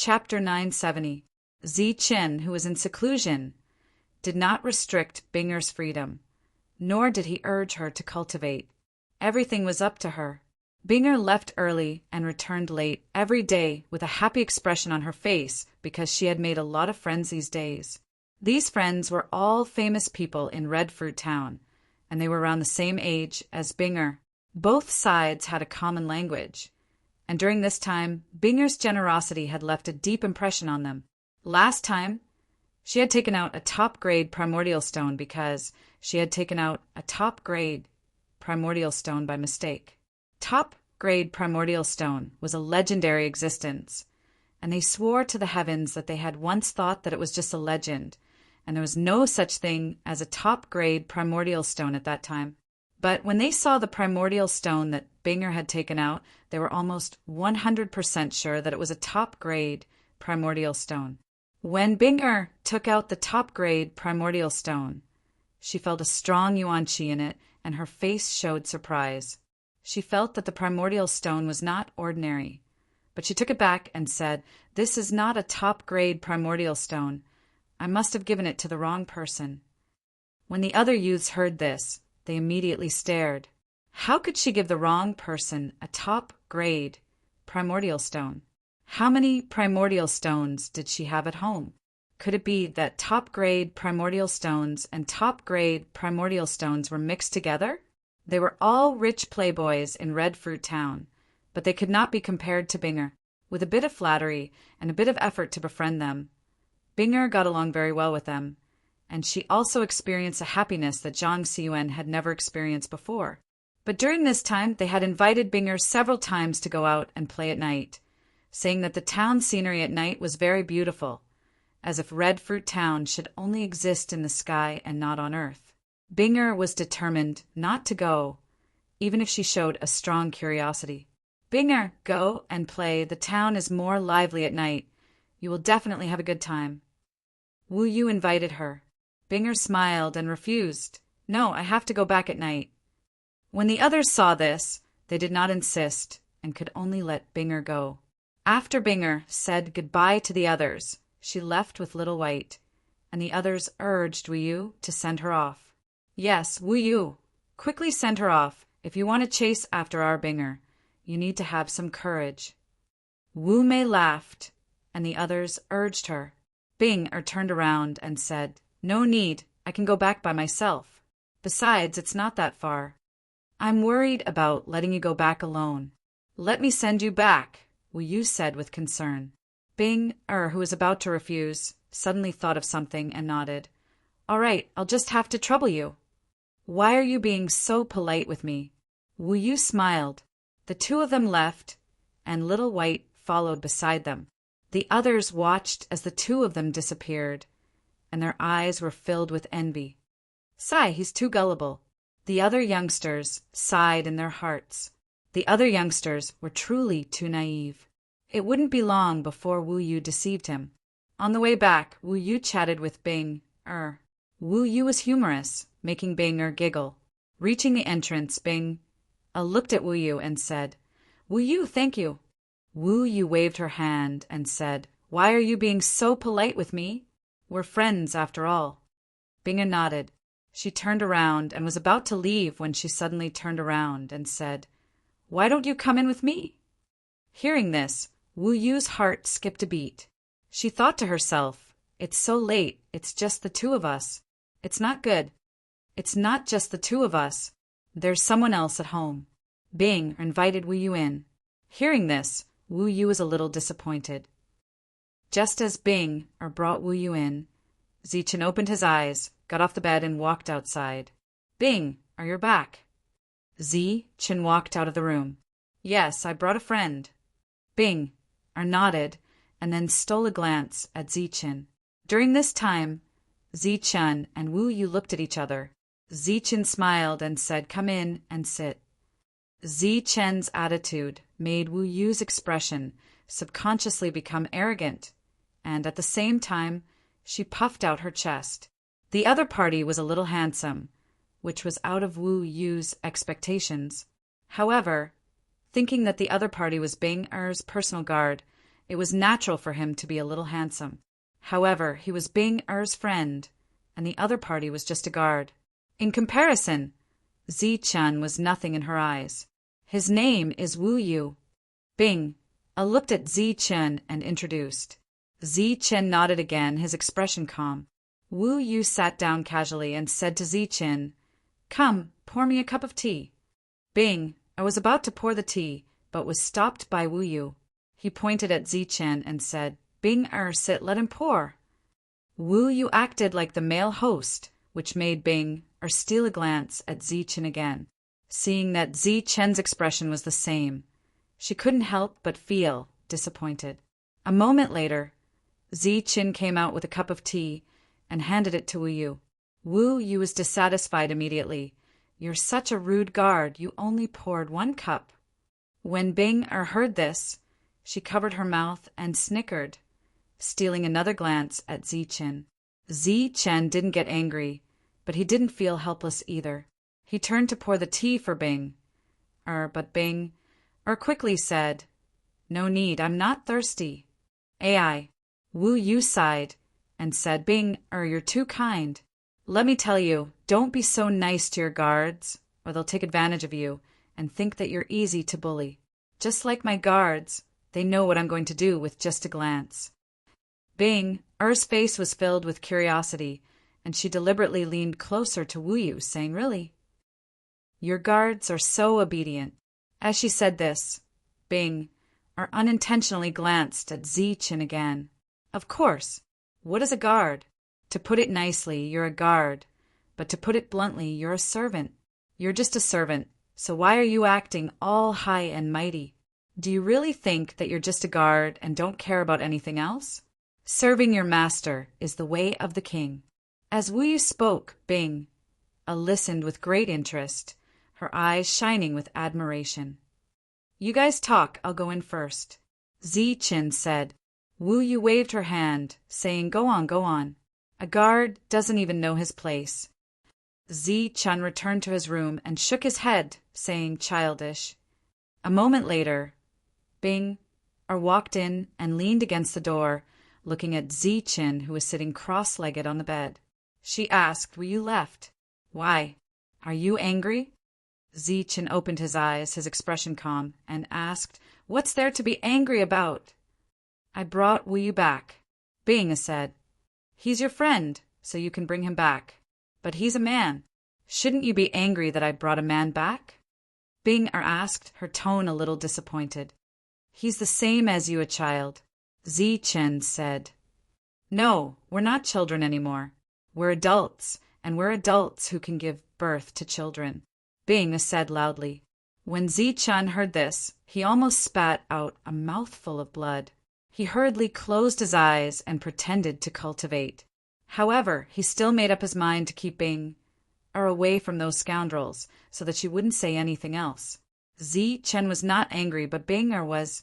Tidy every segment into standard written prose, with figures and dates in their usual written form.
Chapter 970. Zi Chen, who was in seclusion, did not restrict Binger's freedom, nor did he urge her to cultivate. Everything was up to her. Binger left early and returned late every day with a happy expression on her face because she had made a lot of friends these days. These friends were all famous people in Red Fruit Town, and they were around the same age as Binger. Both sides had a common language, and during this time, Binger's generosity had left a deep impression on them. Last time, she had taken out a top-grade primordial stone because she had taken out a top-grade primordial stone by mistake. Top-grade primordial stone was a legendary existence, and they swore to the heavens that they had once thought that it was just a legend, and there was no such thing as a top-grade primordial stone at that time. But when they saw the primordial stone that Binger had taken out, they were almost 100% sure that it was a top-grade primordial stone. When Binger took out the top-grade primordial stone, she felt a strong yuan qi in it, and her face showed surprise. She felt that the primordial stone was not ordinary, but she took it back and said, "This is not a top-grade primordial stone. I must have given it to the wrong person." When the other youths heard this, they immediately stared. How could she give the wrong person a top-grade primordial stone? How many primordial stones did she have at home? Could it be that top-grade primordial stones and top-grade primordial stones were mixed together? They were all rich playboys in Red Fruit Town, but they could not be compared to Binger. With a bit of flattery and a bit of effort to befriend them, Binger got along very well with them, and she also experienced a happiness that Zhang Xiyuan had never experienced before. But during this time, they had invited Binger several times to go out and play at night, saying that the town scenery at night was very beautiful, as if Red Fruit Town should only exist in the sky and not on earth. Binger was determined not to go, even if she showed a strong curiosity. "Binger, go and play. The town is more lively at night. You will definitely have a good time." Wu Yu invited her. Binger smiled and refused. "No, I have to go back at night." When the others saw this, they did not insist and could only let Binger go. After Binger said goodbye to the others, she left with Little White, and the others urged Wu Yu to send her off. "Yes, Wu Yu, quickly send her off. If you want to chase after our Binger, you need to have some courage." Wu Mei laughed, and the others urged her. Binger turned around and said, "No need, I can go back by myself. Besides, it's not that far. I'm worried about letting you go back alone." "Let me send you back," Wu Yu said with concern. Binger, who was about to refuse, suddenly thought of something and nodded. "All right, I'll just have to trouble you." "Why are you being so polite with me?" Wu Yu smiled. The two of them left, and Little White followed beside them. The others watched as the two of them disappeared, and their eyes were filled with envy. "Sigh, he's too gullible." The other youngsters sighed in their hearts. The other youngsters were truly too naive. It wouldn't be long before Wu Yu deceived him. On the way back, Wu Yu chatted with Binger. Wu Yu was humorous, making Binger giggle. Reaching the entrance, Binger looked at Wu Yu and said, "Wu Yu, thank you." Wu Yu waved her hand and said, "Why are you being so polite with me? We're friends after all." Binger nodded. She turned around and was about to leave when she suddenly turned around and said, "Why don't you come in with me?" Hearing this, Wu Yu's heart skipped a beat. She thought to herself, "It's so late, it's just the two of us. It's not good. It's not just the two of us. There's someone else at home." Binger invited Wu Yu in. Hearing this, Wu Yu was a little disappointed. Just as Binger brought Wu Yu in, Zi Chen opened his eyes, got off the bed, and walked outside. "Binger, you're back." Zi Chen walked out of the room. "Yes, I brought a friend." Binger nodded and then stole a glance at Zi Chen. During this time, Zi Chen and Wu Yu looked at each other. Zi Chen smiled and said, "Come in and sit." Zi Chen's attitude made Wu Yu's expression subconsciously become arrogant, and at the same time, she puffed out her chest. The other party was a little handsome, which was out of Wu Yu's expectations. However, thinking that the other party was Binger's personal guard It was natural for him to be a little handsome. However, he was Bing Er's friend, and the other party was just a guard. In comparison, Zi-Chun was nothing in her eyes. His name is Wu Yu. Bing looked at Zi-Chun and introduced. Zi-Chun nodded again, his expression calm. Wu Yu sat down casually and said to Zi-Chun, "Come, pour me a cup of tea." Bing was about to pour the tea, but was stopped by Wu Yu. He pointed at Zi-Chun and said, "Bing sit, let him pour." Wu Yu acted like the male host, which made Bing steal a glance at Zi-Chun again. Seeing that Zi-Chun's expression was the same, she couldn't help but feel disappointed. A moment later, Zi-Chun came out with a cup of tea and handed it to Wu Yu. Wu Yu was dissatisfied immediately. "You're such a rude guard, you only poured 1 cup." When Bing heard this, she covered her mouth and snickered, stealing another glance at Zi-Chun. Zi-Chun didn't get angry, but he didn't feel helpless either. He turned to pour the tea for Bing. But Bing quickly said, "No need, I'm not thirsty." AI. Wu Yu sighed and said, "Bing, you're too kind. Let me tell you, don't be so nice to your guards, or they'll take advantage of you and think that you're easy to bully. Just like my guards, they know what I'm going to do with just a glance." Bing Er's face was filled with curiosity, and she deliberately leaned closer to Wu Yu, saying, "Really? Your guards are so obedient." As she said this, Bing unintentionally glanced at Zi-Chun again. Of course, what is a guard? To put it nicely, you're a guard, but to put it bluntly, you're a servant. You're just a servant, so why are you acting all high and mighty? Do you really think that you're just a guard and don't care about anything else? Serving your master is the way of the king. As Wu Yu spoke, Bing listened with great interest, her eyes shining with admiration. "You guys talk, I'll go in first," Zi-Chun said. Wu Yu waved her hand, saying, "Go on, go on. A guard doesn't even know his place." Zi-Chun returned to his room and shook his head, saying, "Childish." A moment later, Bing walked in and leaned against the door, looking at Zi-Chun, who was sitting cross-legged on the bed. She asked, "Were you left? Why? Are you angry?" Zi-Chun opened his eyes, his expression calm, and asked, "What's there to be angry about?" "I brought Wu Yu back," Bing said. "He's your friend, so you can bring him back. But he's a man. Shouldn't you be angry that I brought a man back?" Bing asked, her tone a little disappointed. "He's the same as you, a child," Zi-Chun said. "No, we're not children anymore. We're adults, and we're adults who can give birth to children," Bing said loudly. When Zi-Chun heard this, he almost spat out a mouthful of blood. He hurriedly closed his eyes and pretended to cultivate. However, he still made up his mind to keep Bing away from those scoundrels, so that she wouldn't say anything else. Zi-Chun was not angry, but Bing was.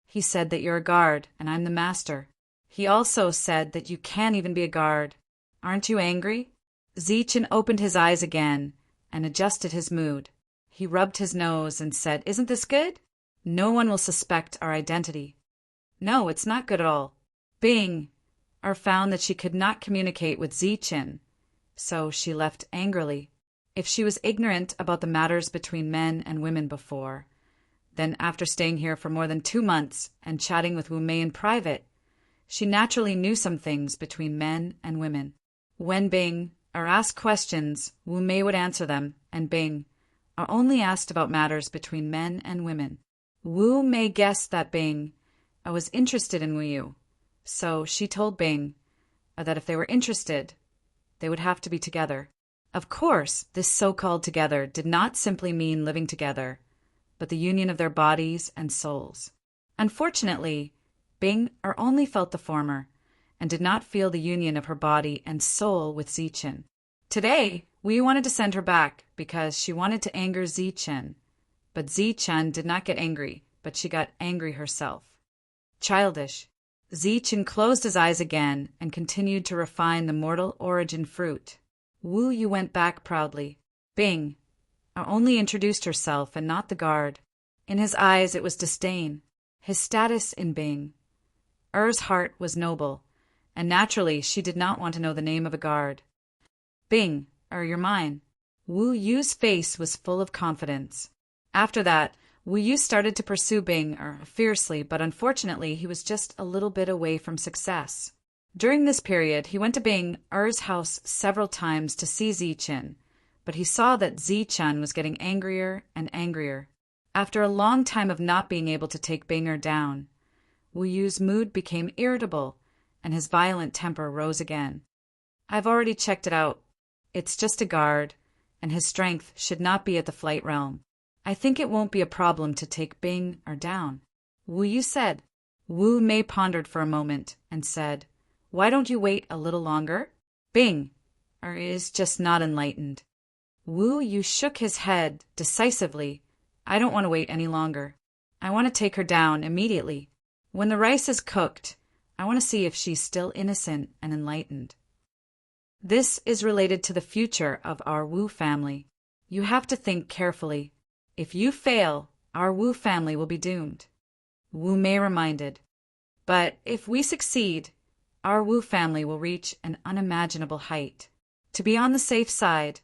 "He said that you're a guard, and I'm the master. He also said that you can't even be a guard. Aren't you angry?" Zi-Chun opened his eyes again and adjusted his mood. He rubbed his nose and said, "Isn't this good? No one will suspect our identity." "No, it's not good at all." Bing found that she could not communicate with Zi-Chun, so she left angrily. If she was ignorant about the matters between men and women before, then after staying here for more than 2 months and chatting with Wu Mei in private, she naturally knew some things between men and women. When Bing asked questions, Wu Mei would answer them, and Bing only asked about matters between men and women. Wu Mei guessed that Bing was interested in Wu Yu, so she told Bing that if they were interested, they would have to be together. Of course, this so-called together did not simply mean living together, but the union of their bodies and souls. Unfortunately, Bing only felt the former, and did not feel the union of her body and soul with Zi-Chun. Today, Wu wanted to send her back because she wanted to anger Zi-Chun, but Zi-Chun did not get angry, but she got angry herself. Childish. Zi-Chun closed his eyes again and continued to refine the mortal origin fruit. Wu Yu went back proudly. Bing only introduced herself and not the guard. In his eyes it was disdain. His status in Bing Er's heart was noble, and naturally she did not want to know the name of a guard. Bing, you're mine. Wu Yu's face was full of confidence. After that, Wu Yu started to pursue Bing fiercely, but unfortunately he was just a little bit away from success. During this period, he went to Bing Er's house several times to see Zichen, but he saw that Zichen was getting angrier and angrier. After a long time of not being able to take Bing down, Wu Yu's mood became irritable, and his violent temper rose again. I've already checked it out. It's just a guard, and his strength should not be at the flight realm. I think it won't be a problem to take Bing down, Wu Yu said. Wu Mei pondered for a moment and said, Why don't you wait a little longer? Bing is just not enlightened. Wu Yu shook his head decisively. I don't want to wait any longer. I want to take her down immediately. When the rice is cooked, I want to see if she's still innocent and enlightened. This is related to the future of our Wu family. You have to think carefully. If you fail, our Wu family will be doomed. Wu Mei reminded. But if we succeed, our Wu family will reach an unimaginable height. To be on the safe side,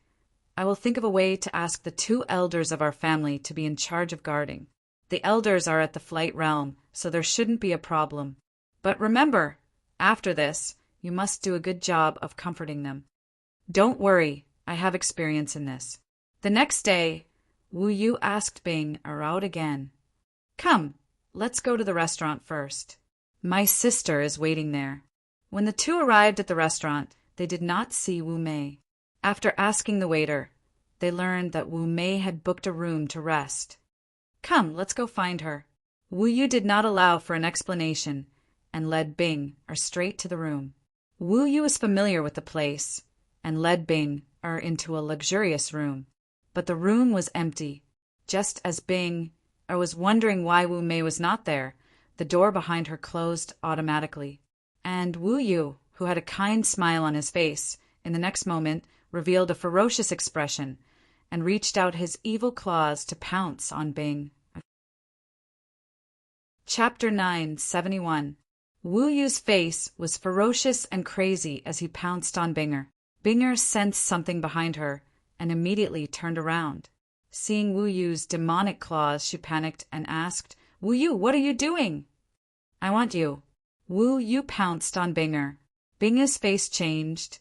I will think of a way to ask the 2 elders of our family to be in charge of guarding. The elders are at the flight realm, so there shouldn't be a problem. But remember, after this, you must do a good job of comforting them. Don't worry, I have experience in this. The next day, Wu Yu asked Bing out again. Come, let's go to the restaurant first. My sister is waiting there. When the 2 arrived at the restaurant, they did not see Wu Mei. After asking the waiter, they learned that Wu Mei had booked a room to rest. Come, let's go find her. Wu Yu did not allow for an explanation and led Bing straight to the room. Wu Yu was familiar with the place and led Bing into a luxurious room. But the room was empty. Just as Bing was wondering why Wu Mei was not there, the door behind her closed automatically. And Wu Yu, who had a kind smile on his face, in the next moment revealed a ferocious expression and reached out his evil claws to pounce on Bing. Chapter 971. Wu Yu's face was ferocious and crazy as he pounced on Binger. Binger sensed something behind her and immediately turned around. Seeing Wu Yu's demonic claws, she panicked and asked, Wu Yu, what are you doing? I want you. Wu Yu pounced on Binger. Binger's face changed,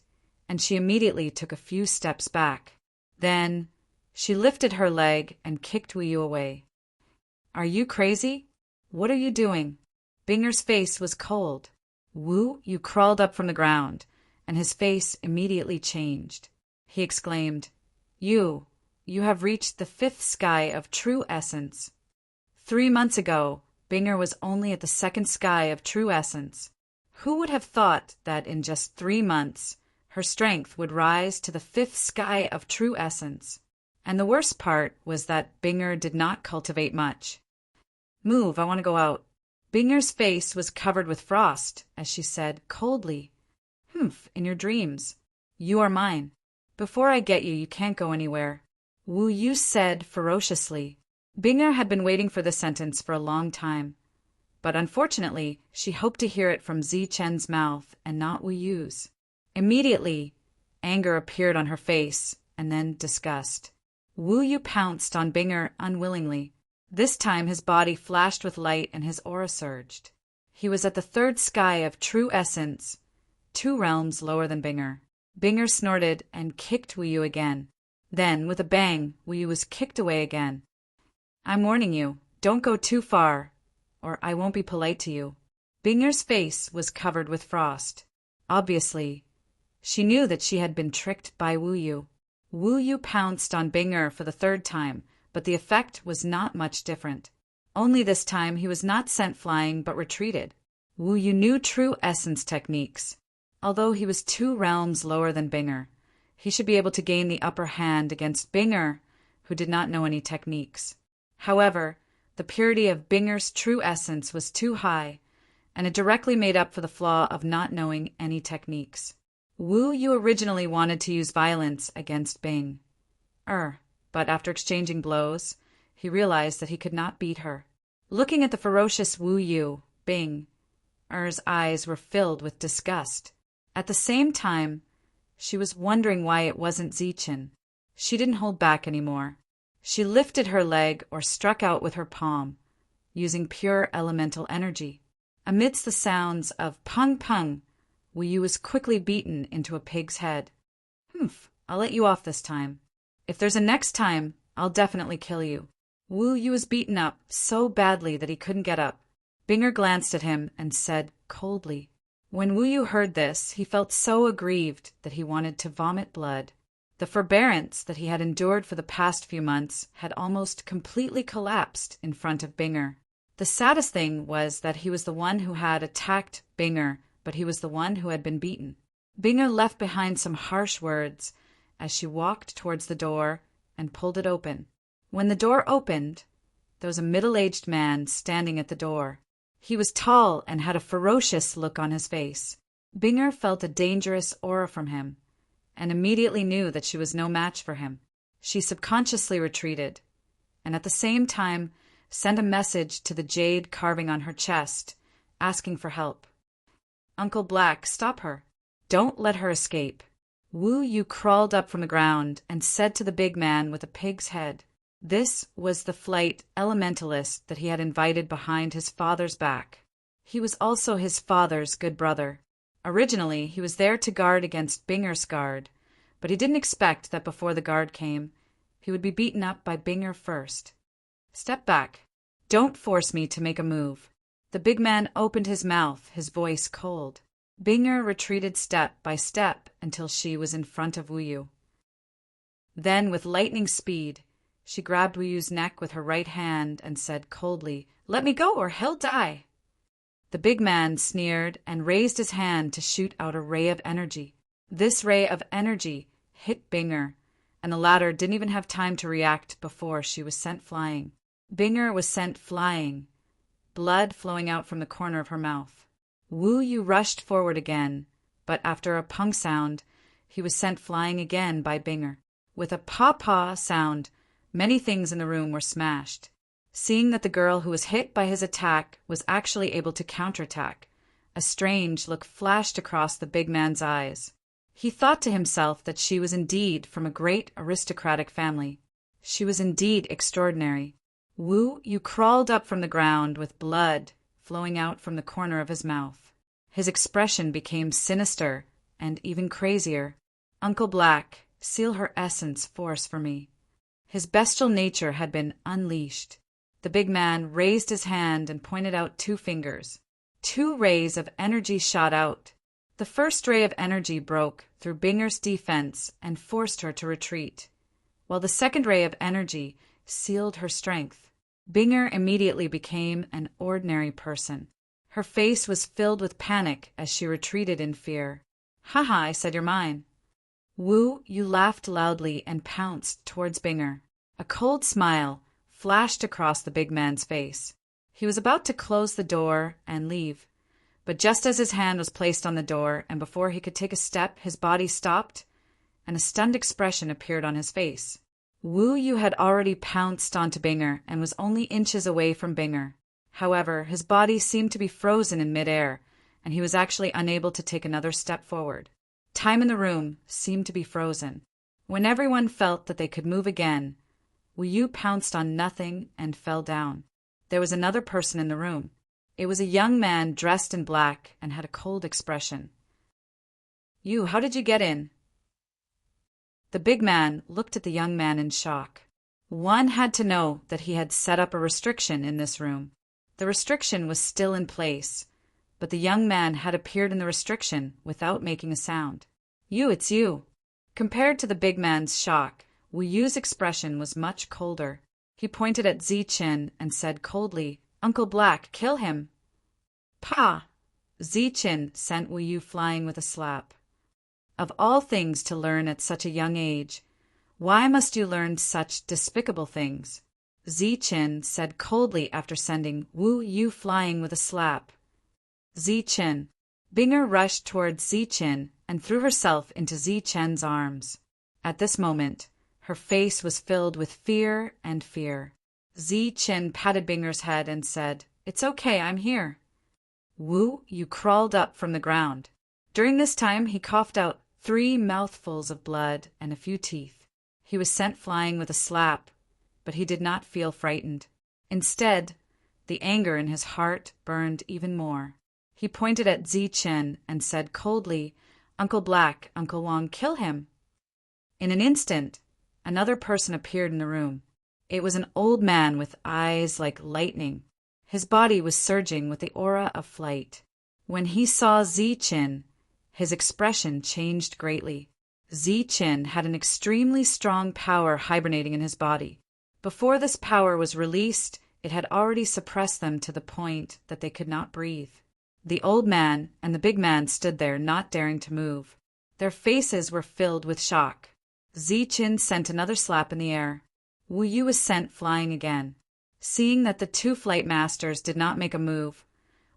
and she immediately took a few steps back. Then, she lifted her leg and kicked Wu Yu away. Are you crazy? What are you doing? Binger's face was cold. Wu Yu crawled up from the ground, and his face immediately changed. He exclaimed, You have reached the 5th sky of true essence. 3 months ago, Binger was only at the 2nd sky of true essence. Who would have thought that in just 3 months, her strength would rise to the 5th sky of true essence? And the worst part was that Binger did not cultivate much. Move, I want to go out. Binger's face was covered with frost, as she said coldly, Humph, in your dreams. You are mine. Before I get you, you can't go anywhere. Wu Yu said ferociously. Binger had been waiting for this sentence for a long time, but unfortunately, she hoped to hear it from Zichen's mouth and not Wu Yu's. Immediately, anger appeared on her face, and then disgust. Wu Yu pounced on Binger unwillingly. This time his body flashed with light and his aura surged. He was at the 3rd sky of true essence, 2 realms lower than Binger. Binger snorted and kicked Wu Yu again. Then, with a bang, Wu Yu was kicked away again. I'm warning you, don't go too far, or I won't be polite to you. Binger's face was covered with frost. Obviously, she knew that she had been tricked by Wu Yu. Wu Yu pounced on Binger for the 3rd time, but the effect was not much different. Only this time he was not sent flying but retreated. Wu Yu knew true essence techniques. Although he was 2 realms lower than Binger, he should be able to gain the upper hand against Binger, who did not know any techniques. However, the purity of Binger's true essence was too high, and it directly made up for the flaw of not knowing any techniques. Wu Yu originally wanted to use violence against Bing. But after exchanging blows, he realized that he could not beat her. Looking at the ferocious Wu Yu, Bing Er's eyes were filled with disgust. At the same time, she was wondering why it wasn't Zichen. She didn't hold back anymore. She lifted her leg or struck out with her palm, using pure elemental energy. Amidst the sounds of pung pung, Wu Yu was quickly beaten into a pig's head. Humph, I'll let you off this time. If there's a next time, I'll definitely kill you. Wu Yu was beaten up so badly that he couldn't get up. Binger glanced at him and said coldly. When Wu Yu heard this, he felt so aggrieved that he wanted to vomit blood. The forbearance that he had endured for the past few months had almost completely collapsed in front of Binger. The saddest thing was that he was the one who had attacked Binger, but he was the one who had been beaten. Binger left behind some harsh words as she walked towards the door and pulled it open. When the door opened, there was a middle-aged man standing at the door. He was tall and had a ferocious look on his face. Binger felt a dangerous aura from him, and immediately knew that she was no match for him. She subconsciously retreated, and at the same time sent a message to the jade carving on her chest, asking for help. Uncle Black, stop her. Don't let her escape. Wu Yu crawled up from the ground and said to the big man with a pig's head. This was the flight elementalist that he had invited behind his father's back. He was also his father's good brother. Originally, he was there to guard against Binger's guard, but he didn't expect that before the guard came, he would be beaten up by Binger first. Step back. Don't force me to make a move. The big man opened his mouth, his voice cold. Binger retreated step by step until she was in front of Wu Yu. Then, with lightning speed, she grabbed Wu Yu's neck with her right hand and said coldly, "Let me go or he'll die." The big man sneered and raised his hand to shoot out a ray of energy. This ray of energy hit Binger, and the latter didn't even have time to react before she was sent flying. Binger was sent flying, blood flowing out from the corner of her mouth. Wu Yu rushed forward again, but after a pung sound, he was sent flying again by Binger. With a paw-paw sound, many things in the room were smashed. Seeing that the girl who was hit by his attack was actually able to counterattack, a strange look flashed across the big man's eyes. He thought to himself that she was indeed from a great aristocratic family. She was indeed extraordinary. Wu Yu crawled up from the ground with blood flowing out from the corner of his mouth. His expression became sinister and even crazier. Uncle Black, seal her essence force for me. His bestial nature had been unleashed. The big man raised his hand and pointed out 2 fingers. 2 rays of energy shot out. The first ray of energy broke through Binger's defense and forced her to retreat, while the second ray of energy sealed her strength. Binger immediately became an ordinary person. Her face was filled with panic as she retreated in fear. "Haha, I said you're mine." Wu Yu laughed loudly and pounced towards Binger. A cold smile flashed across the big man's face. He was about to close the door and leave, but just as his hand was placed on the door and before he could take a step, his body stopped and a stunned expression appeared on his face. Wu Yu had already pounced onto Binger and was only inches away from Binger. However, his body seemed to be frozen in midair, and he was actually unable to take another step forward. Time in the room seemed to be frozen. When everyone felt that they could move again, Wu Yu pounced on nothing and fell down. There was another person in the room. It was a young man dressed in black and had a cold expression. "You, how did you get in?" The big man looked at the young man in shock. One had to know that he had set up a restriction in this room. The restriction was still in place, but the young man had appeared in the restriction without making a sound. "You, it's you." Compared to the big man's shock, Wu Yu's expression was much colder. He pointed at Zichen and said coldly, "Uncle Black, kill him." "Pa!" Zichen sent Wu Yu flying with a slap. "Of all things to learn at such a young age, why must you learn such despicable things?" Zichen said coldly after sending Wu Yu flying with a slap. Zichen. Binger rushed towards Zichen and threw herself into Zichen's arms. At this moment, her face was filled with fear and fear. Zichen patted Binger's head and said, "It's okay, I'm here." Wu Yu crawled up from the ground. During this time, he coughed out 3 mouthfuls of blood and a few teeth. He was sent flying with a slap, but he did not feel frightened. Instead, the anger in his heart burned even more. He pointed at Zichen and said coldly, "Uncle Black, Uncle Wong, kill him." In an instant, another person appeared in the room. It was an old man with eyes like lightning. His body was surging with the aura of flight. When he saw Zichen, his expression changed greatly. Zichen had an extremely strong power hibernating in his body. Before this power was released, it had already suppressed them to the point that they could not breathe. The old man and the big man stood there, not daring to move. Their faces were filled with shock. Zichen sent another slap in the air. Wu Yu was sent flying again. Seeing that the 2 flight masters did not make a move,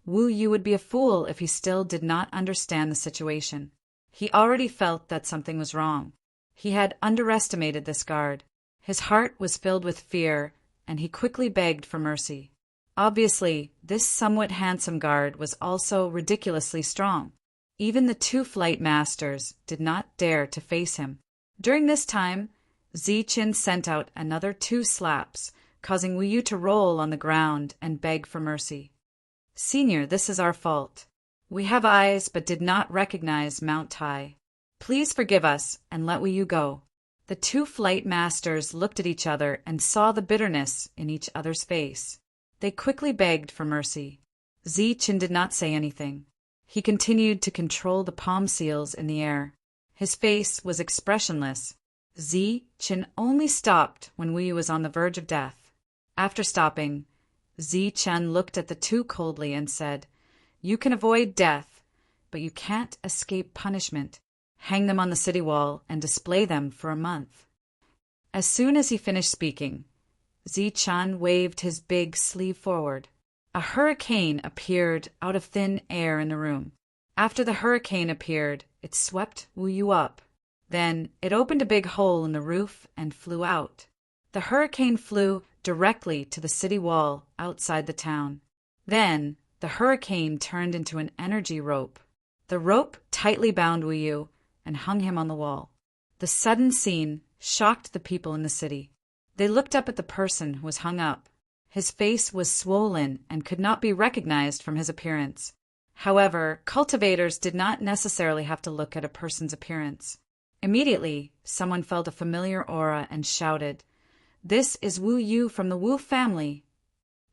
Wu Yu would be a fool if he still did not understand the situation. He already felt that something was wrong. He had underestimated this guard. His heart was filled with fear, and he quickly begged for mercy. Obviously, this somewhat handsome guard was also ridiculously strong. Even the 2 flight masters did not dare to face him. During this time, Zichen sent out another 2 slaps, causing Wu Yu to roll on the ground and beg for mercy. "Senior, this is our fault. We have eyes but did not recognize Mount Tai. Please forgive us and let Wu Yu go." The 2 flight masters looked at each other and saw the bitterness in each other's face. They quickly begged for mercy. Zichen did not say anything. He continued to control the palm seals in the air. His face was expressionless. Zichen only stopped when Wu Yu was on the verge of death. After stopping, Zichen looked at the 2 coldly and said, "You can avoid death, but you can't escape punishment. Hang them on the city wall and display them for a month." As soon as he finished speaking, Zichen waved his big sleeve forward. A hurricane appeared out of thin air in the room. After the hurricane appeared, it swept Wu Yu up. Then it opened a big hole in the roof and flew out. The hurricane flew directly to the city wall outside the town. Then the hurricane turned into an energy rope. The rope tightly bound Wu Yu and hung him on the wall. The sudden scene shocked the people in the city. They looked up at the person who was hung up. His face was swollen and could not be recognized from his appearance. However, cultivators did not necessarily have to look at a person's appearance. Immediately, someone felt a familiar aura and shouted, "This is Wu Yu from the Wu family."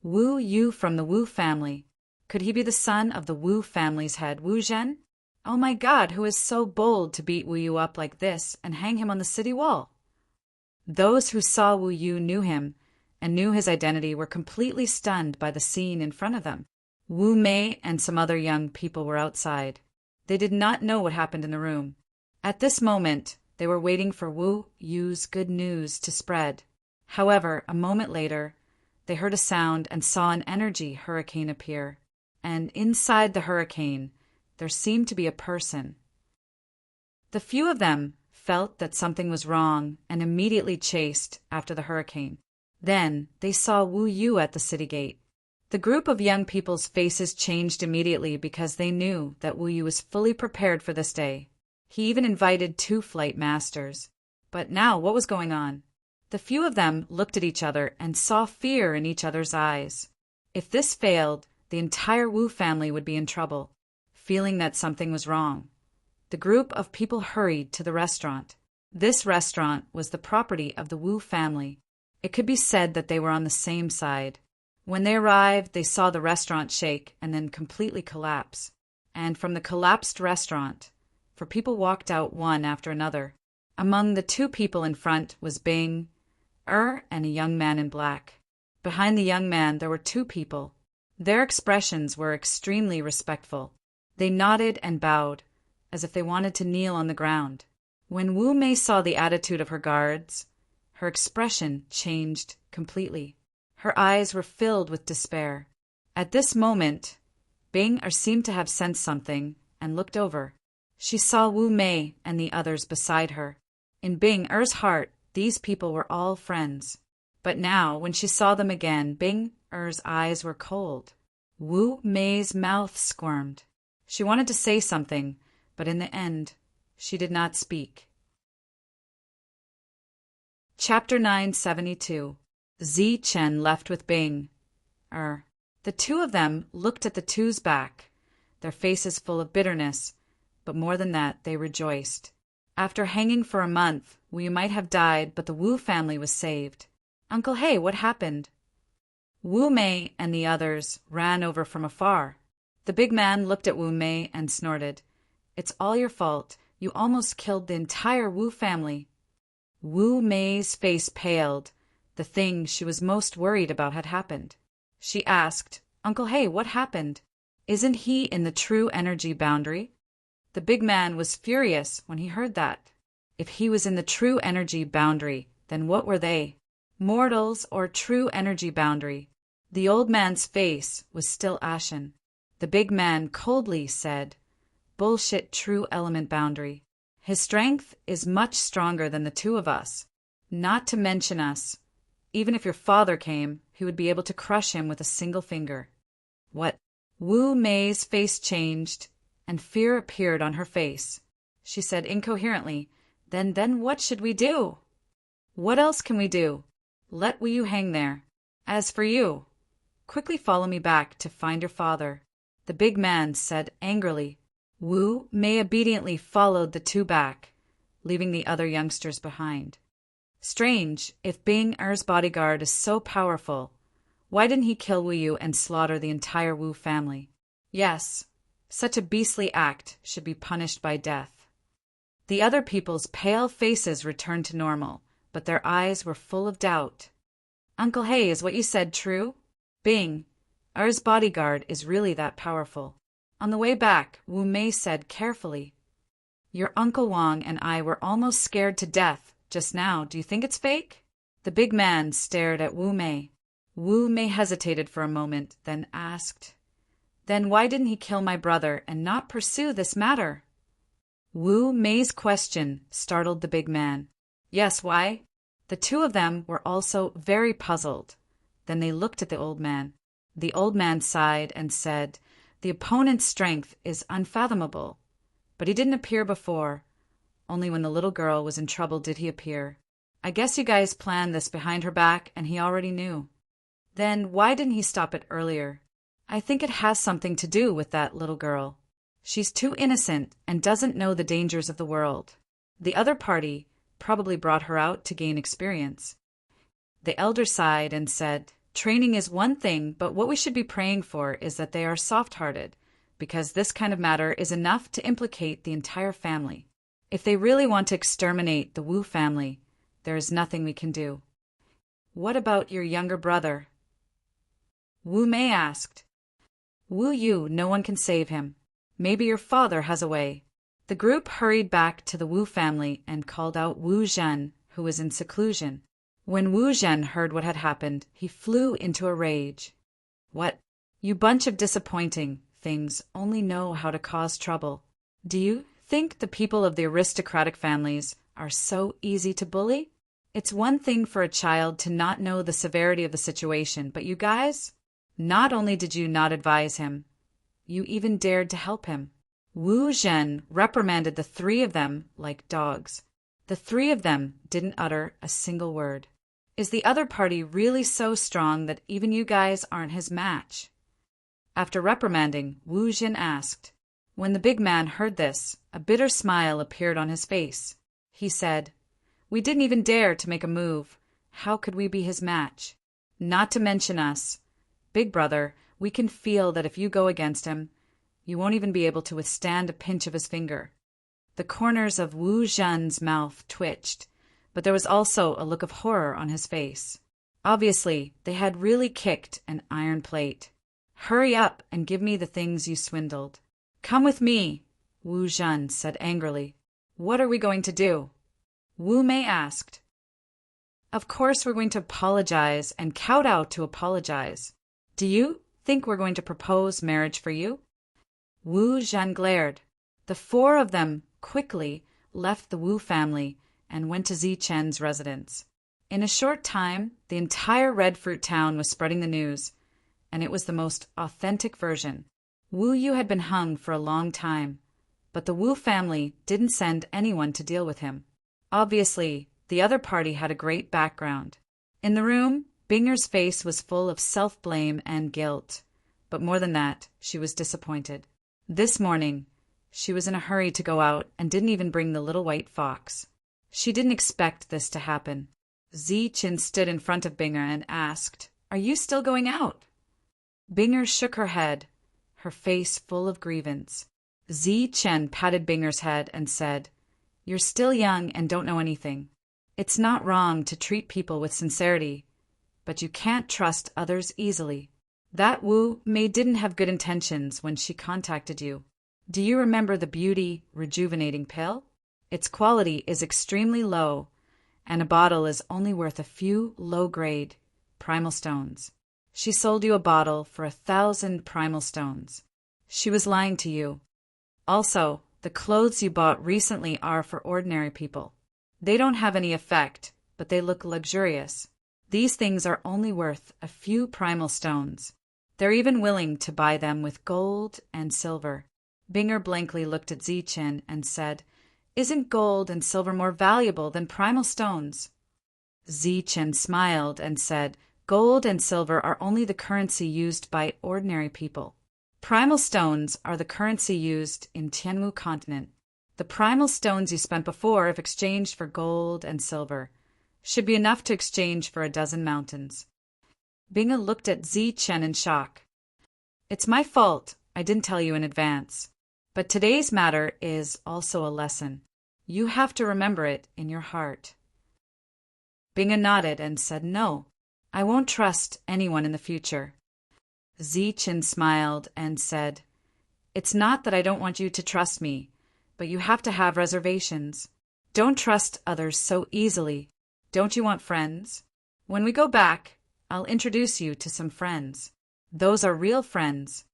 Wu Yu from the Wu family. Could he be the son of the Wu family's head, Wu Zhen? Oh my God, who is so bold to beat Wu Yu up like this and hang him on the city wall? Those who saw Wu Yu knew him and knew his identity were completely stunned by the scene in front of them. Wu Mei and some other young people were outside. They did not know what happened in the room. At this moment, they were waiting for Wu Yu's good news to spread. However, a moment later, they heard a sound and saw an energy hurricane appear. And inside the hurricane, there seemed to be a person. The few of them felt that something was wrong and immediately chased after the hurricane. Then they saw Wu Yu at the city gate. The group of young people's faces changed immediately because they knew that Wu Yu was fully prepared for this day. He even invited 2 flight masters. But now what was going on? The few of them looked at each other and saw fear in each other's eyes. If this failed, the entire Wu family would be in trouble. Feeling that something was wrong, the group of people hurried to the restaurant. This restaurant was the property of the Wu family. It could be said that they were on the same side. When they arrived, they saw the restaurant shake and then completely collapse. And from the collapsed restaurant, people walked out one after another. Among the 2 people in front was Bing, and a young man in black. Behind the young man there were 2 people. Their expressions were extremely respectful. They nodded and bowed, as if they wanted to kneel on the ground. When Wu Mei saw the attitude of her guards, her expression changed completely. Her eyes were filled with despair. At this moment, Bing seemed to have sensed something and looked over. She saw Wu Mei and the others beside her. In Bing-er's heart, these people were all friends. But now, when she saw them again, Bing-er's eyes were cold. Wu Mei's mouth squirmed. She wanted to say something, but in the end, she did not speak. Chapter 972. Zi Chen left with Bing. The two of them looked at the two's back, their faces full of bitterness, but more than that, they rejoiced. After hanging for a month, Wu might have died, but the Wu family was saved. Uncle Hey, what happened? Wu Mei and the others ran over from afar. The big man looked at Wu Mei and snorted. It's all your fault. You almost killed the entire Wu family. Wu Mei's face paled. The thing she was most worried about had happened. She asked, Uncle Hey, what happened? Isn't he in the true energy boundary? The big man was furious when he heard that. If he was in the true energy boundary, then what were they? Mortals or true energy boundary? The old man's face was still ashen. The big man coldly said, Bullshit true element boundary. His strength is much stronger than the two of us. Not to mention us. Even if your father came, he would be able to crush him with a single finger. What? Wu Mei's face changed, and fear appeared on her face. She said incoherently, Then what should we do? What else can we do? Let Wu hang there. As for you, quickly follow me back to find your father. The big man said angrily. Wu Mei obediently followed the two back, leaving the other youngsters behind. Strange, if Bing Er's bodyguard is so powerful, why didn't he kill Wu Yu and slaughter the entire Wu family? Yes, such a beastly act should be punished by death. The other people's pale faces returned to normal, but their eyes were full of doubt. Uncle Hey, is what you said true? Bing, Er's bodyguard is really that powerful. On the way back, Wu Mei said carefully, Your Uncle Wang and I were almost scared to death just now. Do you think it's fake? The big man stared at Wu Mei. Wu Mei hesitated for a moment, then asked, Then why didn't he kill my brother and not pursue this matter? Wu Mei's question startled the big man. Yes, why? The two of them were also very puzzled. Then they looked at the old man. The old man sighed and said, The opponent's strength is unfathomable. But he didn't appear before. Only when the little girl was in trouble did he appear. I guess you guys planned this behind her back and he already knew. Then why didn't he stop it earlier? I think it has something to do with that little girl. She's too innocent and doesn't know the dangers of the world. The other party probably brought her out to gain experience. The elder sighed and said, Training is one thing, but what we should be praying for is that they are soft-hearted, because this kind of matter is enough to implicate the entire family. If they really want to exterminate the Wu family, there is nothing we can do. What about your younger brother? Wu Mei asked. Wu Yu, no one can save him. Maybe your father has a way. The group hurried back to the Wu family and called out Wu Zhen, who was in seclusion. When Wu Zhen heard what had happened, he flew into a rage. What? You bunch of disappointing things only know how to cause trouble. Do you think the people of the aristocratic families are so easy to bully? It's one thing for a child to not know the severity of the situation, but you guys? Not only did you not advise him, you even dared to help him. Wu Zhen reprimanded the three of them like dogs. The three of them didn't utter a single word. Is the other party really so strong that even you guys aren't his match? After reprimanding, Wu Zhen asked. When the big man heard this, a bitter smile appeared on his face. He said, We didn't even dare to make a move. How could we be his match? Not to mention us. Big brother, we can feel that if you go against him, you won't even be able to withstand a pinch of his finger. The corners of Wu Zhen's mouth twitched, but there was also a look of horror on his face. Obviously, they had really kicked an iron plate. Hurry up and give me the things you swindled. Come with me, Wu Zhen said angrily. What are we going to do? Wu Mei asked. Of course we're going to apologize and kowtow to apologize. Do you think we're going to propose marriage for you? Wu Zhen glared. The four of them quickly left the Wu family and went to Zi Chen's residence. In a short time, the entire Red Fruit town was spreading the news. and it was the most authentic version. Wu Yu had been hung for a long time, but the Wu family didn't send anyone to deal with him. Obviously, the other party had a great background. In the room, Binger's face was full of self-blame and guilt, but more than that, she was disappointed. This morning, she was in a hurry to go out and didn't even bring the little white fox. She didn't expect this to happen. Zichen stood in front of Binger and asked, "Are you still going out?" Binger shook her head, her face full of grievance. Zichen patted Binger's head and said, "You're still young and don't know anything. It's not wrong to treat people with sincerity, but you can't trust others easily. That Wu Mei didn't have good intentions when she contacted you. Do you remember the beauty rejuvenating pill? Its quality is extremely low, and a bottle is only worth a few low-grade primal stones. She sold you a bottle for 1,000 primal stones. She was lying to you. Also, the clothes you bought recently are for ordinary people. They don't have any effect, but they look luxurious. These things are only worth a few primal stones. They're even willing to buy them with gold and silver." Binger blankly looked at Zichen and said, "Isn't gold and silver more valuable than primal stones?" Zichen smiled and said, "Gold and silver are only the currency used by ordinary people. Primal stones are the currency used in Tianwu continent. The primal stones you spent before, if exchanged for gold and silver, should be enough to exchange for a dozen mountains." Binga looked at Zichen in shock. "It's my fault I didn't tell you in advance. But today's matter is also a lesson. You have to remember it in your heart." Binga nodded and said, "No, I won't trust anyone in the future." Zichen smiled and said, "It's not that I don't want you to trust me, but you have to have reservations. Don't trust others so easily. Don't you want friends? When we go back, I'll introduce you to some friends. Those are real friends."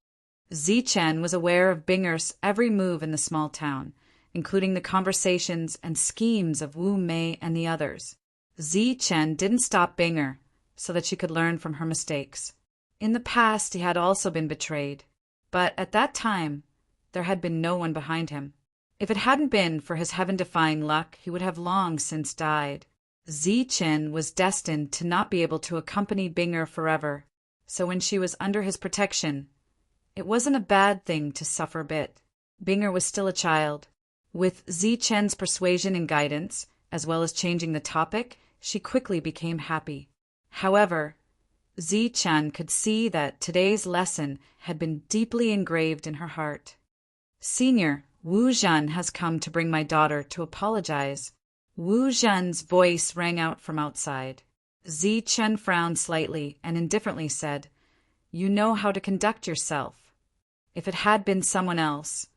Zichen was aware of Binger's every move in the small town, including the conversations and schemes of Wu Mei and the others. Zichen didn't stop Binger so that she could learn from her mistakes. In the past, he had also been betrayed, but at that time, there had been no one behind him. If it hadn't been for his heaven-defying luck, he would have long since died. Zichen was destined to not be able to accompany Binger forever, so when she was under his protection, it wasn't a bad thing to suffer a bit. Binger was still a child. With Zichen's persuasion and guidance, as well as changing the topic, she quickly became happy. However, Zichen could see that today's lesson had been deeply engraved in her heart. "Senior, Wu Zhen has come to bring my daughter to apologize." Wu Zhen's voice rang out from outside. Zichen frowned slightly and indifferently said, "You know how to conduct yourself. If it had been someone else,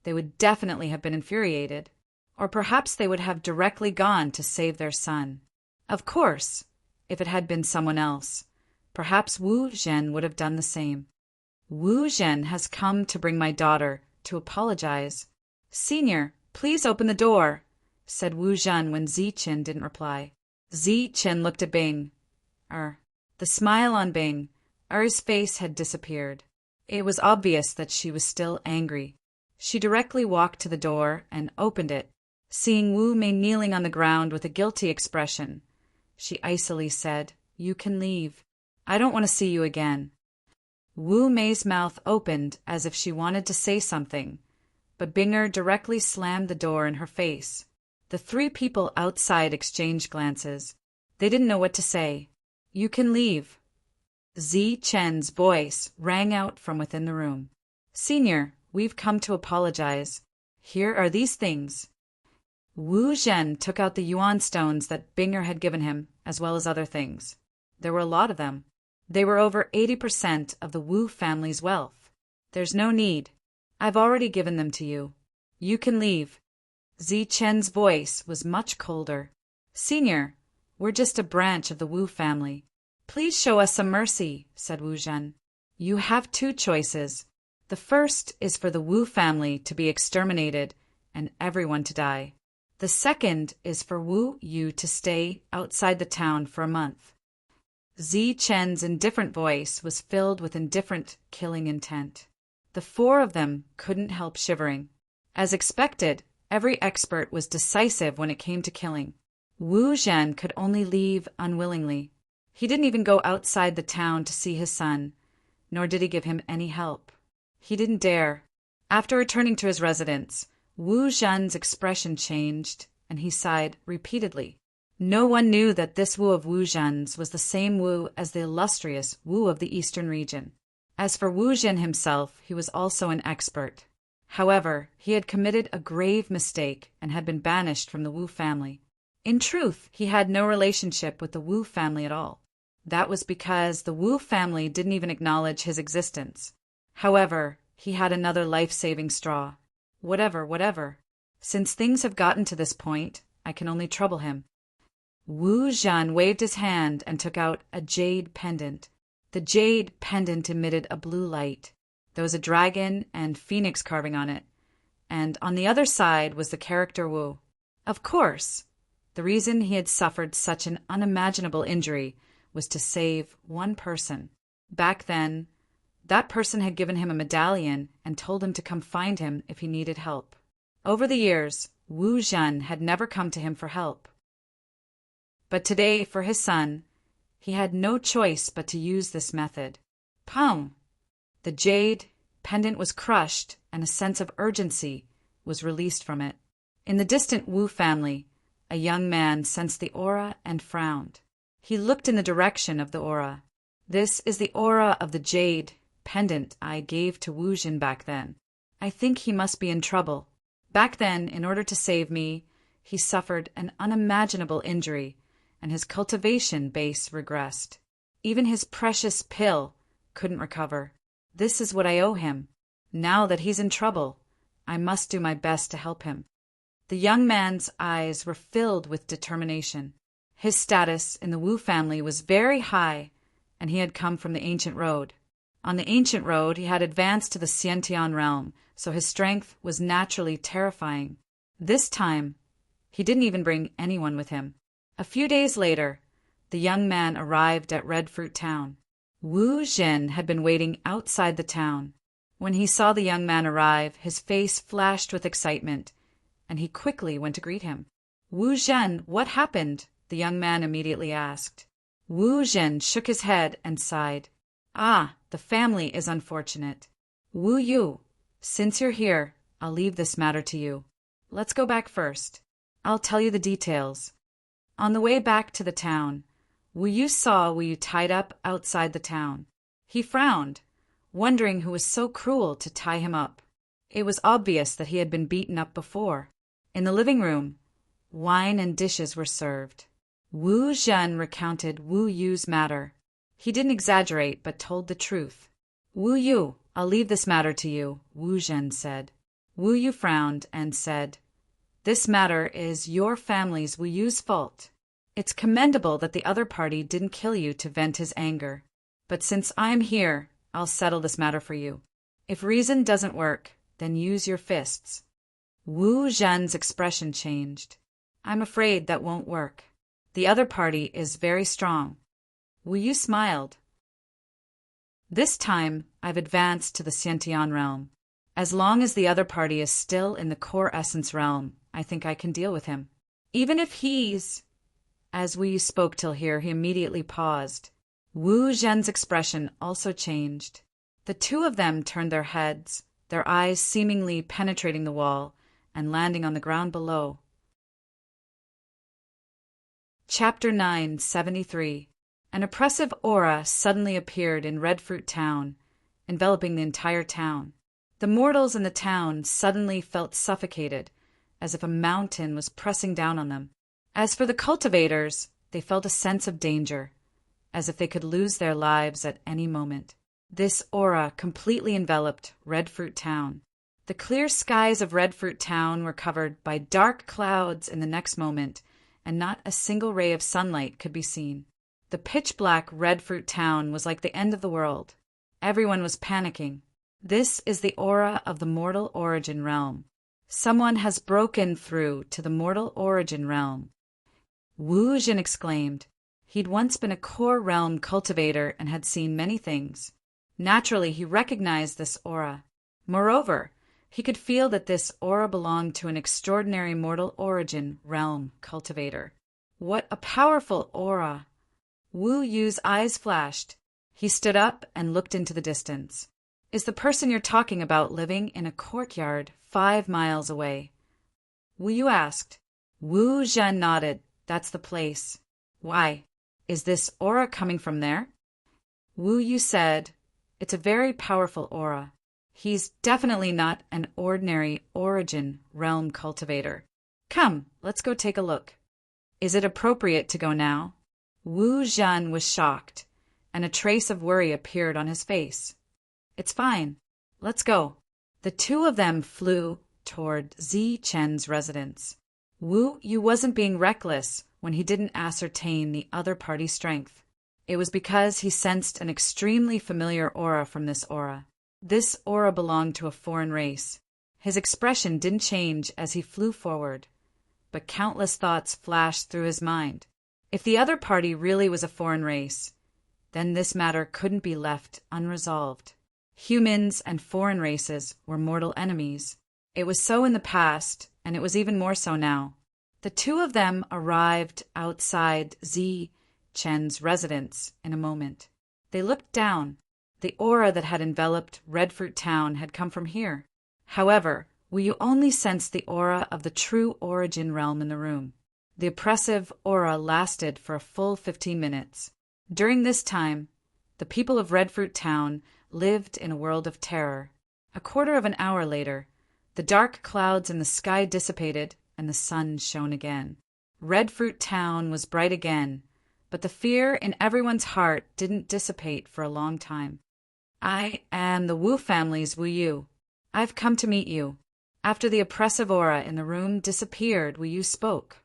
they would definitely have been infuriated, or perhaps they would have directly gone to save their son. Of course, if it had been someone else, perhaps Wu Zhen would have done the same. Wu Zhen has come to bring my daughter to apologize." "Senior, please open the door," said Wu Zhen when Zichen didn't reply. Zichen looked at Bing. The smile on Bing's face had disappeared. It was obvious that she was still angry. She directly walked to the door and opened it. Seeing Wu Mei kneeling on the ground with a guilty expression, she icily said, "You can leave. I don't want to see you again." Wu Mei's mouth opened as if she wanted to say something, but Binger directly slammed the door in her face. The three people outside exchanged glances. They didn't know what to say. "You can leave." Zichen's voice rang out from within the room. "Senior, we've come to apologize. Here are these things." Wu Zhen took out the yuan stones that Binger had given him, as well as other things. There were a lot of them. They were over 80% of the Wu family's wealth. "There's no need. I've already given them to you. You can leave." Zichen's voice was much colder. "Senior, we're just a branch of the Wu family. Please show us some mercy," said Wu Zhen. "You have two choices. The first is for the Wu family to be exterminated and everyone to die. The second is for Wu Yu to stay outside the town for a month." Zi Chen's indifferent voice was filled with indifferent, killing intent. The four of them couldn't help shivering. As expected, every expert was decisive when it came to killing. Wu Zhen could only leave unwillingly. He didn't even go outside the town to see his son, nor did he give him any help. He didn't dare. After returning to his residence, Wu Zhen's expression changed, and he sighed repeatedly. No one knew that this Wu of Wu Zhen's was the same Wu as the illustrious Wu of the eastern region. As for Wu Zhen himself, he was also an expert. However, he had committed a grave mistake and had been banished from the Wu family. In truth, he had no relationship with the Wu family at all. That was because the Wu family didn't even acknowledge his existence. However, he had another life-saving straw. Whatever. Since things have gotten to this point, I can only trouble him. Wu Zhen waved his hand and took out a jade pendant. The jade pendant emitted a blue light. There was a dragon and phoenix carving on it, and on the other side was the character Wu. Of course, the reason he had suffered such an unimaginable injury was to save one person. Back then, that person had given him a medallion and told him to come find him if he needed help. Over the years, Wu Zhen had never come to him for help. But today, for his son, he had no choice but to use this method. Poum! The jade pendant was crushed, and a sense of urgency was released from it. In the distant Wu family, a young man sensed the aura and frowned. He looked in the direction of the aura. This is the aura of the jade pendant I gave to Wu Zhen back then. I think he must be in trouble. Back then, in order to save me, he suffered an unimaginable injury, and his cultivation base regressed. Even his precious pill couldn't recover. This is what I owe him. Now that he's in trouble, I must do my best to help him. The young man's eyes were filled with determination. His status in the Wu family was very high, and he had come from the ancient road. On the ancient road, he had advanced to the Xiantian realm, so his strength was naturally terrifying. This time, he didn't even bring anyone with him. A few days later, the young man arrived at Red Fruit Town. Wu Zhen had been waiting outside the town. When he saw the young man arrive, his face flashed with excitement, and he quickly went to greet him. Wu Zhen, what happened? The young man immediately asked. Wu Zhen shook his head and sighed. Ah, the family is unfortunate. Wu Yu, since you're here, I'll leave this matter to you. Let's go back first. I'll tell you the details. On the way back to the town, Wu Yu saw Wu Yu tied up outside the town. He frowned, wondering who was so cruel to tie him up. It was obvious that he had been beaten up before. In the living room, wine and dishes were served. Wu Zhen recounted Wu Yu's matter. He didn't exaggerate, but told the truth. Wu Yu, I'll leave this matter to you, Wu Zhen said. Wu Yu frowned and said, This matter is your family's Wu Yu's fault. It's commendable that the other party didn't kill you to vent his anger. But since I'm here, I'll settle this matter for you. If reason doesn't work, then use your fists. Wu Zhen's expression changed. I'm afraid that won't work. The other party is very strong. Wu Yu smiled. This time, I've advanced to the Xiantian realm. As long as the other party is still in the core essence realm, I think I can deal with him. Even if he's... As Wu Yu spoke till here, he immediately paused. Wu Zhen's expression also changed. The two of them turned their heads, their eyes seemingly penetrating the wall and landing on the ground below. Chapter 973. An oppressive aura suddenly appeared in Red Fruit Town, enveloping the entire town. The mortals in the town suddenly felt suffocated, as if a mountain was pressing down on them. As for the cultivators, they felt a sense of danger, as if they could lose their lives at any moment. This aura completely enveloped Red Fruit Town. The clear skies of Red Fruit Town were covered by dark clouds in the next moment, and not a single ray of sunlight could be seen. The pitch-black Red Fruit Town was like the end of the world. Everyone was panicking. This is the aura of the mortal origin realm. Someone has broken through to the mortal origin realm. Wu Jin exclaimed. He'd once been a core realm cultivator and had seen many things. Naturally, he recognized this aura. Moreover, he could feel that this aura belonged to an extraordinary mortal origin realm cultivator. What a powerful aura! Wu Yu's eyes flashed. He stood up and looked into the distance. Is the person you're talking about living in a courtyard 5 miles away? Wu Yu asked. Wu Zhen nodded. That's the place. Why? Is this aura coming from there? Wu Yu said, it's a very powerful aura. He's definitely not an ordinary origin realm cultivator. Come, let's go take a look. Is it appropriate to go now? Wu Zhen was shocked, and a trace of worry appeared on his face. It's fine. Let's go. The two of them flew toward Zi Chen's residence. Wu Yu wasn't being reckless when he didn't ascertain the other party's strength. It was because he sensed an extremely familiar aura from this aura. This aura belonged to a foreign race. His expression didn't change as he flew forward, but countless thoughts flashed through his mind. If the other party really was a foreign race, then this matter couldn't be left unresolved. Humans and foreign races were mortal enemies. It was so in the past, and it was even more so now. The two of them arrived outside Zi Chen's residence in a moment. They looked down. The aura that had enveloped Redfruit Town had come from here. However, Wu Yu only sensed the aura of the true origin realm in the room. The oppressive aura lasted for a full 15 minutes. During this time, the people of Redfruit Town lived in a world of terror. A quarter of an hour later, the dark clouds in the sky dissipated and the sun shone again. Redfruit Town was bright again, but the fear in everyone's heart didn't dissipate for a long time. I am the Wu family's Wu Yu. I've come to meet you. After the oppressive aura in the room disappeared, Wu Yu spoke.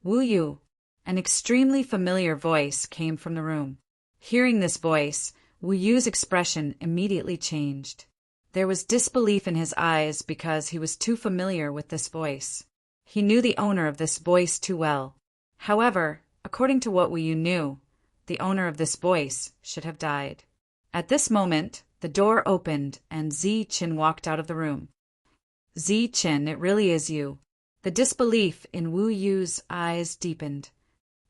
Wu Yu. An extremely familiar voice came from the room. Hearing this voice, Wu Yu's expression immediately changed. There was disbelief in his eyes because he was too familiar with this voice. He knew the owner of this voice too well. However, according to what Wu Yu knew, the owner of this voice should have died. At this moment, the door opened and Zi Chen walked out of the room. Zi Chen, it really is you. The disbelief in Wu Yu's eyes deepened.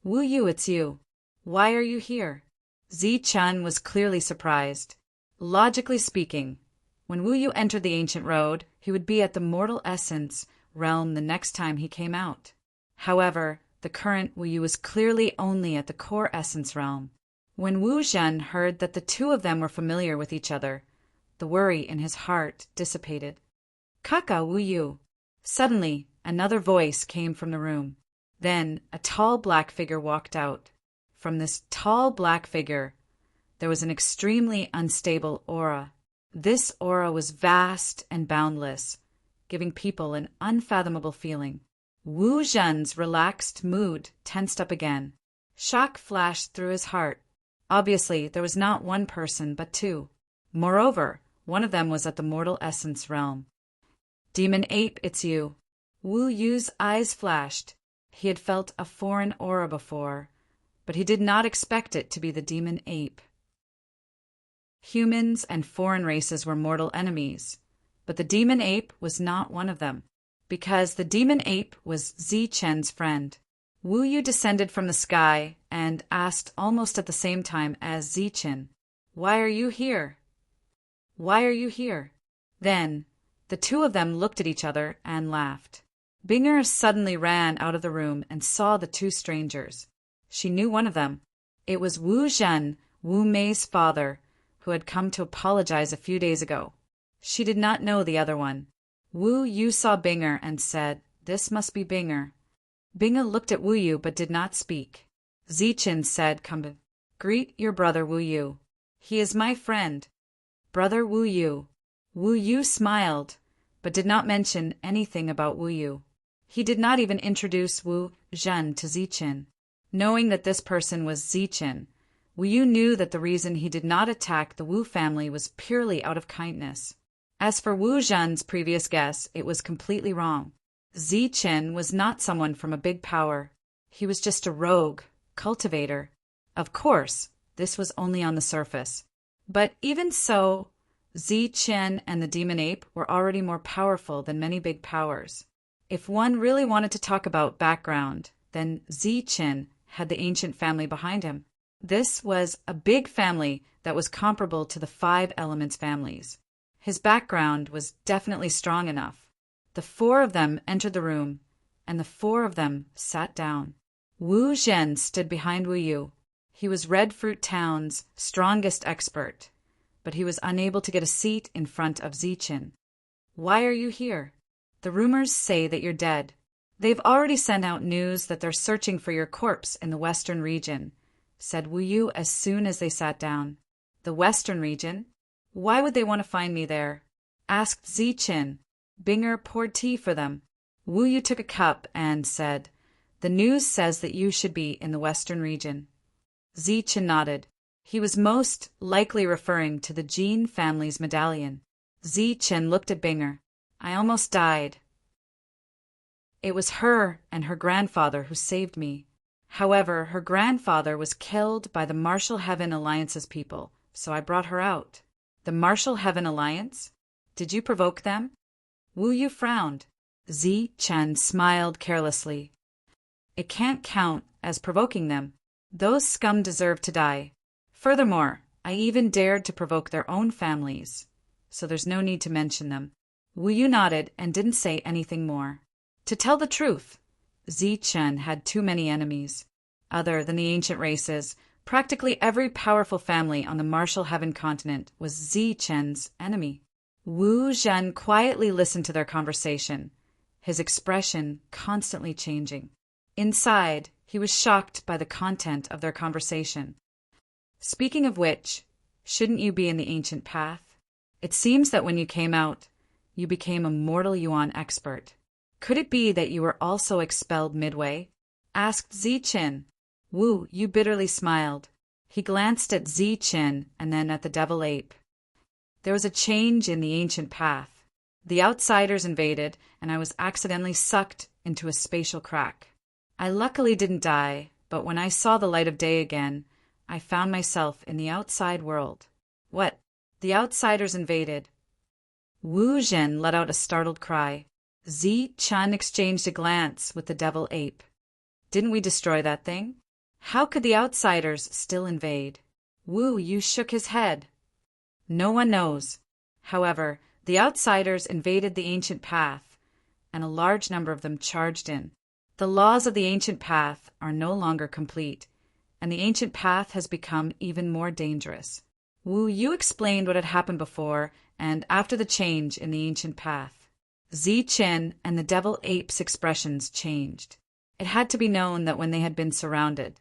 Wu Yu, it's you. Why are you here? Zi Chen was clearly surprised. Logically speaking, when Wu Yu entered the ancient road, he would be at the mortal essence realm the next time he came out. However, the current Wu Yu was clearly only at the core essence realm. When Wu Zhen heard that the two of them were familiar with each other, the worry in his heart dissipated. Kaka Wu Yu. Suddenly, another voice came from the room. Then, a tall black figure walked out. From this tall black figure, there was an extremely unstable aura. This aura was vast and boundless, giving people an unfathomable feeling. Wu Zhen's relaxed mood tensed up again. Shock flashed through his heart. Obviously, there was not one person, but two. Moreover, one of them was at the mortal essence realm. Demon Ape, it's you. Wu Yu's eyes flashed. He had felt a foreign aura before, but he did not expect it to be the Demon Ape. Humans and foreign races were mortal enemies, but the Demon Ape was not one of them, because the Demon Ape was Zi Chen's friend. Wu Yu descended from the sky and asked almost at the same time as Zi Chen, "Why are you here? Why are you here?" Then, the two of them looked at each other and laughed. Binger suddenly ran out of the room and saw the two strangers. She knew one of them. It was Wu Zhen, Wu Mei's father, who had come to apologize a few days ago. She did not know the other one. Wu Yu saw Binger and said, "This must be Binger." Binger looked at Wu Yu but did not speak. Zi Chen said, "Come, greet your brother Wu Yu. He is my friend. Brother Wu Yu." Wu Yu smiled, but did not mention anything about Wu Yu. He did not even introduce Wu Zhen to Zi Chen. Knowing that this person was Zi Chen, Wu Yu knew that the reason he did not attack the Wu family was purely out of kindness. As for Wu Zhen's previous guess, it was completely wrong. Zi Chen was not someone from a big power. He was just a rogue, cultivator. Of course, this was only on the surface. But even so, Zi Qian and the demon ape were already more powerful than many big powers. If one really wanted to talk about background, then Zi Qian had the ancient family behind him. This was a big family that was comparable to the 5 elements families. His background was definitely strong enough. The 4 of them entered the room, and the 4 of them sat down. Wu Zhen stood behind Wu Yu. He was Red Fruit Town's strongest expert, but he was unable to get a seat in front of Ziqin. Why are you here? The rumors say that you're dead. They've already sent out news that they're searching for your corpse in the western region, said Wu Yu as soon as they sat down. The western region? Why would they want to find me there? Asked Ziqin. Binger poured tea for them. Wu Yu took a cup and said, The news says that you should be in the western region. Ziqin nodded. He was most likely referring to the Jin family's medallion. Ziqin looked at Binger. I almost died. It was her and her grandfather who saved me. However, her grandfather was killed by the Martial Heaven Alliance's people, so I brought her out. The Martial Heaven Alliance? Did you provoke them? Wu Yu frowned. Ziqin smiled carelessly. It can't count as provoking them. Those scum deserve to die. Furthermore, I even dared to provoke their own families, so there's no need to mention them. Wu Yu nodded and didn't say anything more. To tell the truth, Ziqin had too many enemies. Other than the ancient races, practically every powerful family on the Martial Heaven continent was Ziqin's enemy. Wu Zhen quietly listened to their conversation, his expression constantly changing. Inside, he was shocked by the content of their conversation. Speaking of which, shouldn't you be in the ancient path? It seems that when you came out, you became a mortal yuan expert. Could it be that you were also expelled midway? Asked Ziqin. Wu Yu bitterly smiled. He glanced at Ziqin and then at the devil ape. There was a change in the ancient path. The outsiders invaded, and I was accidentally sucked into a spatial crack. I luckily didn't die, but when I saw the light of day again, I found myself in the outside world. What? The outsiders invaded. Wu Zhen let out a startled cry. Ziqin exchanged a glance with the devil ape. Didn't we destroy that thing? How could the outsiders still invade? Wu Yu shook his head. No one knows. However, the outsiders invaded the ancient path, and a large number of them charged in. The laws of the ancient path are no longer complete, and the ancient path has become even more dangerous. Wu Yu explained what had happened before and after the change in the ancient path. Ziqin and the devil ape's expressions changed. It had to be known that when they had been surrounded,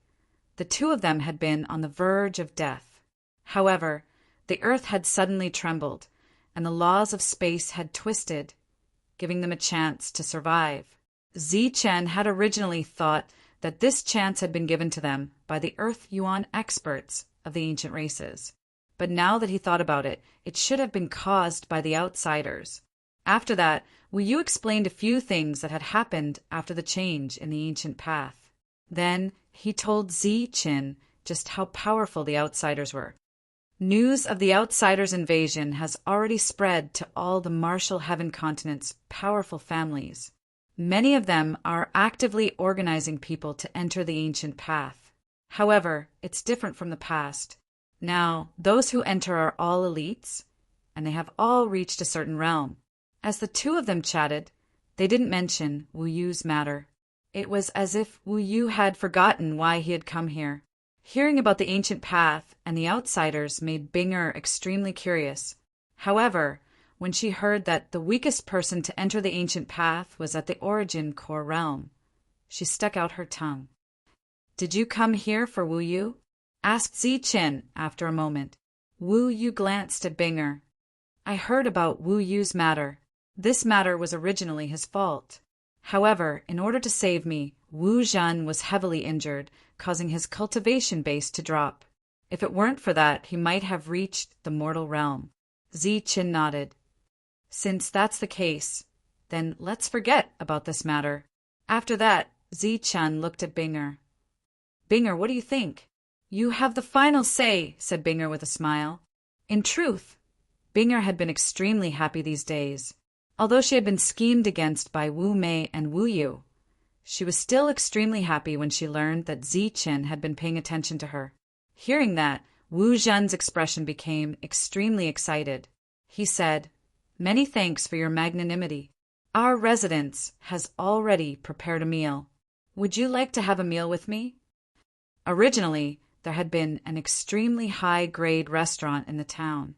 the 2 of them had been on the verge of death. However, the earth had suddenly trembled, and the laws of space had twisted, giving them a chance to survive. Ziqin had originally thought that this chance had been given to them by the Earth Yuan experts of the ancient races. But now that he thought about it, it should have been caused by the outsiders. After that, Wu Yu explained a few things that had happened after the change in the ancient path. Then he told Ziqin just how powerful the outsiders were. News of the outsiders' invasion has already spread to all the Martial Heaven continent's powerful families. Many of them are actively organizing people to enter the ancient path. However, it's different from the past. Now, those who enter are all elites, and they have all reached a certain realm. As the 2 of them chatted, they didn't mention Wu Yu's matter. It was as if Wu Yu had forgotten why he had come here. Hearing about the ancient path and the outsiders made Binger extremely curious. However, when she heard that the weakest person to enter the ancient path was at the origin core realm, she stuck out her tongue. Did you come here for Wu Yu? Asked Ziqin after a moment. Wu Yu glanced at Binger. I heard about Wu Yu's matter. This matter was originally his fault. However, in order to save me, Wu Zhen was heavily injured, causing his cultivation base to drop. If it weren't for that, he might have reached the mortal realm. Ziqin nodded. Since that's the case, then let's forget about this matter. After that, Ziqin looked at Binger. Binger, what do you think? You have the final say, said Binger with a smile. In truth, Binger had been extremely happy these days. Although she had been schemed against by Wu Mei and Wu Yu, she was still extremely happy when she learned that Zi Qin had been paying attention to her. Hearing that, Wu Zhen's expression became extremely excited. He said, "Many thanks for your magnanimity. Our residence has already prepared a meal. Would you like to have a meal with me?" Originally, there had been an extremely high-grade restaurant in the town.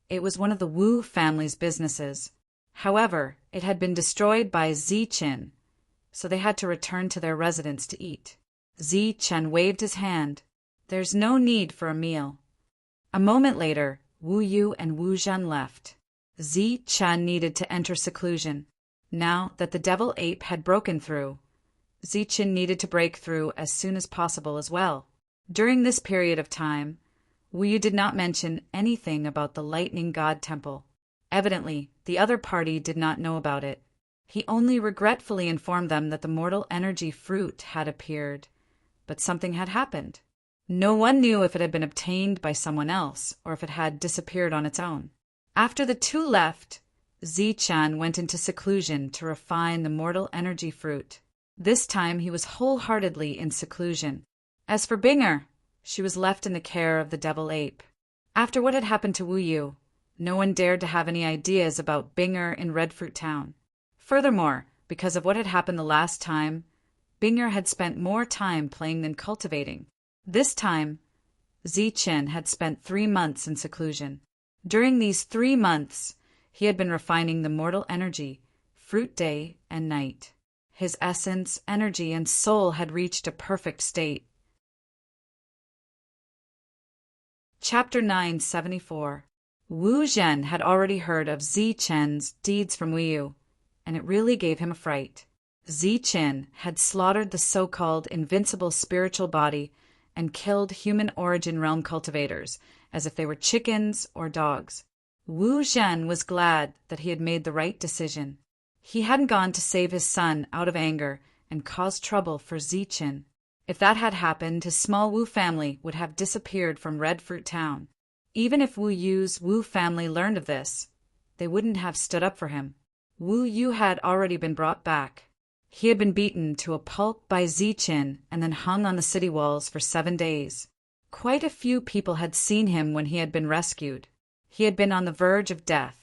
It was one of the Wu family's businesses. However, it had been destroyed by Zi Qin, so they had to return to their residence to eat. Zi Qin waved his hand. "There's no need for a meal." A moment later, Wu Yu and Wu Zhen left. Zi Qin needed to enter seclusion. Now that the devil ape had broken through, Zi Qin needed to break through as soon as possible as well. During this period of time, Wu Yu did not mention anything about the lightning god temple. Evidently, the other party did not know about it. He only regretfully informed them that the mortal energy fruit had appeared, but something had happened. No one knew if it had been obtained by someone else or if it had disappeared on its own. After the two left, Zi Qin went into seclusion to refine the mortal energy fruit. This time he was wholeheartedly in seclusion. As for Binger, she was left in the care of the devil ape. After what had happened to Wu Yu, no one dared to have any ideas about Binger in Redfruit Town. Furthermore, because of what had happened the last time, Binger had spent more time playing than cultivating. This time, Zi Qin had spent 3 months in seclusion. During these 3 months, he had been refining the mortal energy, fruit day and night. His essence, energy, and soul had reached a perfect state. Chapter 974. Wu Zhen had already heard of Zi Qin's deeds from Wu Yu, and it really gave him a fright. Zi Qin had slaughtered the so-called invincible spiritual body and killed human origin realm cultivators as if they were chickens or dogs. Wu Zhen was glad that he had made the right decision. He hadn't gone to save his son out of anger and cause trouble for Zi Qin. If that had happened, his small Wu family would have disappeared from Redfruit Town. Even if Wu Yu's Wu family learned of this, they wouldn't have stood up for him. Wu Yu had already been brought back. He had been beaten to a pulp by Zi Qin and then hung on the city walls for 7 days. Quite a few people had seen him when he had been rescued. He had been on the verge of death.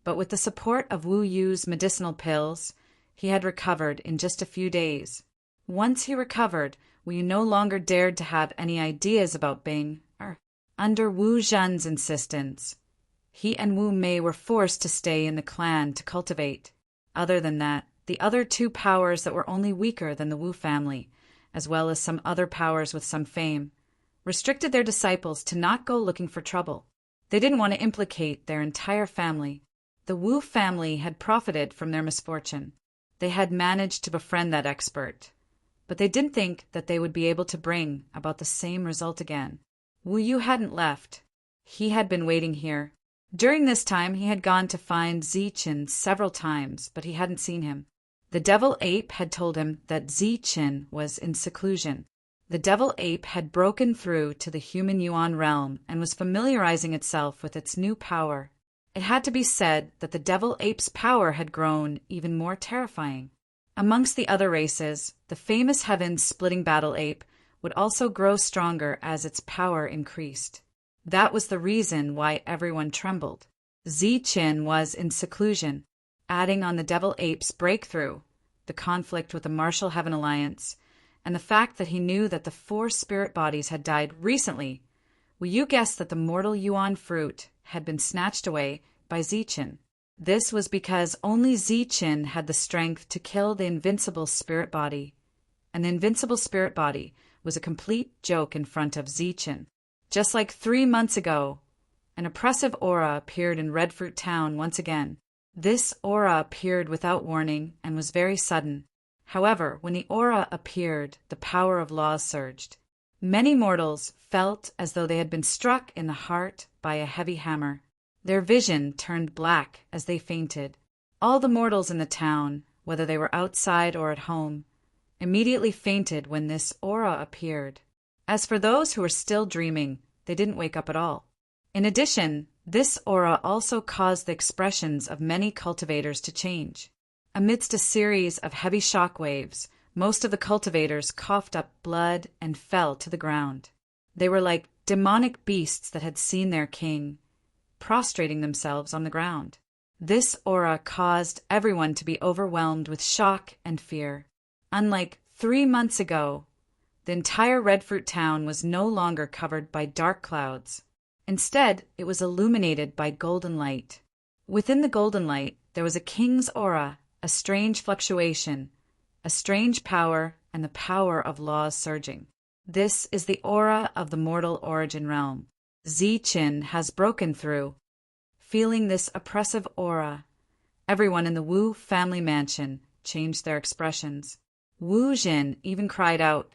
But with the support of Wu Yu's medicinal pills, he had recovered in just a few days. Once he recovered, Wu Yu no longer dared to have any ideas about Bing. Under Wu Zhen's insistence, he and Wu Mei were forced to stay in the clan to cultivate. Other than that, the other 2 powers that were only weaker than the Wu family, as well as some other powers with some fame, restricted their disciples to not go looking for trouble. They didn't want to implicate their entire family. The Wu family had profited from their misfortune. They had managed to befriend that expert, but they didn't think that they would be able to bring about the same result again. Wu Yu hadn't left. He had been waiting here. During this time, he had gone to find Zi Qin several times, but he hadn't seen him. The devil ape had told him that Zi Qin was in seclusion. The devil ape had broken through to the human Yuan realm and was familiarizing itself with its new power. It had to be said that the devil ape's power had grown even more terrifying. Amongst the other races, the famous heaven-splitting battle ape would also grow stronger as its power increased. That was the reason why everyone trembled. Zi Qin was in seclusion, adding on the devil ape's breakthrough, the conflict with the Martial Heaven Alliance, and the fact that he knew that the 4 spirit bodies had died recently. Will you guess that the mortal Yuan fruit had been snatched away by Zi Qin? This was because only Zi Qin had the strength to kill the invincible spirit body, and the invincible spirit body was a complete joke in front of Zi Qin. Just like 3 months ago, an oppressive aura appeared in Redfruit Town once again. This aura appeared without warning and was very sudden. However, when the aura appeared, the power of laws surged. Many mortals felt as though they had been struck in the heart by a heavy hammer. Their vision turned black as they fainted. All the mortals in the town, whether they were outside or at home, immediately fainted when this aura appeared. As for those who were still dreaming, they didn't wake up at all. In addition, this aura also caused the expressions of many cultivators to change. Amidst a series of heavy shock waves, most of the cultivators coughed up blood and fell to the ground. They were like demonic beasts that had seen their king, prostrating themselves on the ground. This aura caused everyone to be overwhelmed with shock and fear. Unlike 3 months ago, the entire Redfruit town was no longer covered by dark clouds. Instead, it was illuminated by golden light. Within the golden light, there was a king's aura, a strange fluctuation, a strange power, and the power of laws surging. This is the aura of the mortal origin realm. Zi-Chin has broken through. Feeling this oppressive aura, everyone in the Wu family mansion changed their expressions. Wu Jin even cried out,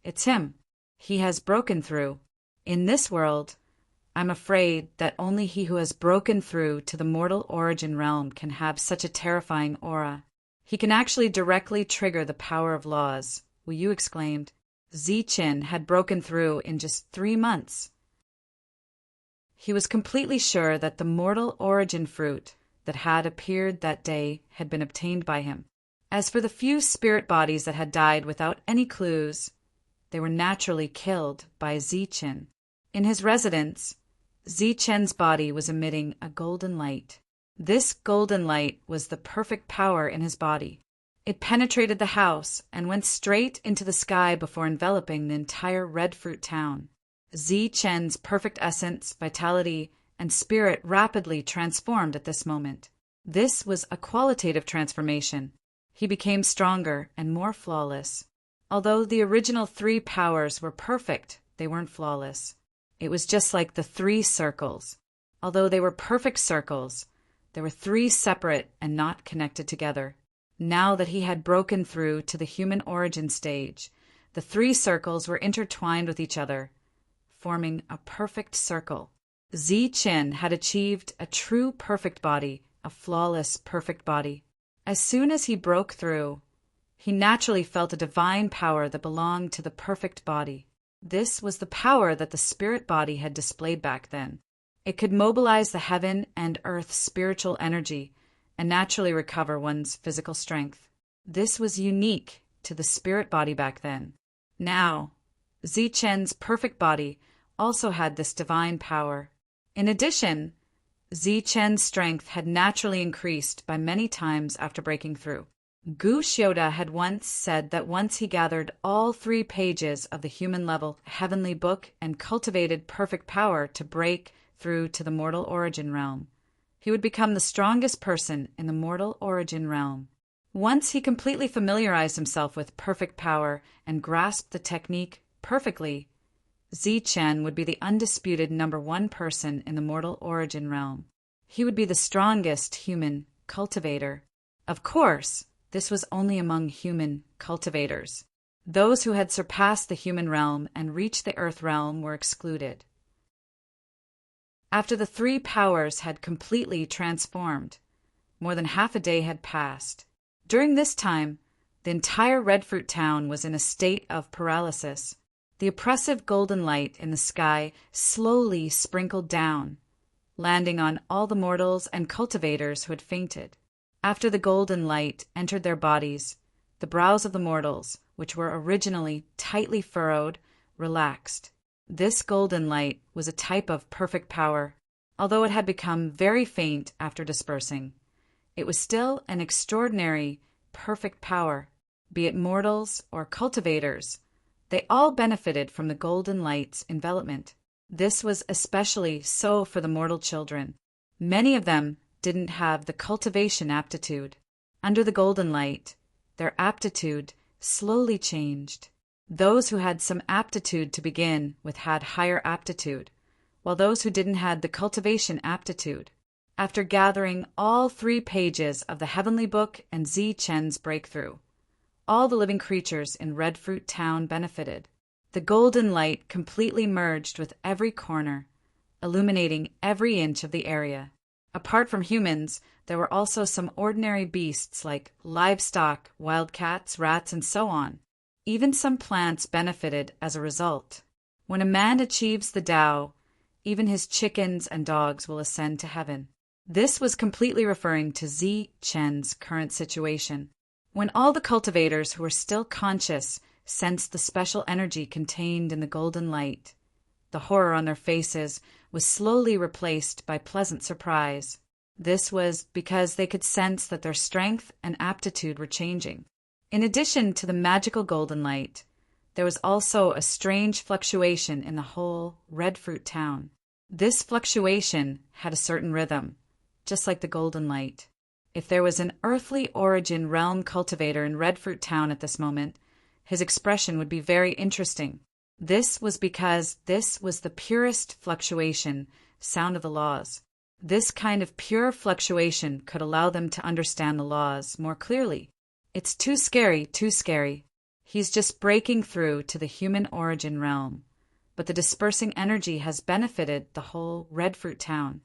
"It's him. He has broken through. In this world, I'm afraid that only he who has broken through to the mortal origin realm can have such a terrifying aura. He can actually directly trigger the power of laws," Wu Yu exclaimed. Zi-Chin had broken through in just 3 months. He was completely sure that the mortal origin fruit that had appeared that day had been obtained by him. As for the few spirit bodies that had died without any clues, they were naturally killed by Zi-Chin. In his residence, Zi-Chen's body was emitting a golden light. This golden light was the perfect power in his body. It penetrated the house and went straight into the sky before enveloping the entire Redfruit town. Zi-Chen's perfect essence, vitality, and spirit rapidly transformed at this moment. This was a qualitative transformation. He became stronger and more flawless. Although the original 3 powers were perfect, they weren't flawless. It was just like the 3 circles. Although they were perfect circles, there were 3 separate and not connected together. Now that he had broken through to the human origin stage, the 3 circles were intertwined with each other, forming a perfect circle. Zi-Chin had achieved a true perfect body, a flawless perfect body. As soon as he broke through, he naturally felt a divine power that belonged to the perfect body. This was the power that the spirit body had displayed back then. It could mobilize the heaven and earth spiritual energy and naturally recover one's physical strength. This was unique to the spirit body back then. Now, Zi-Chen's perfect body also had this divine power. In addition, Zi-Chen's strength had naturally increased by many times after breaking through. Gu Xiuda had once said that once he gathered all 3 pages of the human-level heavenly book and cultivated perfect power to break through to the mortal origin realm, he would become the strongest person in the mortal origin realm. Once he completely familiarized himself with perfect power and grasped the technique perfectly, Zi-Chen would be the undisputed #1 person in the mortal origin realm. He would be the strongest human cultivator. Of course, this was only among human cultivators. Those who had surpassed the human realm and reached the earth realm were excluded. After the 3 powers had completely transformed, more than half a day had passed. During this time, the entire Redfruit town was in a state of paralysis. The oppressive golden light in the sky slowly sprinkled down, landing on all the mortals and cultivators who had fainted. After the golden light entered their bodies, the brows of the mortals, which were originally tightly furrowed, relaxed. This golden light was a type of perfect power. Although it had become very faint after dispersing, it was still an extraordinary, perfect power. Be it mortals or cultivators, they all benefited from the golden light's envelopment. This was especially so for the mortal children. Many of them didn't have the cultivation aptitude. Under the golden light, their aptitude slowly changed. Those who had some aptitude to begin with had higher aptitude, while those who didn't had the cultivation aptitude. After gathering all 3 pages of the Heavenly Book and Zi-Chen's breakthrough, all the living creatures in Redfruit Town benefited. The golden light completely merged with every corner, illuminating every inch of the area. Apart from humans, there were also some ordinary beasts like livestock, wild cats, rats, and so on. Even some plants benefited as a result. When a man achieves the Tao, even his chickens and dogs will ascend to heaven. This was completely referring to Zi Chen's current situation. When all the cultivators who were still conscious sensed the special energy contained in the golden light, the horror on their faces was slowly replaced by pleasant surprise. This was because they could sense that their strength and aptitude were changing. In addition to the magical golden light, there was also a strange fluctuation in the whole Red Fruit town. This fluctuation had a certain rhythm, just like the golden light. If there was an earthly origin realm cultivator in Red Fruit town at this moment, his expression would be very interesting. This was because this was the purest fluctuation, sound of the laws. This kind of pure fluctuation could allow them to understand the laws more clearly. It's too scary, too scary. He's just breaking through to the human origin realm, but the dispersing energy has benefited the whole Red Fruit town.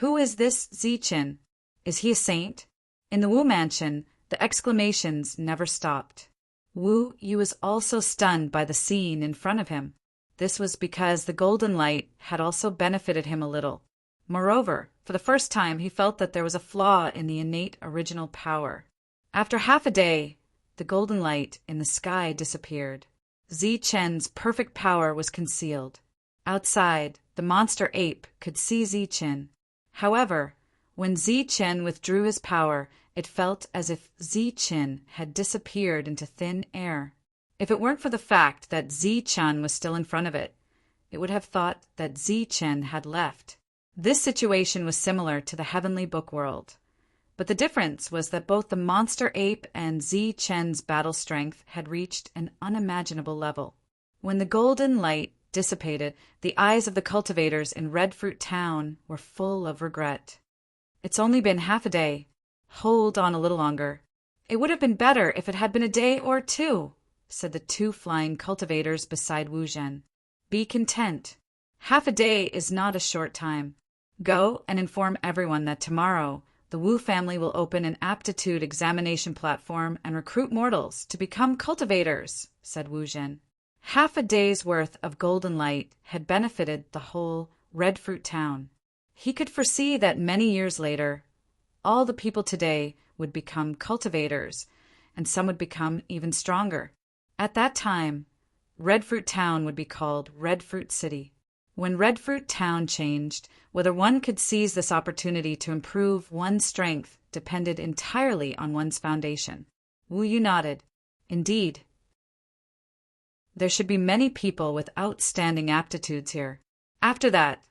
Who is this Zichen? Is he a saint? In the Wu mansion, the exclamations never stopped. Wu Yu was also stunned by the scene in front of him. This was because the golden light had also benefited him a little. Moreover, for the first time he felt that there was a flaw in the innate original power. After half a day, the golden light in the sky disappeared. Zi Chen's perfect power was concealed. Outside, the monster ape could see Zi Chen. However, when Zi Chen withdrew his power, it felt as if Zi Chen had disappeared into thin air. If it weren't for the fact that Zi Chen was still in front of it, it would have thought that Zi Chen had left. This situation was similar to the heavenly book world. But the difference was that both the monster ape and Zi Chen's battle strength had reached an unimaginable level. When the golden light dissipated, the eyes of the cultivators in Red Fruit Town were full of regret. It's only been half a day. Hold on a little longer. It would have been better if it had been a day or two, said the two flying cultivators beside Wu Zhen. Be content. Half a day is not a short time. Go and inform everyone that tomorrow the Wu family will open an aptitude examination platform and recruit mortals to become cultivators, said Wu Zhen. Half a day's worth of golden light had benefited the whole Red Fruit Town. He could foresee that many years later, all the people today would become cultivators, and some would become even stronger. At that time, Red Fruit Town would be called Red Fruit City. When Red Fruit Town changed, whether one could seize this opportunity to improve one's strength depended entirely on one's foundation. Wu Yu nodded. Indeed. There should be many people with outstanding aptitudes here. After that,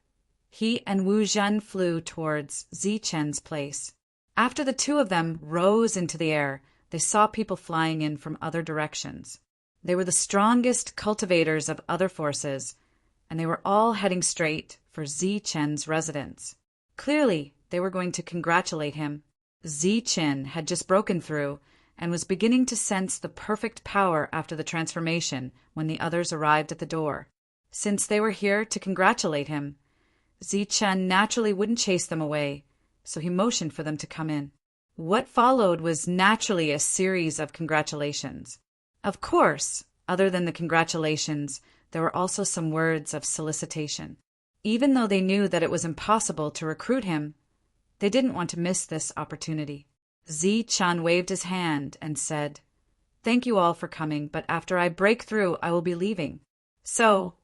he and Wu Zhen flew towards Zi Chen's place. After the two of them rose into the air, they saw people flying in from other directions. They were the strongest cultivators of other forces, and they were all heading straight for Zi Chen's residence. Clearly, they were going to congratulate him. Zi Chen had just broken through and was beginning to sense the perfect power after the transformation when the others arrived at the door. Since they were here to congratulate him, Zi Chen naturally wouldn't chase them away, so he motioned for them to come in. What followed was naturally a series of congratulations. Of course, other than the congratulations, there were also some words of solicitation. Even though they knew that it was impossible to recruit him, they didn't want to miss this opportunity. Zi Chen waved his hand and said, "Thank you all for coming, but after I break through, I will be leaving." So,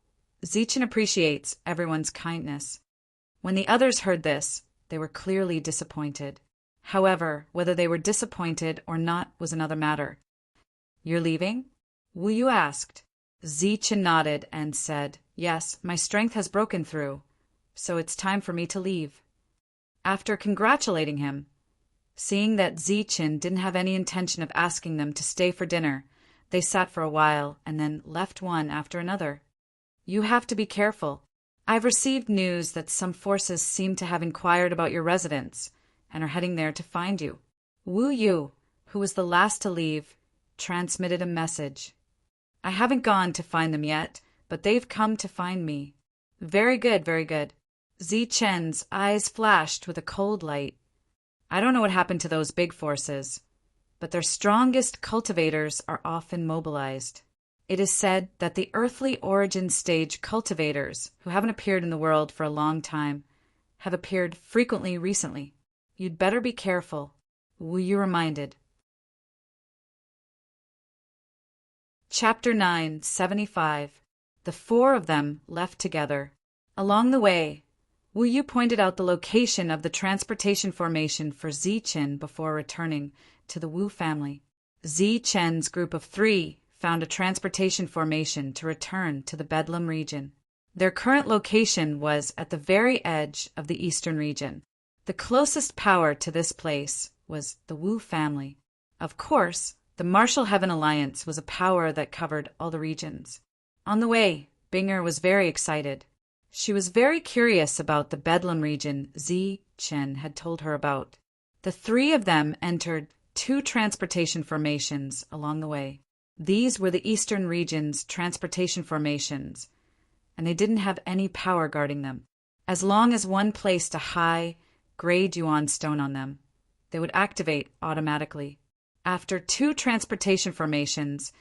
Zi Chen appreciates everyone's kindness. When the others heard this, they were clearly disappointed. However, whether they were disappointed or not was another matter. "You're leaving?" Wu Yu asked. Zi Chen nodded and said, "Yes, my strength has broken through, so it's time for me to leave." After congratulating him, seeing that Zi Chen didn't have any intention of asking them to stay for dinner, they sat for a while and then left one after another. "You have to be careful. I've received news that some forces seem to have inquired about your residence and are heading there to find you." Wu Yu, who was the last to leave, transmitted a message. "I haven't gone to find them yet, but they've come to find me." "Very good, very good." Zi Chen's eyes flashed with a cold light. "I don't know what happened to those big forces, but their strongest cultivators are often mobilized. It is said that the earthly origin stage cultivators, who haven't appeared in the world for a long time, have appeared frequently recently. You'd better be careful. Were you reminded? Chapter 9, 75. The four of them left together. Along the way, Wu Yu pointed out the location of the transportation formation for Zichen before returning to the Wu family. Zichen's group of 3 found a transportation formation to return to the Bedlam region. Their current location was at the very edge of the eastern region. The closest power to this place was the Wu family. Of course, the Martial Heaven Alliance was a power that covered all the regions. On the way, Binger was very excited. She was very curious about the Bedlam region Zichen had told her about. The 3 of them entered 2 transportation formations along the way. These were the eastern region's transportation formations, and they didn't have any power guarding them. As long as one placed a high, grade Yuan stone on them, they would activate automatically. After 2 transportation formations,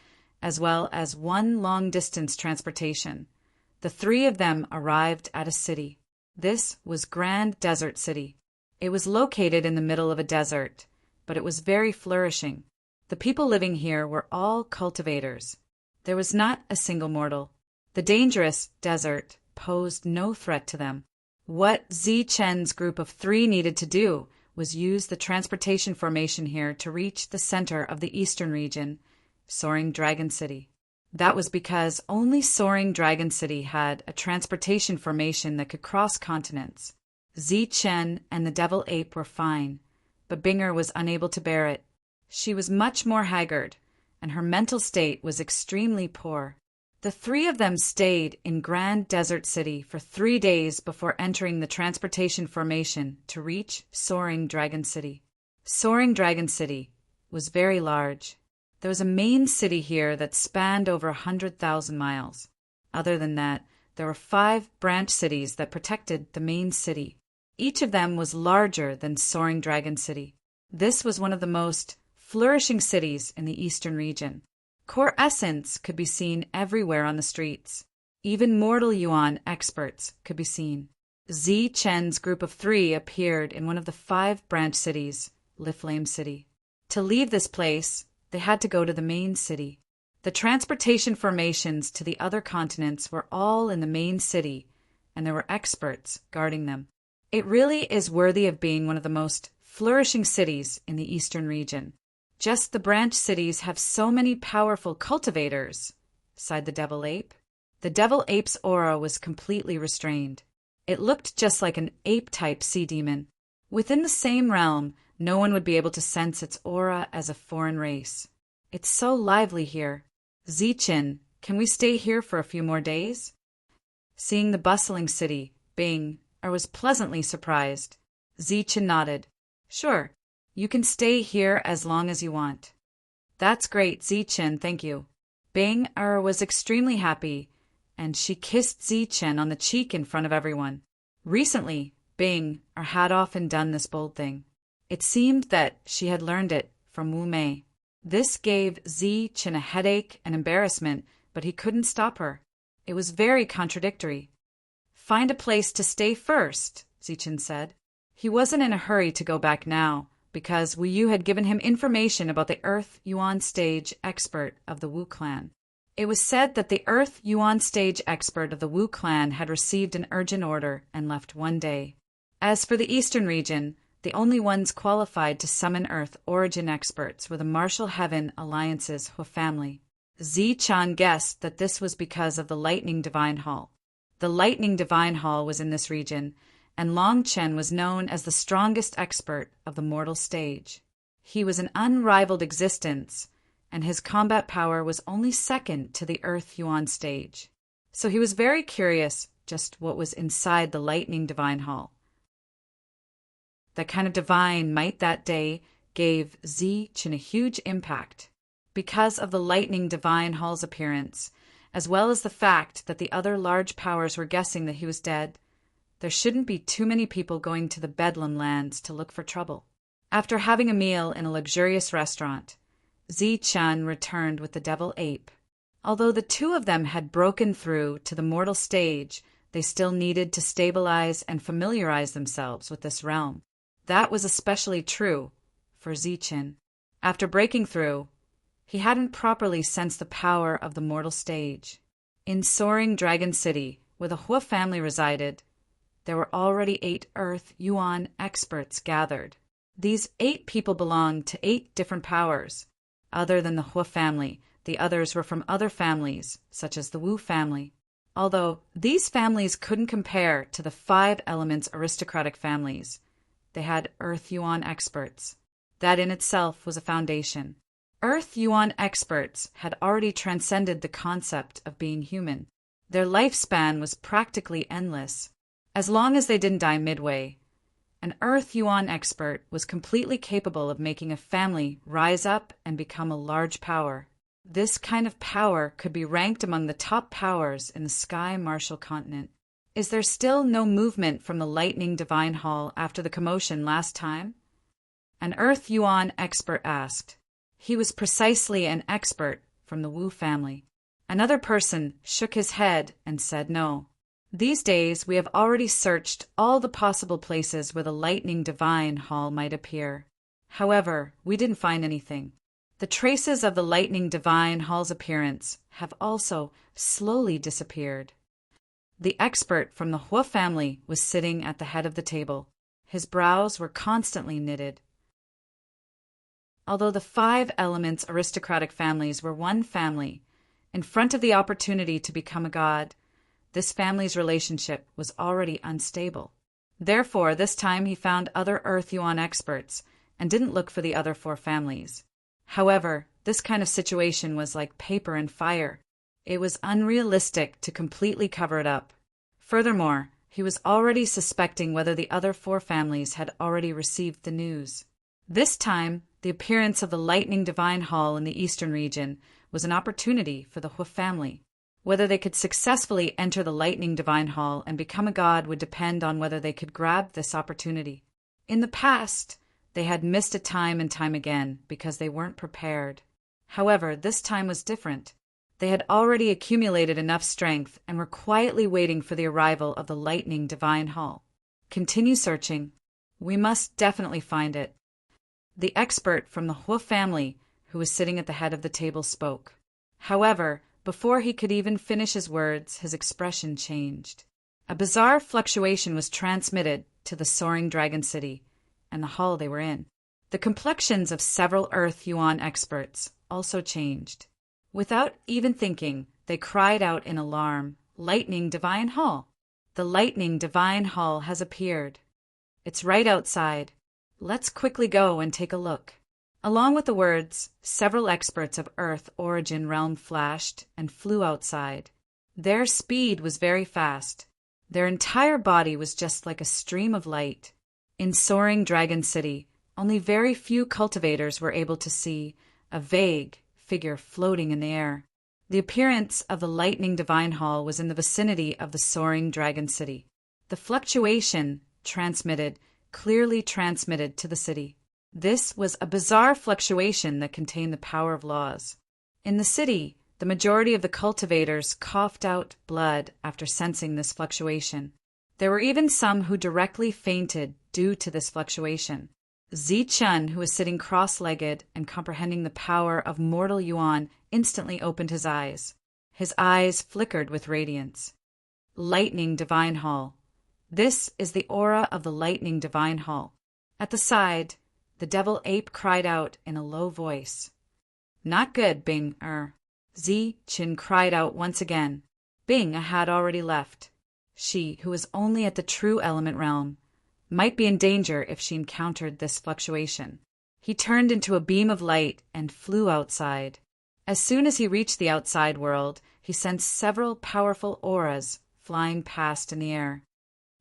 as well as 1 long-distance transportation, the 3 of them arrived at a city. This was Grand Desert City. It was located in the middle of a desert, but it was very flourishing. The people living here were all cultivators. There was not a single mortal. The dangerous desert posed no threat to them. What Zichen's group of 3 needed to do was use the transportation formation here to reach the center of the eastern region, Soaring Dragon City. That was because only Soaring Dragon City had a transportation formation that could cross continents. Zichen and the Devil Ape were fine, but Binger was unable to bear it. She was much more haggard, and her mental state was extremely poor. The 3 of them stayed in Grand Desert City for 3 days before entering the transportation formation to reach Soaring Dragon City. Soaring Dragon City was very large. There was a main city here that spanned over 100,000 miles. Other than that, there were 5 branch cities that protected the main city. Each of them was larger than Soaring Dragon City. This was one of the most flourishing cities in the eastern region. Core essence could be seen everywhere on the streets. Even mortal Yuan experts could be seen. Zichen's group of 3 appeared in one of the 5 branch cities, Liflame City. To leave this place, they had to go to the main city. The transportation formations to the other continents were all in the main city, and there were experts guarding them. It really is worthy of being one of the most flourishing cities in the eastern region. Just the branch cities have so many powerful cultivators, sighed the Devil Ape. The Devil Ape's aura was completely restrained. It looked just like an ape-type sea demon. Within the same realm, no one would be able to sense its aura as a foreign race. It's so lively here. Zichen, can we stay here for a few more days? Seeing the bustling city, Binger was pleasantly surprised. Zichen nodded. Sure. You can stay here as long as you want. That's great, Zichen, thank you. Binger was extremely happy, and she kissed Zichen on the cheek in front of everyone. Recently, Binger had often done this bold thing. It seemed that she had learned it from Wu Mei. This gave Zichen a headache and embarrassment, but he couldn't stop her. It was very contradictory. Find a place to stay first, Zichen said. He wasn't in a hurry to go back now, because Wu Yu had given him information about the Earth Yuan stage expert of the Wu clan. It was said that the Earth Yuan stage expert of the Wu clan had received an urgent order and left one day. As for the eastern region, the only ones qualified to summon Earth origin experts were the Martial Heaven Alliance's Hu family. Zichan guessed that this was because of the Lightning Divine Hall. The Lightning Divine Hall was in this region, and Long Chen was known as the strongest expert of the mortal stage. He was an unrivaled existence, and his combat power was only second to the Earth Yuan stage. So he was very curious just what was inside the Lightning Divine Hall. That kind of divine might that day gave Zichen a huge impact. Because of the Lightning Divine Hall's appearance, as well as the fact that the other large powers were guessing that he was dead, there shouldn't be too many people going to the Bedlam lands to look for trouble. After having a meal in a luxurious restaurant, Zichen returned with the Devil Ape. Although the two of them had broken through to the mortal stage, they still needed to stabilize and familiarize themselves with this realm. That was especially true for Zichen. After breaking through, he hadn't properly sensed the power of the mortal stage. In Soaring Dragon City, where the Hua family resided, there were already 8 Earth Yuan experts gathered. These 8 people belonged to 8 different powers. Other than the Hua family, the others were from other families, such as the Wu family. Although these families couldn't compare to the 5 elements aristocratic families, they had Earth Yuan experts. That in itself was a foundation. Earth Yuan experts had already transcended the concept of being human. Their lifespan was practically endless. As long as they didn't die midway, an Earth Yuan expert was completely capable of making a family rise up and become a large power. This kind of power could be ranked among the top powers in the Sky Martial Continent. Is there still no movement from the Lightning Divine Hall after the commotion last time? An Earth Yuan expert asked. He was precisely an expert from the Wu family. Another person shook his head and said no. These days we have already searched all the possible places where the Lightning Divine Hall might appear. However, we didn't find anything. The traces of the Lightning Divine Hall's appearance have also slowly disappeared. The expert from the Hua family was sitting at the head of the table. His brows were constantly knitted. Although the 5 elements aristocratic families were one family, in front of the opportunity to become a god, this family's relationship was already unstable. Therefore, this time he found other Earth Yuan experts and didn't look for the other 4 families. However, this kind of situation was like paper and fire. It was unrealistic to completely cover it up. Furthermore, he was already suspecting whether the other 4 families had already received the news. This time, the appearance of the Lightning Divine Hall in the eastern region was an opportunity for the Hua family. Whether they could successfully enter the Lightning Divine Hall and become a god would depend on whether they could grab this opportunity. In the past, they had missed it time and time again because they weren't prepared. However, this time was different. They had already accumulated enough strength and were quietly waiting for the arrival of the Lightning Divine Hall. Continue searching. We must definitely find it. The expert from the Hua family, who was sitting at the head of the table, spoke. However, before he could even finish his words, his expression changed. A bizarre fluctuation was transmitted to the Soaring Dragon City and the hall they were in. The complexions of several Earth Yuan experts also changed. Without even thinking, they cried out in alarm, "Lightning Divine Hall! The Lightning Divine Hall has appeared. It's right outside. Let's quickly go and take a look." Along with the words, several experts of Earth origin realm flashed and flew outside. Their speed was very fast. Their entire body was just like a stream of light. In Soaring Dragon City, only very few cultivators were able to see a vague figure floating in the air. The appearance of the Lightning Divine Hall was in the vicinity of the Soaring Dragon City. The fluctuation clearly transmitted to the city. This was a bizarre fluctuation that contained the power of laws. In the city, the majority of the cultivators coughed out blood after sensing this fluctuation. There were even some who directly fainted due to this fluctuation. Zichen, who was sitting cross-legged and comprehending the power of mortal Yuan, instantly opened his eyes. His eyes flickered with radiance. Lightning Divine Hall. This is the aura of the Lightning Divine Hall. At the side, the devil ape cried out in a low voice. "Not good, Bing." Zichen cried out once again. Bing had already left. She, who was only at the true element realm, might be in danger if she encountered this fluctuation. He turned into a beam of light and flew outside. As soon as he reached the outside world, he sensed several powerful auras flying past in the air.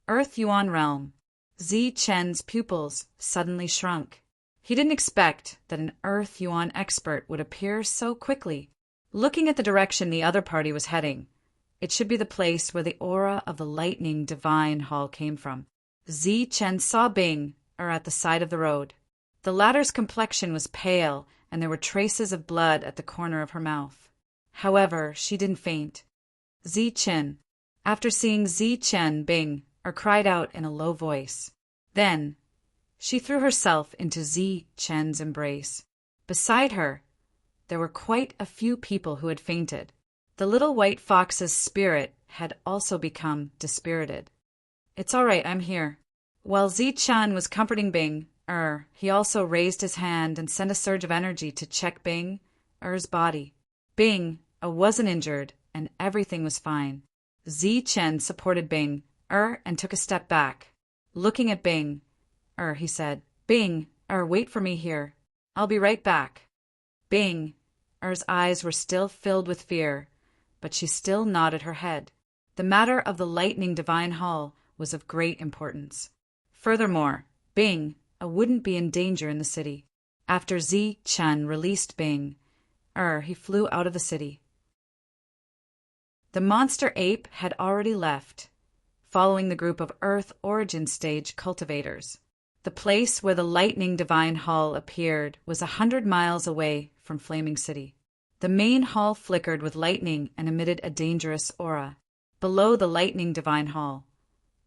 Earth Yuan realm. Zichen's pupils suddenly shrunk. He didn't expect that an Earth Yuan expert would appear so quickly. Looking at the direction the other party was heading, it should be the place where the aura of the Lightning Divine Hall came from. Zichen saw Bing at the side of the road. The latter's complexion was pale, and there were traces of blood at the corner of her mouth. However, she didn't faint. Zi Chen. After seeing Zi Chen, Bing cried out in a low voice. Then, she threw herself into Zi Chen's embrace. Beside her, there were quite a few people who had fainted. The little white fox's spirit had also become dispirited. It's all right, I'm here. While Zi Chen was comforting Bing, he also raised his hand and sent a surge of energy to check Bing's body. Bing wasn't injured, and everything was fine. Zi Chen supported Bing and took a step back. Looking at Bing, he said, Bing, wait for me here. I'll be right back. Bing's eyes were still filled with fear, but she still nodded her head. The matter of the Lightning Divine Hall was of great importance. Furthermore, Bing wouldn't be in danger in the city. After Zi Chen released Bing, he flew out of the city. The monster ape had already left, following the group of Earth Origin Stage cultivators. The place where the Lightning Divine Hall appeared was 100 miles away from Flaming City. The main hall flickered with lightning and emitted a dangerous aura. Below the Lightning Divine Hall,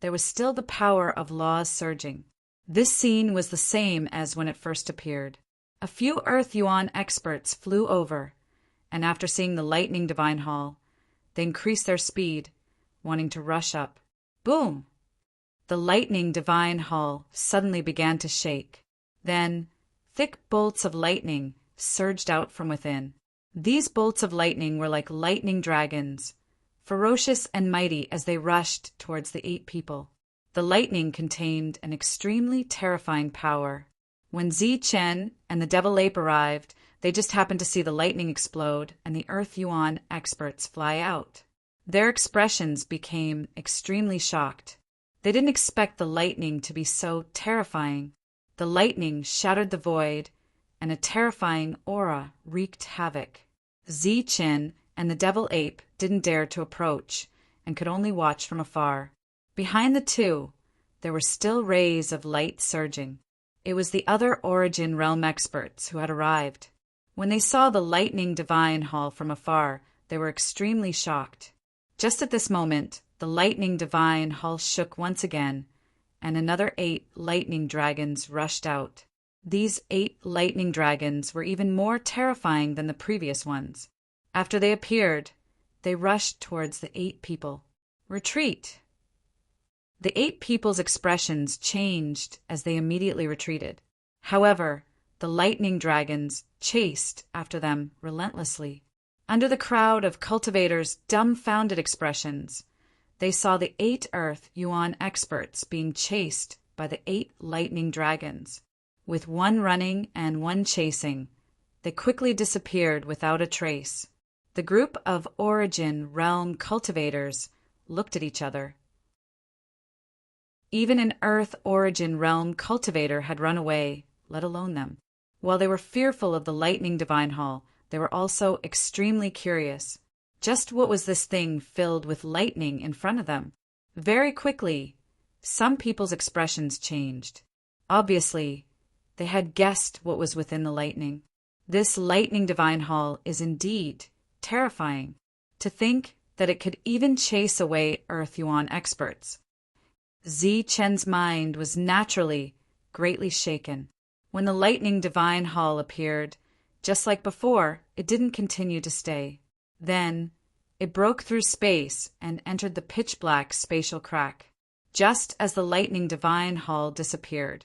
there was still the power of laws surging. This scene was the same as when it first appeared. A few Earth Yuan experts flew over, and after seeing the Lightning Divine Hall, they increased their speed, wanting to rush up. Boom! The Lightning Divine Hall suddenly began to shake. Then, thick bolts of lightning surged out from within. These bolts of lightning were like lightning dragons, ferocious and mighty as they rushed towards the 8 people. The lightning contained an extremely terrifying power. When Zi Chen and the Devil Ape arrived, they just happened to see the lightning explode and the Earth Yuan experts fly out. Their expressions became extremely shocked. They didn't expect the lightning to be so terrifying. The lightning shattered the void, and a terrifying aura wreaked havoc. Zi Chen and the Devil Ape didn't dare to approach and could only watch from afar. Behind the two, there were still rays of light surging. It was the other Origin Realm experts who had arrived. When they saw the Lightning Divine Hall from afar, they were extremely shocked. Just at this moment, the Lightning Divine Hall shook once again, and another 8 lightning dragons rushed out. These 8 lightning dragons were even more terrifying than the previous ones. After they appeared, they rushed towards the 8 people. Retreat! The 8 people's expressions changed as they immediately retreated. However, the lightning dragons chased after them relentlessly. Under the crowd of cultivators' dumbfounded expressions, they saw the 8 Earth Yuan experts being chased by the 8 lightning dragons. With one running and one chasing, they quickly disappeared without a trace. The group of Origin Realm cultivators looked at each other. Even an Earth Origin Realm cultivator had run away, let alone them. While they were fearful of the Lightning Divine Hall, they were also extremely curious. Just what was this thing filled with lightning in front of them? Very quickly, some people's expressions changed. Obviously, they had guessed what was within the lightning. This Lightning Divine Hall is indeed terrifying. To think that it could even chase away Earth Yuan experts. Zi Chen's mind was naturally greatly shaken. When the Lightning Divine Hall appeared, just like before, it didn't continue to stay. Then, it broke through space and entered the pitch-black spatial crack. Just as the Lightning Divine Hall disappeared,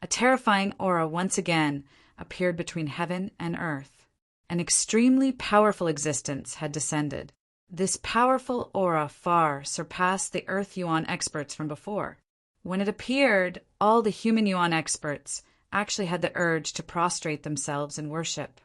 a terrifying aura once again appeared between heaven and earth. An extremely powerful existence had descended. This powerful aura far surpassed the Earth Yuan experts from before. When it appeared, all the human Yuan experts actually had the urge to prostrate themselves in worship.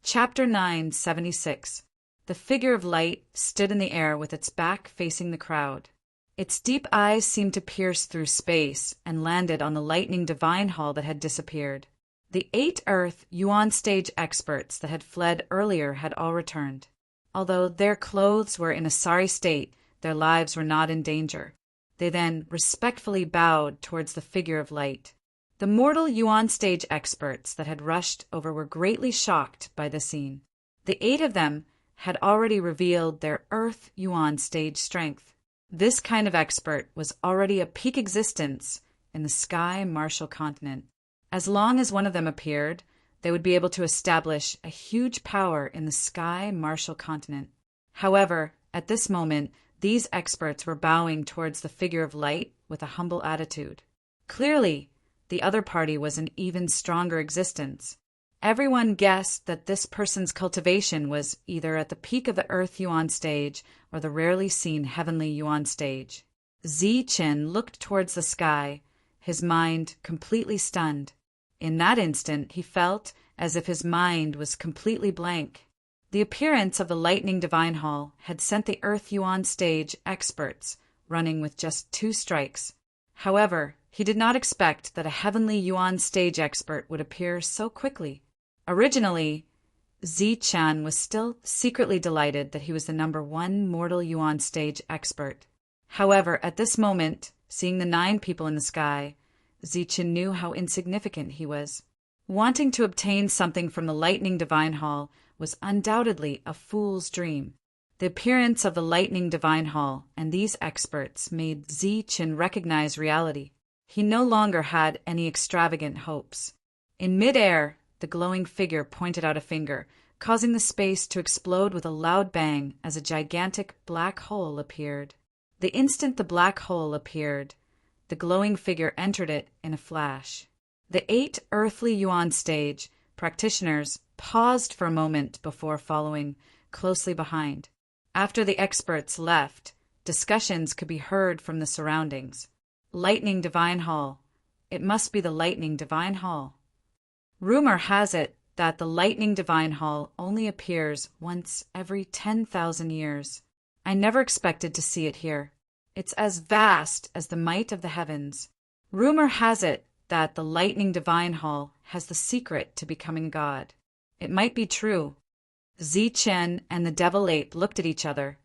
Chapter 976. The figure of light stood in the air with its back facing the crowd. Its deep eyes seemed to pierce through space and landed on the Lightning Divine Hall that had disappeared. The 8 Earth Yuan stage experts that had fled earlier had all returned. Although their clothes were in a sorry state, their lives were not in danger. They then respectfully bowed towards the figure of light. The mortal yuan stage experts that had rushed over were greatly shocked by the scene. The 8 of them had already revealed their Earth yuan stage strength. This kind of expert was already a peak existence in the Sky Martial Continent. As long as one of them appeared, they would be able to establish a huge power in the Sky Martial Continent. However, at this moment, these experts were bowing towards the figure of light with a humble attitude. Clearly, the other party was an even stronger existence. Everyone guessed that this person's cultivation was either at the peak of the Earth yuan stage or the rarely seen heavenly yuan stage. Zi Qin looked towards the sky, his mind completely stunned. In that instant, he felt as if his mind was completely blank. The appearance of the Lightning Divine Hall had sent the Earth yuan stage experts running with just 2 strikes. However, he did not expect that a heavenly yuan stage expert would appear so quickly. Originally, Zi Chan was still secretly delighted that he was the number 1 mortal yuan stage expert. However, at this moment, seeing the 9 people in the sky, Zi Chan knew how insignificant he was. Wanting to obtain something from the Lightning Divine Hall was undoubtedly a fool's dream. The appearance of the Lightning Divine Hall and these experts made Zi Chan recognize reality. He no longer had any extravagant hopes. In mid-air, the glowing figure pointed out a finger, causing the space to explode with a loud bang as a gigantic black hole appeared. The instant the black hole appeared, the glowing figure entered it in a flash. The 8 earthly yuan stage practitioners paused for a moment before following closely behind. After the experts left, discussions could be heard from the surroundings. Lightning Divine Hall. It must be the Lightning Divine Hall. Rumor has it that the Lightning Divine Hall only appears once every 10,000 years. I never expected to see it here. It's as vast as the might of the heavens. Rumor has it that the Lightning Divine Hall has the secret to becoming God. It might be true. Zi Chen and the Devil Ape looked at each other,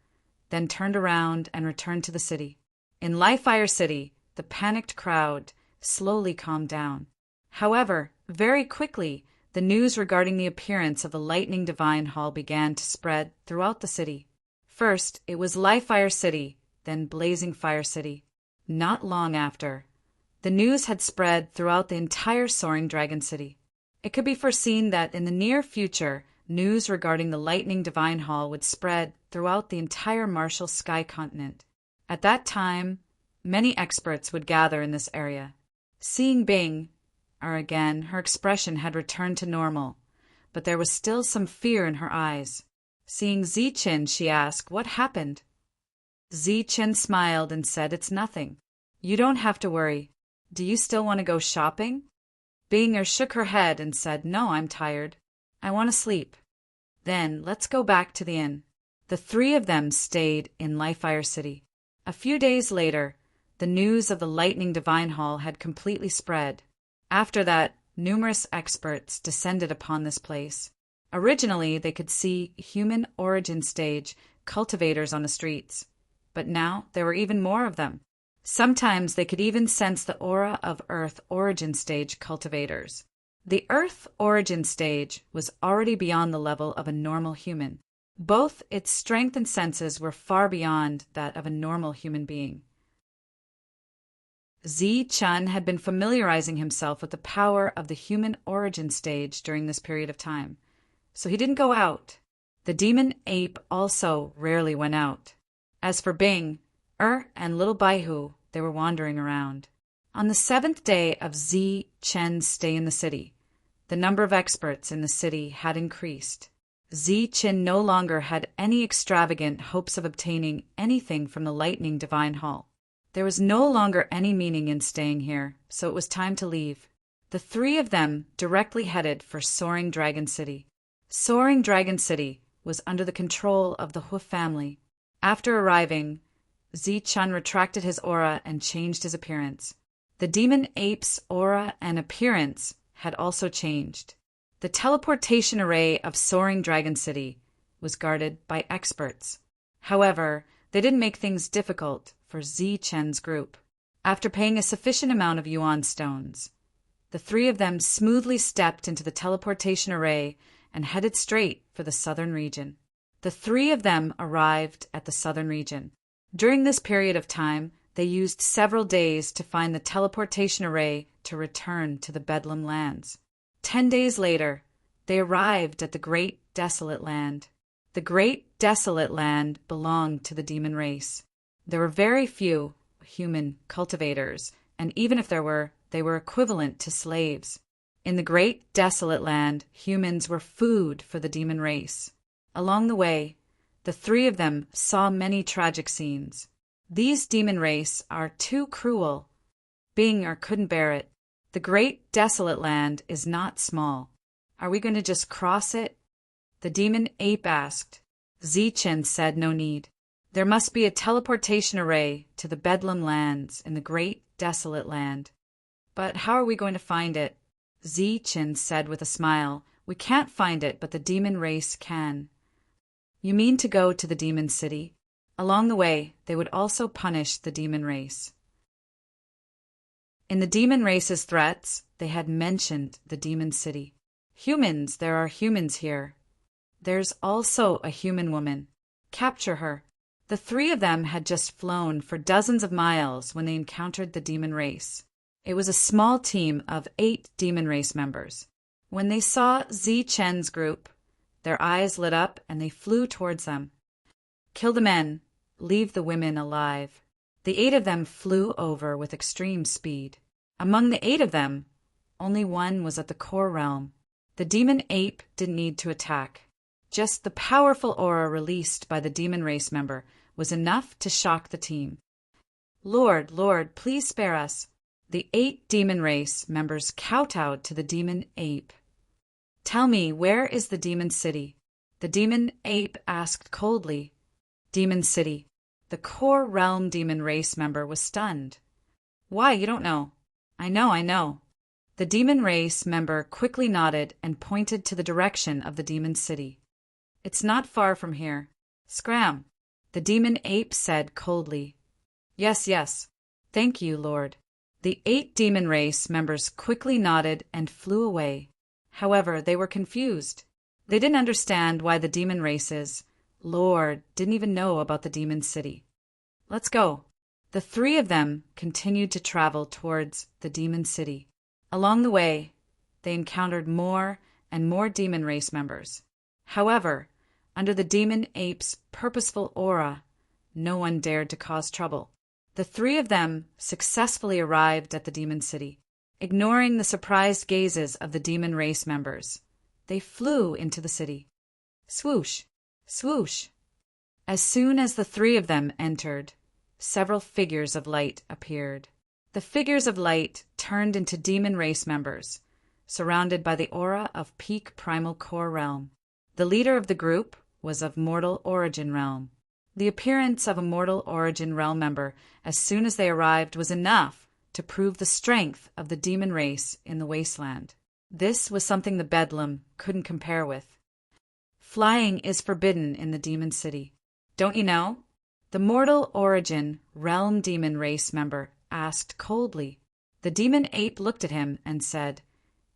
then turned around and returned to the city. In Livefire City, the panicked crowd slowly calmed down. However, very quickly, the news regarding the appearance of the Lightning Divine Hall began to spread throughout the city. First, it was Livefire City, then Blazing Fire City. Not long after, the news had spread throughout the entire Soaring Dragon City. It could be foreseen that in the near future, news regarding the Lightning Divine Hall would spread throughout the entire Martial Sky Continent. At that time, many experts would gather in this area. Seeing Bing, again, her expression had returned to normal, but there was still some fear in her eyes. Seeing Zi Qin, she asked, "What happened?" Zi Qin smiled and said, "It's nothing. You don't have to worry. Do you still want to go shopping?" Bing shook her head and said, "No, I'm tired. I want to sleep." "Then let's go back to the inn." The 3 of them stayed in Livefire City. A few days later, the news of the Lightning Divine Hall had completely spread. After that, numerous experts descended upon this place. Originally, they could see human origin stage cultivators on the streets, but now there were even more of them. Sometimes they could even sense the aura of Earth origin stage cultivators. The Earth origin stage was already beyond the level of a normal human. Both its strength and senses were far beyond that of a normal human being. Zi Chun had been familiarizing himself with the power of the human origin stage during this period of time, so he didn't go out. The demon ape also rarely went out. As for Bing, and little Baihu, they were wandering around. On the 7th day of Zi Chen's stay in the city, the number of experts in the city had increased. Zi Chen no longer had any extravagant hopes of obtaining anything from the Lightning Divine Hall. There was no longer any meaning in staying here, so it was time to leave. The 3 of them directly headed for Soaring Dragon City. Soaring Dragon City was under the control of the Hoof family. After arriving, Zi Chun retracted his aura and changed his appearance. The demon ape's aura and appearance had also changed. The teleportation array of Soaring Dragon City was guarded by experts. However, they didn't make things difficult for Zi Chen's group. After paying a sufficient amount of yuan stones, The three of them smoothly stepped into the teleportation array and headed straight for the southern region. The three of them arrived at the southern region. During this period of time, they used several days to find the teleportation array to return to the Bedlam lands. 10 days later, they arrived at the Great Desolate Land. The Great Desolate Land belonged to the demon race. There were very few human cultivators, and even if there were, they were equivalent to slaves. In the Great Desolate Land, humans were food for the demon race. Along the way, the three of them saw many tragic scenes. These demon race are too cruel. Binger couldn't bear it. The Great Desolate Land is not small. Are we going to just cross it? The demon ape asked. Zichen said no need. There must be a teleportation array to the Bedlam lands in the Great Desolate Land. But how are we going to find it? Zichen said with a smile. We can't find it, but the demon race can. You mean to go to the demon city? Along the way, they would also punish the demon race. In the demon race's threats, they had mentioned the demon city. Humans, there are humans here. There's also a human woman. Capture her. The three of them had just flown for dozens of miles when they encountered the demon race. It was a small team of 8 demon race members. When they saw Zichen's group, their eyes lit up and they flew towards them. Kill the men, leave the women alive. The 8 of them flew over with extreme speed. Among the 8 of them, only one was at the core realm. The demon ape didn't need to attack. Just the powerful aura released by the demon race member was enough to shock the team. Lord, Lord, please spare us. The 8 demon race members kowtowed to the demon ape. Tell me, where is the demon city? The demon ape asked coldly. Demon city. The core realm demon race member was stunned. Why, you don't know? I know. The demon race member quickly nodded and pointed to the direction of the demon city. It's not far from here. Scram. The demon ape said coldly. Yes. Thank you, Lord. The 8 demon race members quickly nodded and flew away. However, they were confused. They didn't understand why the demon race's Lord didn't even know about the demon city. Let's go. The 3 of them continued to travel towards the demon city. Along the way, they encountered more and more demon race members. However, under the demon ape's purposeful aura, no one dared to cause trouble. The 3 of them successfully arrived at the demon city. Ignoring the surprised gazes of the demon race members, they flew into the city. Swoosh, swoosh. As soon as the 3 of them entered, several figures of light appeared. The figures of light turned into demon race members, surrounded by the aura of peak primal core realm. The leader of the group was of mortal origin realm. The appearance of a mortal origin realm member as soon as they arrived was enough to prove the strength of the demon race in the wasteland. This was something the Bedlam couldn't compare with. Flying is forbidden in the demon city. Don't you know? The mortal origin realm demon race member asked coldly. The demon ape looked at him and said,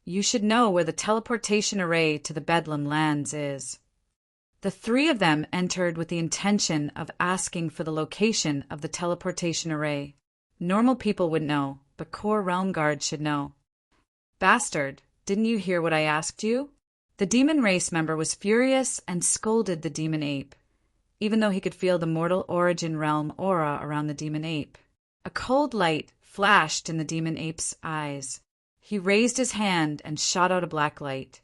You should know where the teleportation array to the Bedlam lands is. The 3 of them entered with the intention of asking for the location of the teleportation array. Normal people would know, but core realm guards should know. Bastard, didn't you hear what I asked you? The demon race member was furious and scolded the demon ape, even though he could feel the mortal origin realm aura around the demon ape. A cold light flashed in the demon ape's eyes. He raised his hand and shot out a black light.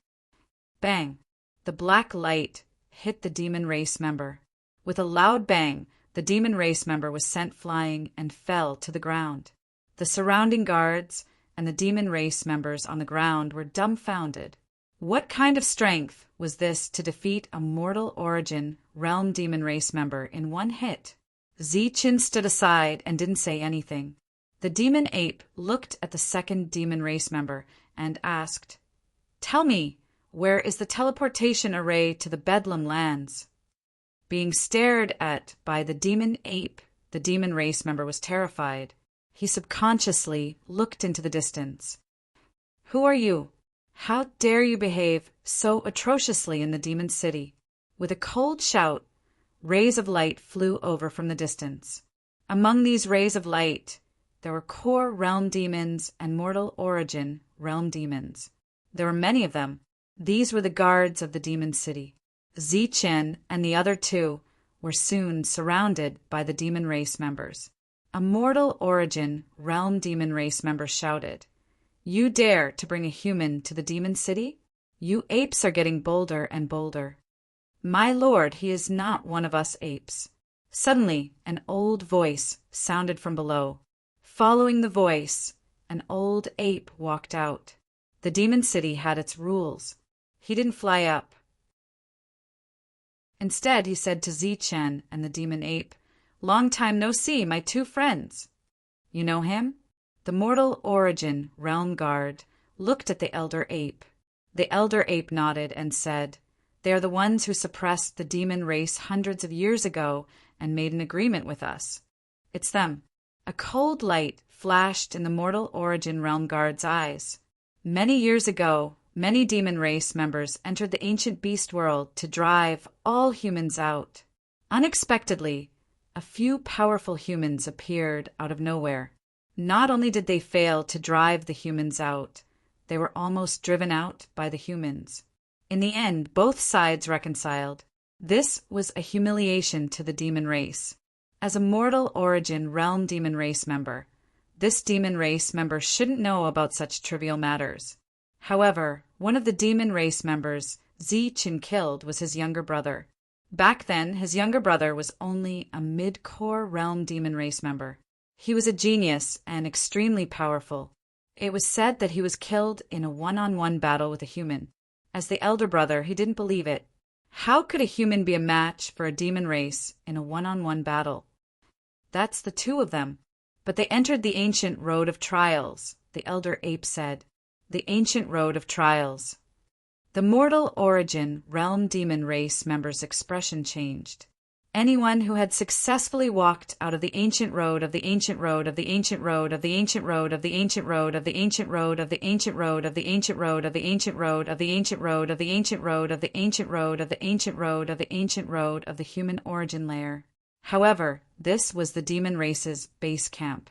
Bang! The black light hit the demon race member. With a loud bang, the demon race member was sent flying and fell to the ground. The surrounding guards and the demon race members on the ground were dumbfounded. What kind of strength was this to defeat a mortal origin realm demon race member in one hit? Zichin stood aside and didn't say anything. The demon ape looked at the second demon race member and asked, Tell me, where is the teleportation array to the Bedlam lands? Being stared at by the demon ape, the demon race member was terrified. He subconsciously looked into the distance. Who are you? How dare you behave so atrociously in the demon city? With a cold shout, rays of light flew over from the distance. Among these rays of light, there were core realm demons and mortal origin realm demons. There were many of them. These were the guards of the demon city. Zichen and the other two were soon surrounded by the demon race members. A mortal origin realm demon race member shouted, "You dare to bring a human to the demon city? You apes are getting bolder and bolder." "My lord, he is not one of us apes." Suddenly, an old voice sounded from below. Following the voice, an old ape walked out. The demon city had its rules. He didn't fly up. Instead, he said to Zichen and the demon ape, "Long time no see, my two friends." "You know him?" The mortal origin realm guard looked at the elder ape. The elder ape nodded and said, "They are the ones who suppressed the demon race hundreds of years ago and made an agreement with us. It's them." A cold light flashed in the mortal origin realm guard's eyes. Many years ago, many demon race members entered the ancient beast world to drive all humans out. Unexpectedly, a few powerful humans appeared out of nowhere. Not only did they fail to drive the humans out, they were almost driven out by the humans. In the end, both sides reconciled. This was a humiliation to the demon race. As a mortal origin realm demon race member, this demon race member shouldn't know about such trivial matters. However, one of the demon race members Zichen killed was his younger brother. Back then, his younger brother was only a mid-core realm demon race member. He was a genius and extremely powerful. It was said that he was killed in a one-on-one battle with a human. As the elder brother, he didn't believe it. How could a human be a match for a demon race in a one-on-one battle? That's the two of them. But they entered the ancient road of trials, the elder ape said. The ancient road of trials. The mortal origin realm demon race member's expression changed. Anyone who had successfully walked out of the ancient road of the ancient road of the ancient road of the ancient road of the ancient road of the ancient road of the ancient road of the ancient road of the ancient road of the ancient road of the ancient road of the ancient road of the ancient road of the ancient road of the human origin layer. However, this was the demon race's base camp.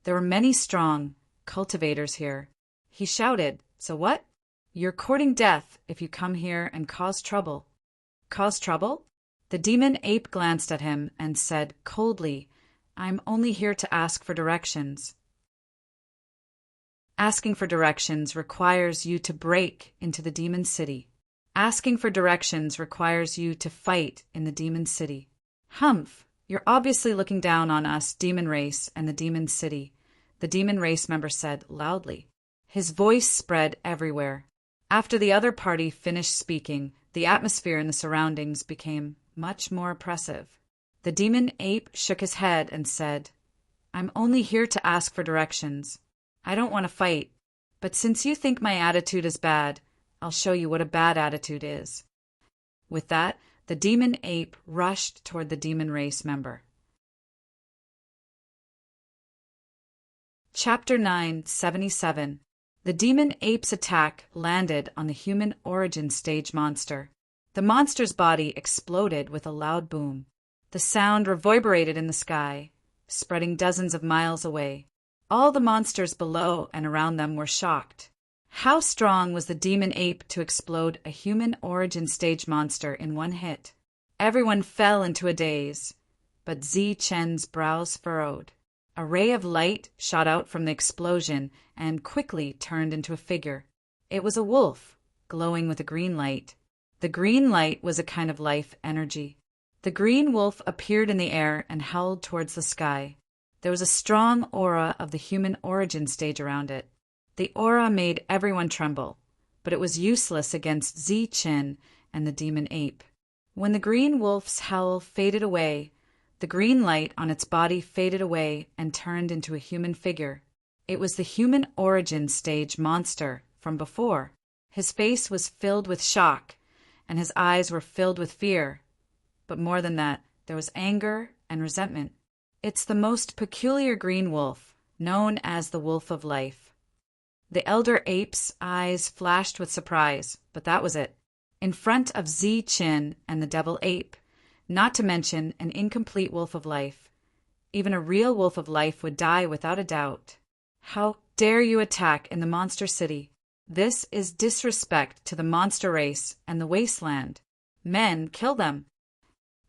There were many strong cultivators here. He shouted, "So what? You're courting death if you come here and cause trouble." "Cause trouble?" The demon ape glanced at him and said coldly, "I'm only here to ask for directions." Asking for directions requires you to break into the demon city. Asking for directions requires you to fight in the demon city. "Humph, you're obviously looking down on us, demon race, and the demon city," the demon race member said loudly. His voice spread everywhere. After the other party finished speaking, the atmosphere in the surroundings became much more oppressive. The demon ape shook his head and said, "I'm only here to ask for directions. I don't want to fight, but since you think my attitude is bad, I'll show you what a bad attitude is." With that, the demon ape rushed toward the demon race member. Chapter 977. The demon ape's attack landed on the human origin stage monster. The monster's body exploded with a loud boom. The sound reverberated in the sky, spreading dozens of miles away. All the monsters below and around them were shocked. How strong was the demon ape to explode a human origin stage monster in one hit? Everyone fell into a daze, but Zichen's brows furrowed. A ray of light shot out from the explosion and quickly turned into a figure. It was a wolf, glowing with a green light. The green light was a kind of life energy. The green wolf appeared in the air and howled towards the sky. There was a strong aura of the human origin stage around it. The aura made everyone tremble, but it was useless against Zichen and the demon ape. When the green wolf's howl faded away, the green light on its body faded away and turned into a human figure. It was the human origin stage monster from before. His face was filled with shock, and his eyes were filled with fear. But more than that, there was anger and resentment. It's the most peculiar green wolf, known as the wolf of life. The elder ape's eyes flashed with surprise, but that was it. In front of Zi Qin and the devil ape, not to mention an incomplete wolf of life. Even a real wolf of life would die without a doubt. How dare you attack in the monster city? This is disrespect to the monster race and the wasteland. Men, kill them.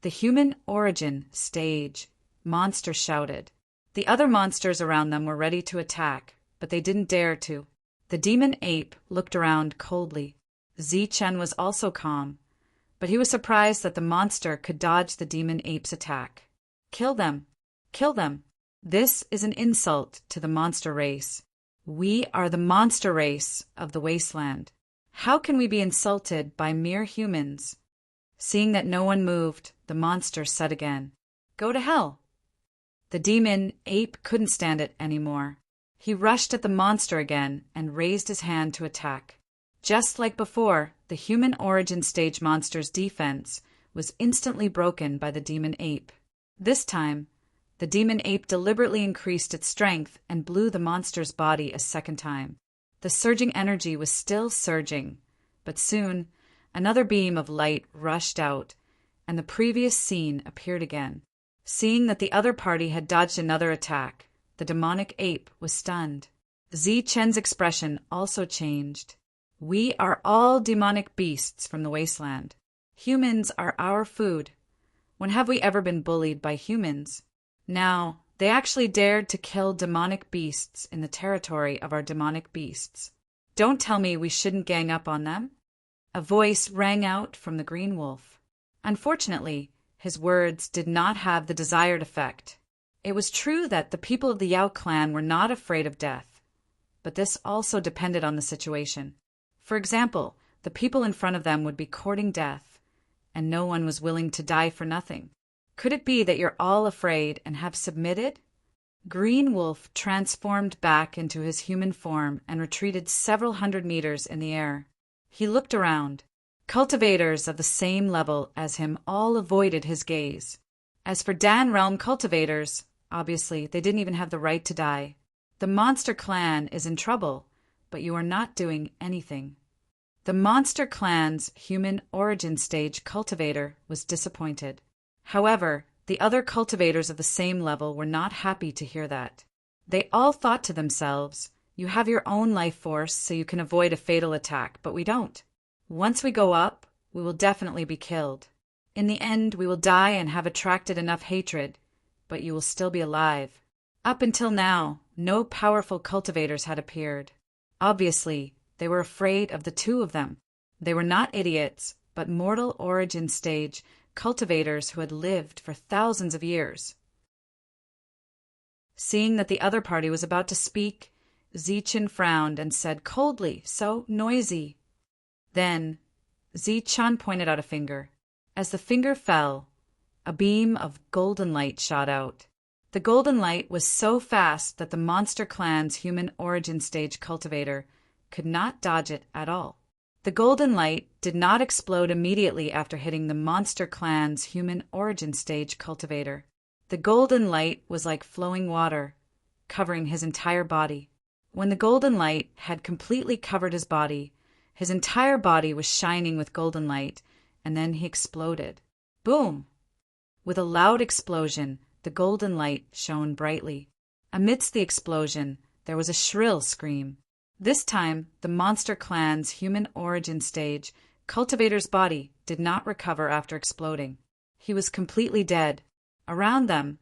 The human origin stage, monster shouted. The other monsters around them were ready to attack, but they didn't dare to. The demon ape looked around coldly. Zi Chen was also calm, but he was surprised that the monster could dodge the demon ape's attack. Kill them! Kill them! This is an insult to the monster race. We are the monster race of the wasteland. How can we be insulted by mere humans? Seeing that no one moved, the monster said again, "Go to hell." The demon ape couldn't stand it anymore. He rushed at the monster again and raised his hand to attack. Just like before, the human origin stage monster's defense was instantly broken by the demon ape. This time, the demon ape deliberately increased its strength and blew the monster's body a second time. The surging energy was still surging, but soon another beam of light rushed out, and the previous scene appeared again. Seeing that the other party had dodged another attack, the demonic ape was stunned. Zi Chen's expression also changed. We are all demonic beasts from the wasteland. Humans are our food. When have we ever been bullied by humans? Now, they actually dared to kill demonic beasts in the territory of our demonic beasts. Don't tell me we shouldn't gang up on them. A voice rang out from the green wolf. Unfortunately, his words did not have the desired effect. It was true that the people of the Yao clan were not afraid of death, but this also depended on the situation. For example, the people in front of them would be courting death, and no one was willing to die for nothing. Could it be that you're all afraid and have submitted? Green Wolf transformed back into his human form and retreated several hundred meters in the air. He looked around. Cultivators of the same level as him all avoided his gaze. As for Dan Realm cultivators, obviously they didn't even have the right to die. The monster clan is in trouble, but you are not doing anything. The monster clan's human origin stage cultivator was disappointed. However, the other cultivators of the same level were not happy to hear that. They all thought to themselves, you have your own life force so you can avoid a fatal attack, but we don't. Once we go up, we will definitely be killed. In the end, we will die and have attracted enough hatred, but you will still be alive. Up until now, no powerful cultivators had appeared. Obviously, they were afraid of the two of them. They were not idiots, but mortal origin stage cultivators who had lived for thousands of years. Seeing that the other party was about to speak, Zichen frowned and said coldly, "So noisy." Then, Zichen pointed out a finger. As the finger fell, a beam of golden light shot out. The golden light was so fast that the monster clan's human origin stage cultivator could not dodge it at all. The golden light did not explode immediately after hitting the monster clan's human origin stage cultivator. The golden light was like flowing water, covering his entire body. When the golden light had completely covered his body, his entire body was shining with golden light, and then he exploded. Boom! With a loud explosion, the golden light shone brightly. Amidst the explosion, there was a shrill scream. This time, the monster clan's human origin stage cultivator's body did not recover after exploding. He was completely dead. Around them,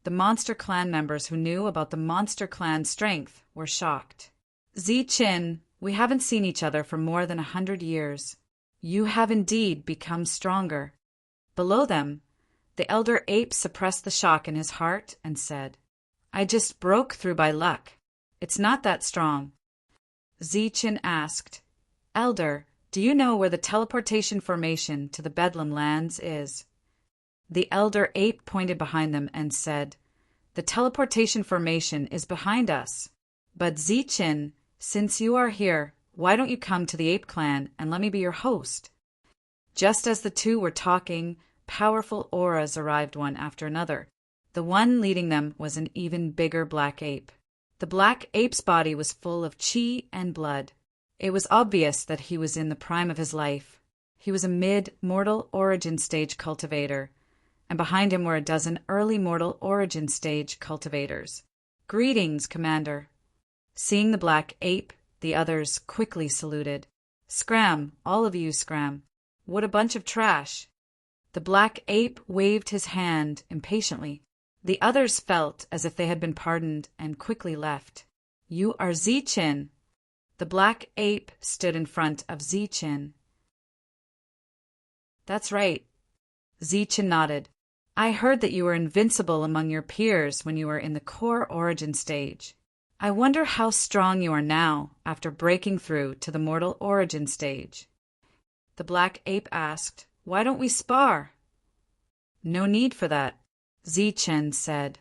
the monster clan members who knew about the monster clan's strength were shocked. Zichen, we haven't seen each other for more than 100 years. You have indeed become stronger. Below them, the elder ape suppressed the shock in his heart and said, I just broke through by luck. It's not that strong. Zichen asked, Elder, do you know where the teleportation formation to the Bedlam lands is? The elder ape pointed behind them and said, The teleportation formation is behind us. But Zichen, since you are here, why don't you come to the ape clan and let me be your host? Just as the two were talking, powerful auras arrived one after another. The one leading them was an even bigger black ape. The black ape's body was full of chi and blood. It was obvious that he was in the prime of his life. He was a mid-mortal origin stage cultivator, and behind him were a dozen early mortal origin stage cultivators. "Greetings, Commander." Seeing the black ape, the others quickly saluted. "Scram, all of you scram. What a bunch of trash." The black ape waved his hand impatiently. The others felt as if they had been pardoned and quickly left. "You are Zichin." The black ape stood in front of Zichin. "That's right." Zichin nodded. "I heard that you were invincible among your peers when you were in the core origin stage. I wonder how strong you are now after breaking through to the mortal origin stage." The black ape asked, "Why don't we spar?" "No need for that," Zichin said.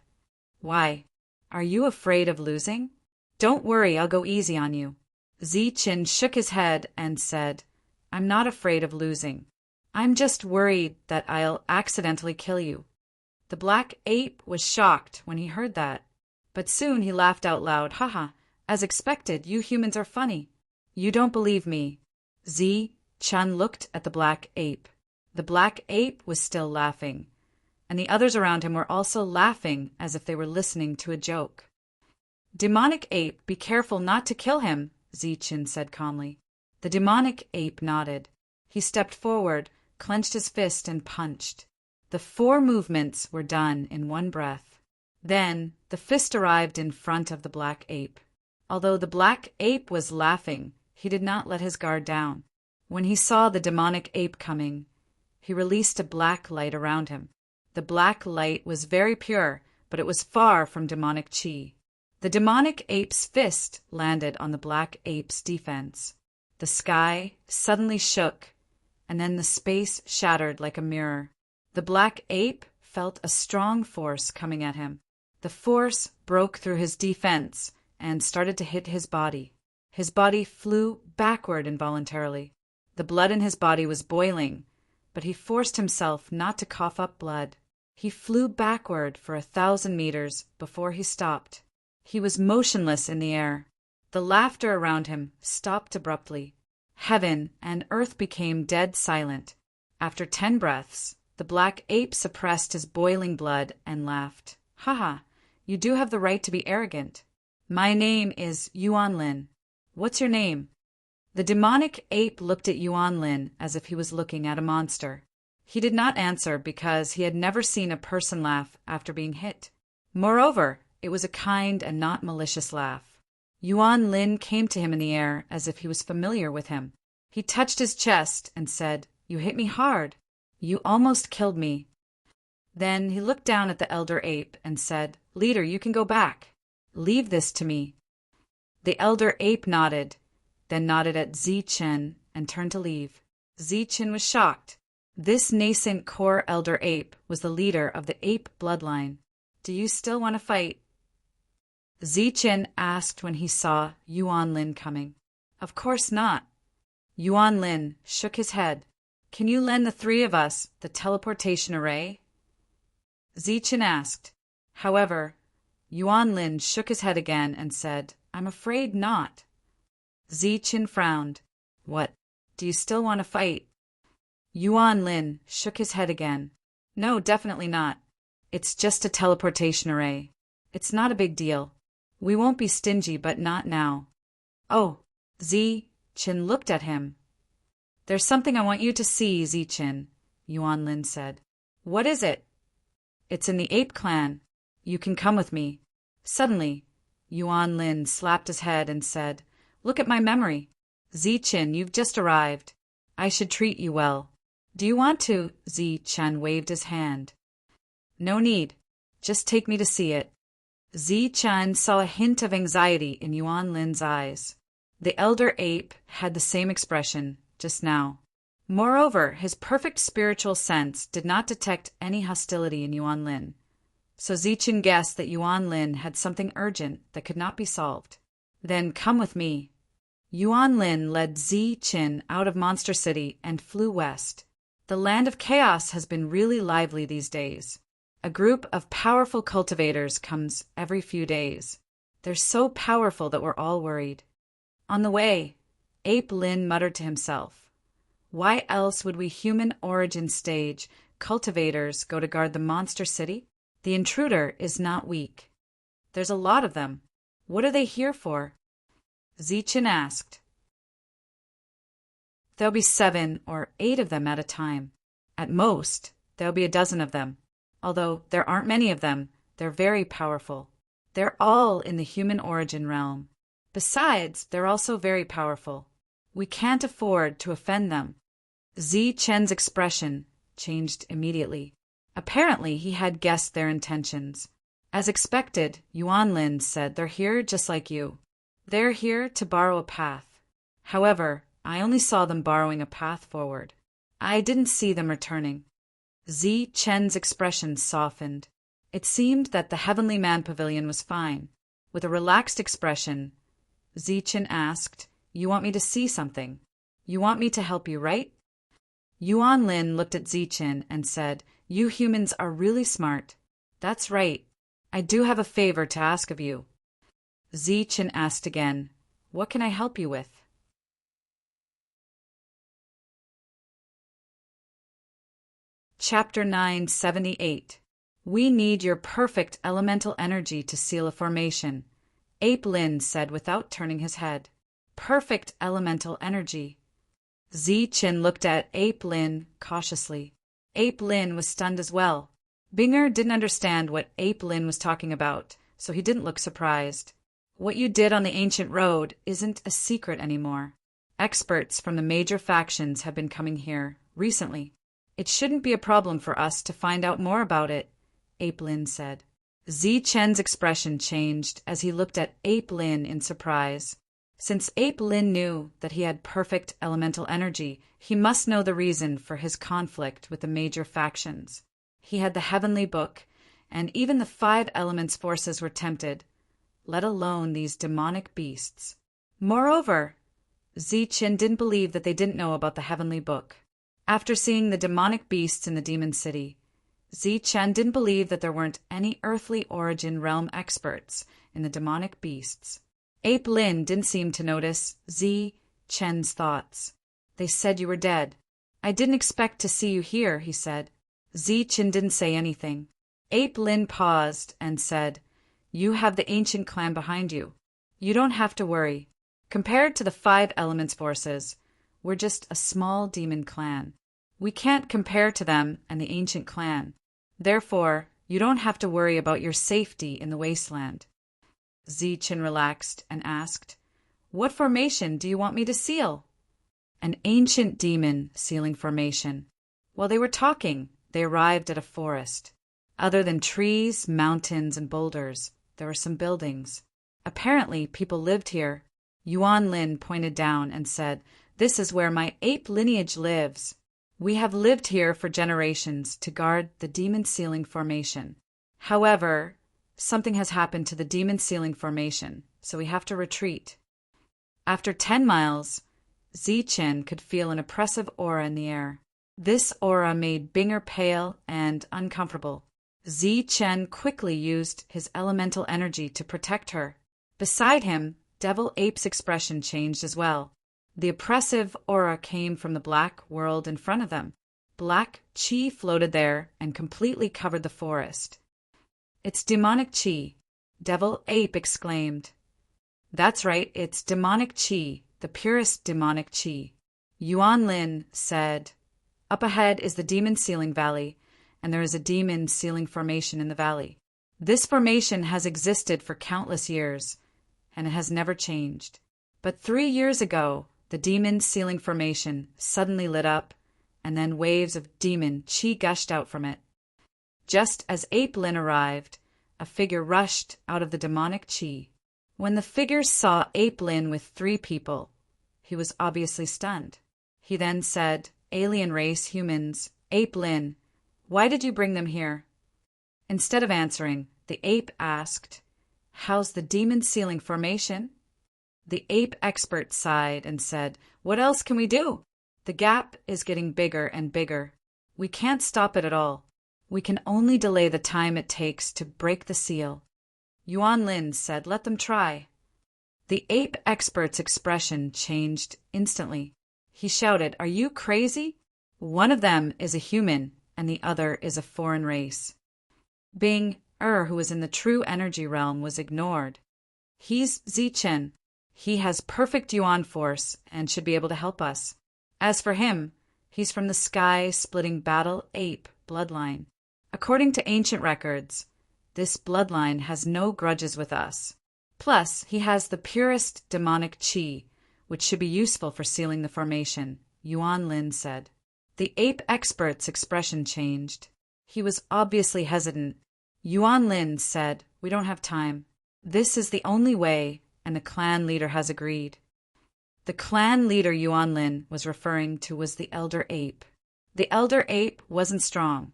"Why? Are you afraid of losing?" "Don't worry, I'll go easy on you." Zichin shook his head and said, "I'm not afraid of losing. I'm just worried that I'll accidentally kill you." The black ape was shocked when he heard that, but soon he laughed out loud. "Haha, as expected, you humans are funny." "You don't believe me." Zichin looked at the black ape. The black ape was still laughing, and the others around him were also laughing as if they were listening to a joke. "Demonic ape, be careful not to kill him," Zichin said calmly. The demonic ape nodded. He stepped forward, clenched his fist, and punched. The 4 movements were done in one breath. Then the fist arrived in front of the black ape. Although the black ape was laughing, he did not let his guard down. When he saw the demonic ape coming, he released a black light around him. The black light was very pure, but it was far from demonic chi. The demonic ape's fist landed on the black ape's defense. The sky suddenly shook, and then the space shattered like a mirror. The black ape felt a strong force coming at him. The force broke through his defense and started to hit his body. His body flew backward involuntarily. The blood in his body was boiling, but he forced himself not to cough up blood. He flew backward for 1,000 meters before he stopped. He was motionless in the air. The laughter around him stopped abruptly. Heaven and earth became dead silent. After 10 breaths, the black ape suppressed his boiling blood and laughed. "Haha, you do have the right to be arrogant. My name is Yuan Lin. What's your name?" The demonic ape looked at Yuan Lin as if he was looking at a monster. He did not answer because he had never seen a person laugh after being hit. Moreover, it was a kind and not malicious laugh. Yuan Lin came to him in the air as if he was familiar with him. He touched his chest and said, "You hit me hard. You almost killed me." Then he looked down at the elder ape and said, "Leader, you can go back. Leave this to me." The elder ape nodded, then nodded at Zichin and turned to leave. Zichin was shocked. This nascent core elder ape was the leader of the ape bloodline. "Do you still want to fight?" Zichin asked when he saw Yuan Lin coming. "Of course not." Yuan Lin shook his head. "Can you lend the 3 of us the teleportation array?" Zichin asked. However, Yuan Lin shook his head again and said, "I'm afraid not." Zichin frowned. "What? Do you still want to fight?" Yuan Lin shook his head again. "No, definitely not. It's just a teleportation array. It's not a big deal. We won't be stingy, but not now." "Oh," Zichin looked at him. "There's something I want you to see, Zichin," Yuan Lin said. "What is it?" "It's in the ape clan. You can come with me." Suddenly, Yuan Lin slapped his head and said, "Look at my memory. Zichin, you've just arrived. I should treat you well. Do you want to?" Zichin waved his hand. "No need. Just take me to see it." Zichin saw a hint of anxiety in Yuan Lin's eyes. The elder ape had the same expression just now. Moreover, his perfect spiritual sense did not detect any hostility in Yuan Lin. So Zichin guessed that Yuan Lin had something urgent that could not be solved. "Then come with me." Yuan Lin led Zichin out of Monster City and flew west. The land of chaos has been really lively these days. A group of powerful cultivators comes every few days. They're so powerful that we're all worried. On the way, Ape Lin muttered to himself, "Why else would we human origin stage cultivators go to guard the monster city? The intruder is not weak. There's a lot of them. What are they here for?" Zichen asked. "There'll be 7 or 8 of them at a time. At most, there'll be a dozen of them. Although there aren't many of them, they're very powerful. They're all in the human origin realm. Besides, they're also very powerful. We can't afford to offend them." Zichen's expression changed immediately. Apparently, he had guessed their intentions. As expected, Yuanlin said, "They're here just like you. They're here to borrow a path. However, I only saw them borrowing a path forward. I didn't see them returning." Zichen's expression softened. It seemed that the Heavenly Man Pavilion was fine. With a relaxed expression, Zichen asked, "You want me to see something? You want me to help you, right?" Yuanlin looked at Zichen and said, "You humans are really smart." "That's right. I do have a favor to ask of you." Zichen asked again, "What can I help you with?" Chapter 978. "We need your perfect elemental energy to seal a formation," Ape Lin said without turning his head. Perfect elemental energy. Zichen looked at Ape Lin cautiously. Ape Lin was stunned as well. Binger didn't understand what Ape Lin was talking about, so he didn't look surprised. "What you did on the ancient road isn't a secret anymore. Experts from the major factions have been coming here recently. It shouldn't be a problem for us to find out more about it," Ape Lin said. Zichen's expression changed as he looked at Ape Lin in surprise. Since Ape Lin knew that he had perfect elemental energy, he must know the reason for his conflict with the major factions. He had the Heavenly Book, and even the 5 Elements forces were tempted, let alone these demonic beasts. Moreover, Zichen didn't believe that they didn't know about the Heavenly Book. After seeing the demonic beasts in the Demon City, Zichen didn't believe that there weren't any earthly origin realm experts in the demonic beasts. Ape Lin didn't seem to notice Zichen's thoughts. "They said you were dead. I didn't expect to see you here," he said. Zichen didn't say anything. Ape Lin paused and said, "You have the ancient clan behind you. You don't have to worry. Compared to the 5 Elements forces, we're just a small demon clan. We can't compare to them and the ancient clan. Therefore, you don't have to worry about your safety in the wasteland." Zichen relaxed and asked, "What formation do you want me to seal?" "An ancient demon sealing formation." While they were talking, they arrived at a forest. Other than trees, mountains, and boulders, there were some buildings. Apparently, people lived here. Yuanlin pointed down and said, "This is where my ape lineage lives. We have lived here for generations to guard the demon sealing formation. However, something has happened to the demon sealing formation, so we have to retreat." After 10 miles, Zichen could feel an oppressive aura in the air. This aura made Binger pale and uncomfortable. Zichen quickly used his elemental energy to protect her. Beside him, Devil Ape's expression changed as well. The oppressive aura came from the black world in front of them. Black chi floated there and completely covered the forest. "It's demonic chi," Devil Ape exclaimed. "That's right, it's demonic chi, the purest demonic chi." Yuanlin said, "Up ahead is the Demon Sealing Valley, and there is a demon sealing formation in the valley. This formation has existed for countless years, and it has never changed. But 3 years ago, the demon sealing formation suddenly lit up, and then waves of demon chi gushed out from it. Just as Ape Lin arrived, a figure rushed out of the demonic chi. When the figure saw Ape Lin with 3 people, he was obviously stunned. He then said, 'Alien race humans, Ape Lin, why did you bring them here?' Instead of answering, the ape asked, 'How's the demon sealing formation?' The ape expert sighed and said, 'What else can we do? The gap is getting bigger and bigger. We can't stop it at all. We can only delay the time it takes to break the seal.' Yuan Lin said, "Let them try." The ape expert's expression changed instantly. He shouted, "Are you crazy? One of them is a human, and the other is a foreign race." Bing, who was in the true energy realm, was ignored. "He's Zichen. He has perfect Yuan force and should be able to help us. As for him, he's from the sky-splitting battle ape bloodline. According to ancient records, this bloodline has no grudges with us. Plus, he has the purest demonic qi, which should be useful for sealing the formation," Yuan Lin said. The ape expert's expression changed. He was obviously hesitant. Yuan Lin said, "We don't have time. This is the only way, and the clan leader has agreed." The clan leader Yuan Lin was referring to was the elder ape. The elder ape wasn't strong,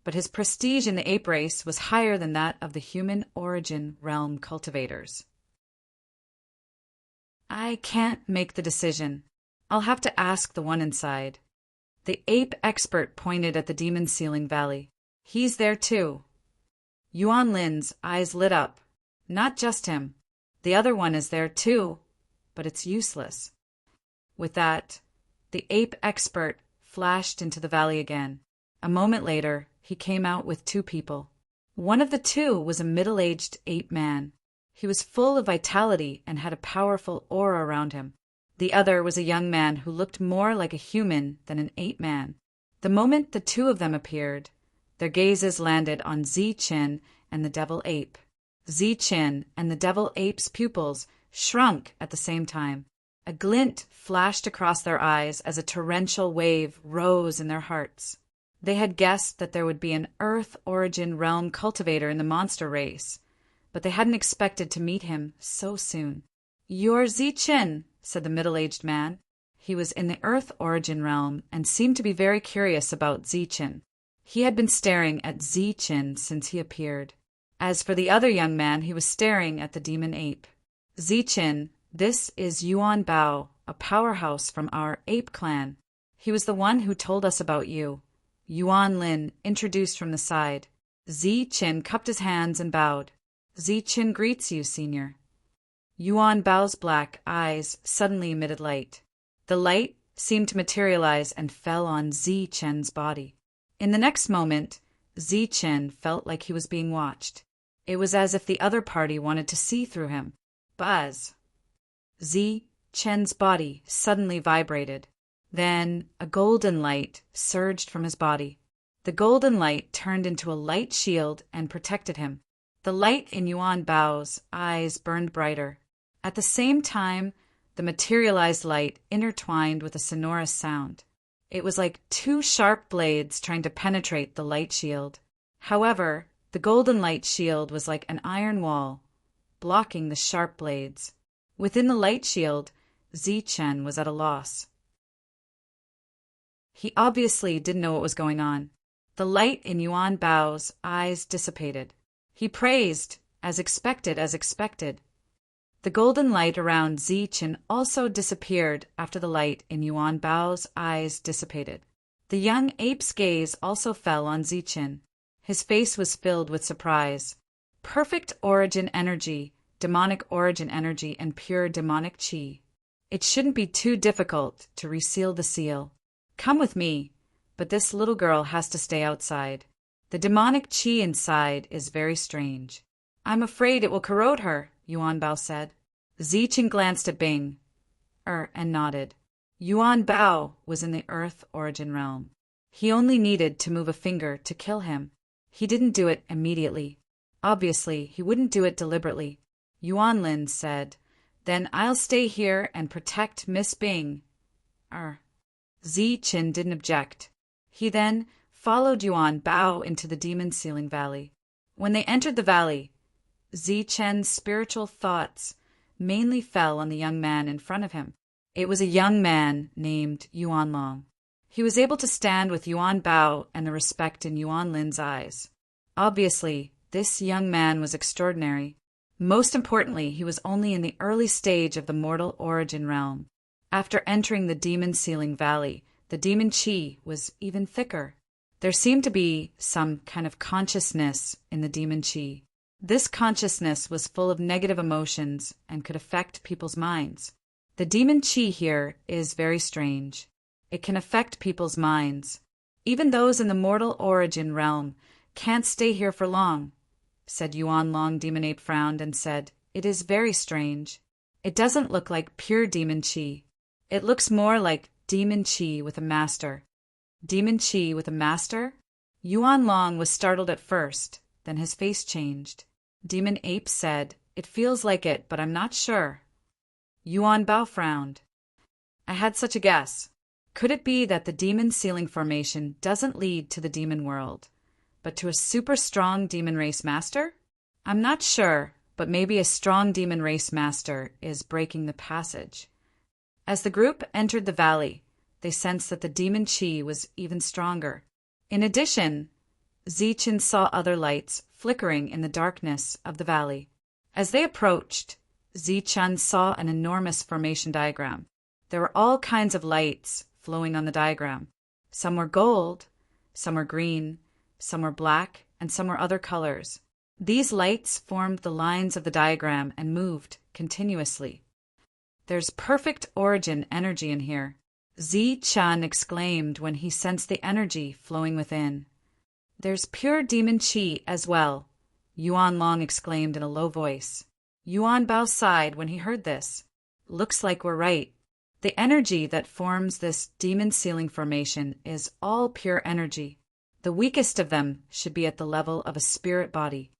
but his prestige in the ape race was higher than that of the human origin realm cultivators. "I can't make the decision. I'll have to ask the one inside." The ape expert pointed at the demon sealing valley. "He's there too." Yuan Lin's eyes lit up. "Not just him. The other one is there too, but it's useless." With that, the ape expert flashed into the valley again. A moment later, he came out with two people. One of the two was a middle-aged ape man. He was full of vitality and had a powerful aura around him. The other was a young man who looked more like a human than an ape man. The moment the two of them appeared, their gazes landed on Zichen and the devil ape. Zichen and the devil ape's pupils shrunk at the same time. A glint flashed across their eyes as a torrential wave rose in their hearts. They had guessed that there would be an Earth origin realm cultivator in the monster race, but they hadn't expected to meet him so soon. "You're Zichen," said the middle-aged man. He was in the Earth origin realm and seemed to be very curious about Zichen. He had been staring at Zichen since he appeared. As for the other young man, he was staring at the demon ape. "Zichen, this is Yuan Bao, a powerhouse from our ape clan. He was the one who told us about you," Yuan Lin introduced from the side. Zichen cupped his hands and bowed. "Zichen greets you, senior." Yuan Bao's black eyes suddenly emitted light. The light seemed to materialize and fell on Zichen's body. In the next moment, Zichen felt like he was being watched. It was as if the other party wanted to see through him. Buzz! Zichen's body suddenly vibrated. Then a golden light surged from his body. The golden light turned into a light shield and protected him. The light in Yuan Bao's eyes burned brighter. At the same time, the materialized light intertwined with a sonorous sound. It was like two sharp blades trying to penetrate the light shield. However, the golden light shield was like an iron wall, blocking the sharp blades. Within the light shield, Zichen was at a loss. He obviously didn't know what was going on. The light in Yuan Bao's eyes dissipated. He praised, as expected. The golden light around Zichen also disappeared after the light in Yuan Bao's eyes dissipated. The young ape's gaze also fell on Zichen. His face was filled with surprise. Perfect origin energy, demonic origin energy, and pure demonic qi. It shouldn't be too difficult to reseal the seal. Come with me, but this little girl has to stay outside. The demonic qi inside is very strange. I'm afraid it will corrode her, Yuan Bao said. Zichen glanced at Bing, and nodded. Yuan Bao was in the Earth origin realm. He only needed to move a finger to kill him. He didn't do it immediately. Obviously, he wouldn't do it deliberately. Yuan Lin said, "Then I'll stay here and protect Miss Bing." Zichen didn't object. He then followed Yuan Bao into the demon sealing valley. When they entered the valley, Zichen's spiritual thoughts mainly fell on the young man in front of him. It was a young man named Yuan Long. He was able to stand with Yuan Bao and the respect in Yuan Lin's eyes. Obviously, this young man was extraordinary. Most importantly, he was only in the early stage of the mortal origin realm. After entering the demon sealing valley, the demon qi was even thicker. There seemed to be some kind of consciousness in the demon qi. This consciousness was full of negative emotions and could affect people's minds. The demon chi here is very strange. It can affect people's minds. Even those in the mortal origin realm can't stay here for long, said Yuan Long. Demon Ape frowned and said, "It is very strange. It doesn't look like pure demon chi. It looks more like demon chi with a master." Demon chi with a master? Yuan Long was startled at first, then his face changed. Demon Ape said, "It feels like it, but I'm not sure." Yuan Bao frowned. "I had such a guess. Could it be that the demon ceiling formation doesn't lead to the demon world, but to a super strong demon race master? I'm not sure, but maybe a strong demon race master is breaking the passage." As the group entered the valley, they sensed that the demon chi was even stronger. In addition, Zichen saw other lights flickering in the darkness of the valley. As they approached, Zichen saw an enormous formation diagram. There were all kinds of lights flowing on the diagram. Some were gold, some were green, some were black, and some were other colors. These lights formed the lines of the diagram and moved continuously. "There's perfect origin energy in here," Zichen exclaimed when he sensed the energy flowing within. "There's pure demon chi as well," Yuan Long exclaimed in a low voice. Yuan Bao sighed when he heard this. "Looks like we're right. The energy that forms this demon ceiling formation is all pure energy. The weakest of them should be at the level of a spirit body."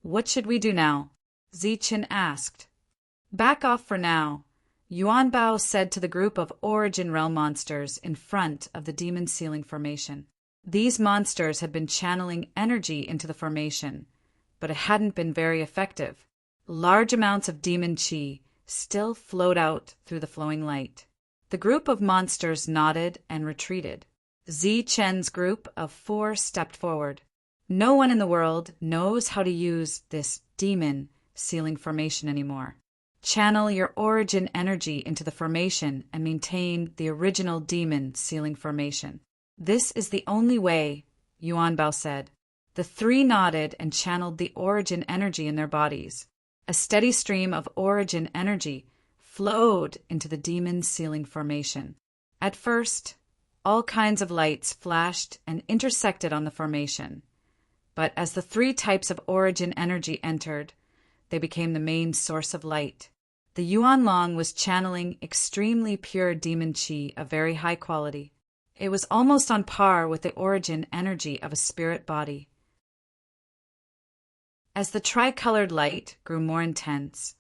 "What should we do now?" Zichen asked. "Back off for now," Yuan Bao said to the group of origin realm monsters in front of the demon ceiling formation. These monsters had been channeling energy into the formation, but it hadn't been very effective. Large amounts of demon chi still flowed out through the flowing light. The group of monsters nodded and retreated. Zichen's group of 4 stepped forward. "No one in the world knows how to use this demon ceiling formation anymore. Channel your origin energy into the formation and maintain the original demon ceiling formation. This is the only way," Yuan Bao said. The 3 nodded and channeled the origin energy in their bodies. A steady stream of origin energy flowed into the demon ceiling formation. At first, all kinds of lights flashed and intersected on the formation. But as the 3 types of origin energy entered, they became the main source of light. The Yuan Long was channeling extremely pure demon chi of very high quality. It was almost on par with the origin energy of a spirit body. As the tricolored light grew more intense,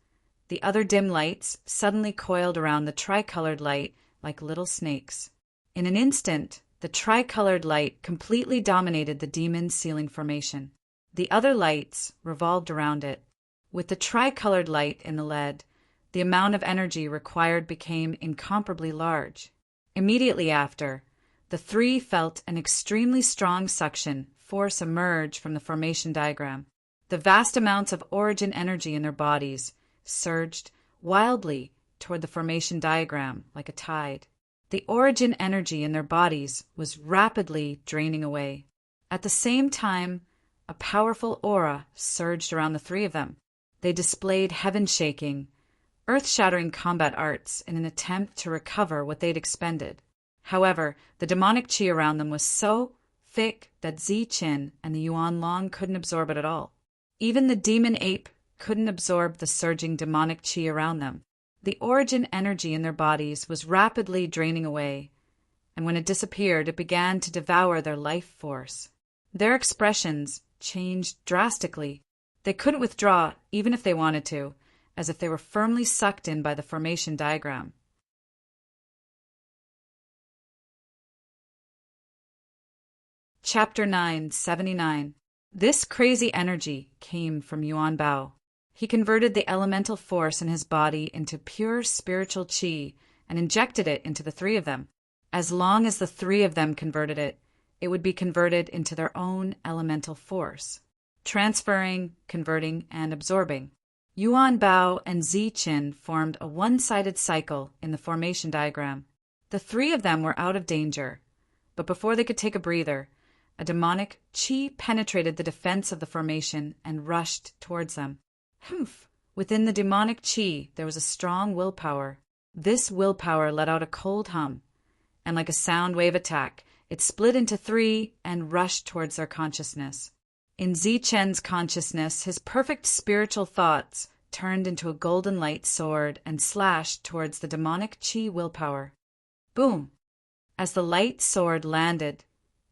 the other dim lights suddenly coiled around the tricolored light like little snakes. In an instant, the tricolored light completely dominated the demon ceiling formation. The other lights revolved around it. With the tricolored light in the lead, the amount of energy required became incomparably large. Immediately after, the 3 felt an extremely strong suction force emerge from the formation diagram. The vast amounts of origin energy in their bodies surged wildly toward the formation diagram like a tide. The origin energy in their bodies was rapidly draining away. At the same time, a powerful aura surged around the 3 of them. They displayed heaven-shaking, earth-shattering combat arts in an attempt to recover what they'd expended. However, the demonic chi around them was so thick that Zichen and the Yuan Long couldn't absorb it at all. Even the demon ape couldn't absorb the surging demonic chi around them. The origin energy in their bodies was rapidly draining away, and when it disappeared, it began to devour their life force. Their expressions changed drastically. They couldn't withdraw, even if they wanted to, as if they were firmly sucked in by the formation diagram. Chapter 979. This crazy energy came from Yuan Bao. He converted the elemental force in his body into pure spiritual chi and injected it into the 3 of them. As long as the 3 of them converted it, it would be converted into their own elemental force, transferring, converting, and absorbing. Yuan Bao and Zichen formed a one-sided cycle in the formation diagram. The 3 of them were out of danger, but before they could take a breather, A demonic chi penetrated the defense of the formation and rushed towards them. Humph! Within the demonic chi, there was a strong willpower. This willpower let out a cold hum, and like a sound wave attack, it split into three and rushed towards their consciousness. In Zichen's consciousness, his perfect spiritual thoughts turned into a golden light sword and slashed towards the demonic chi willpower. Boom! As the light sword landed,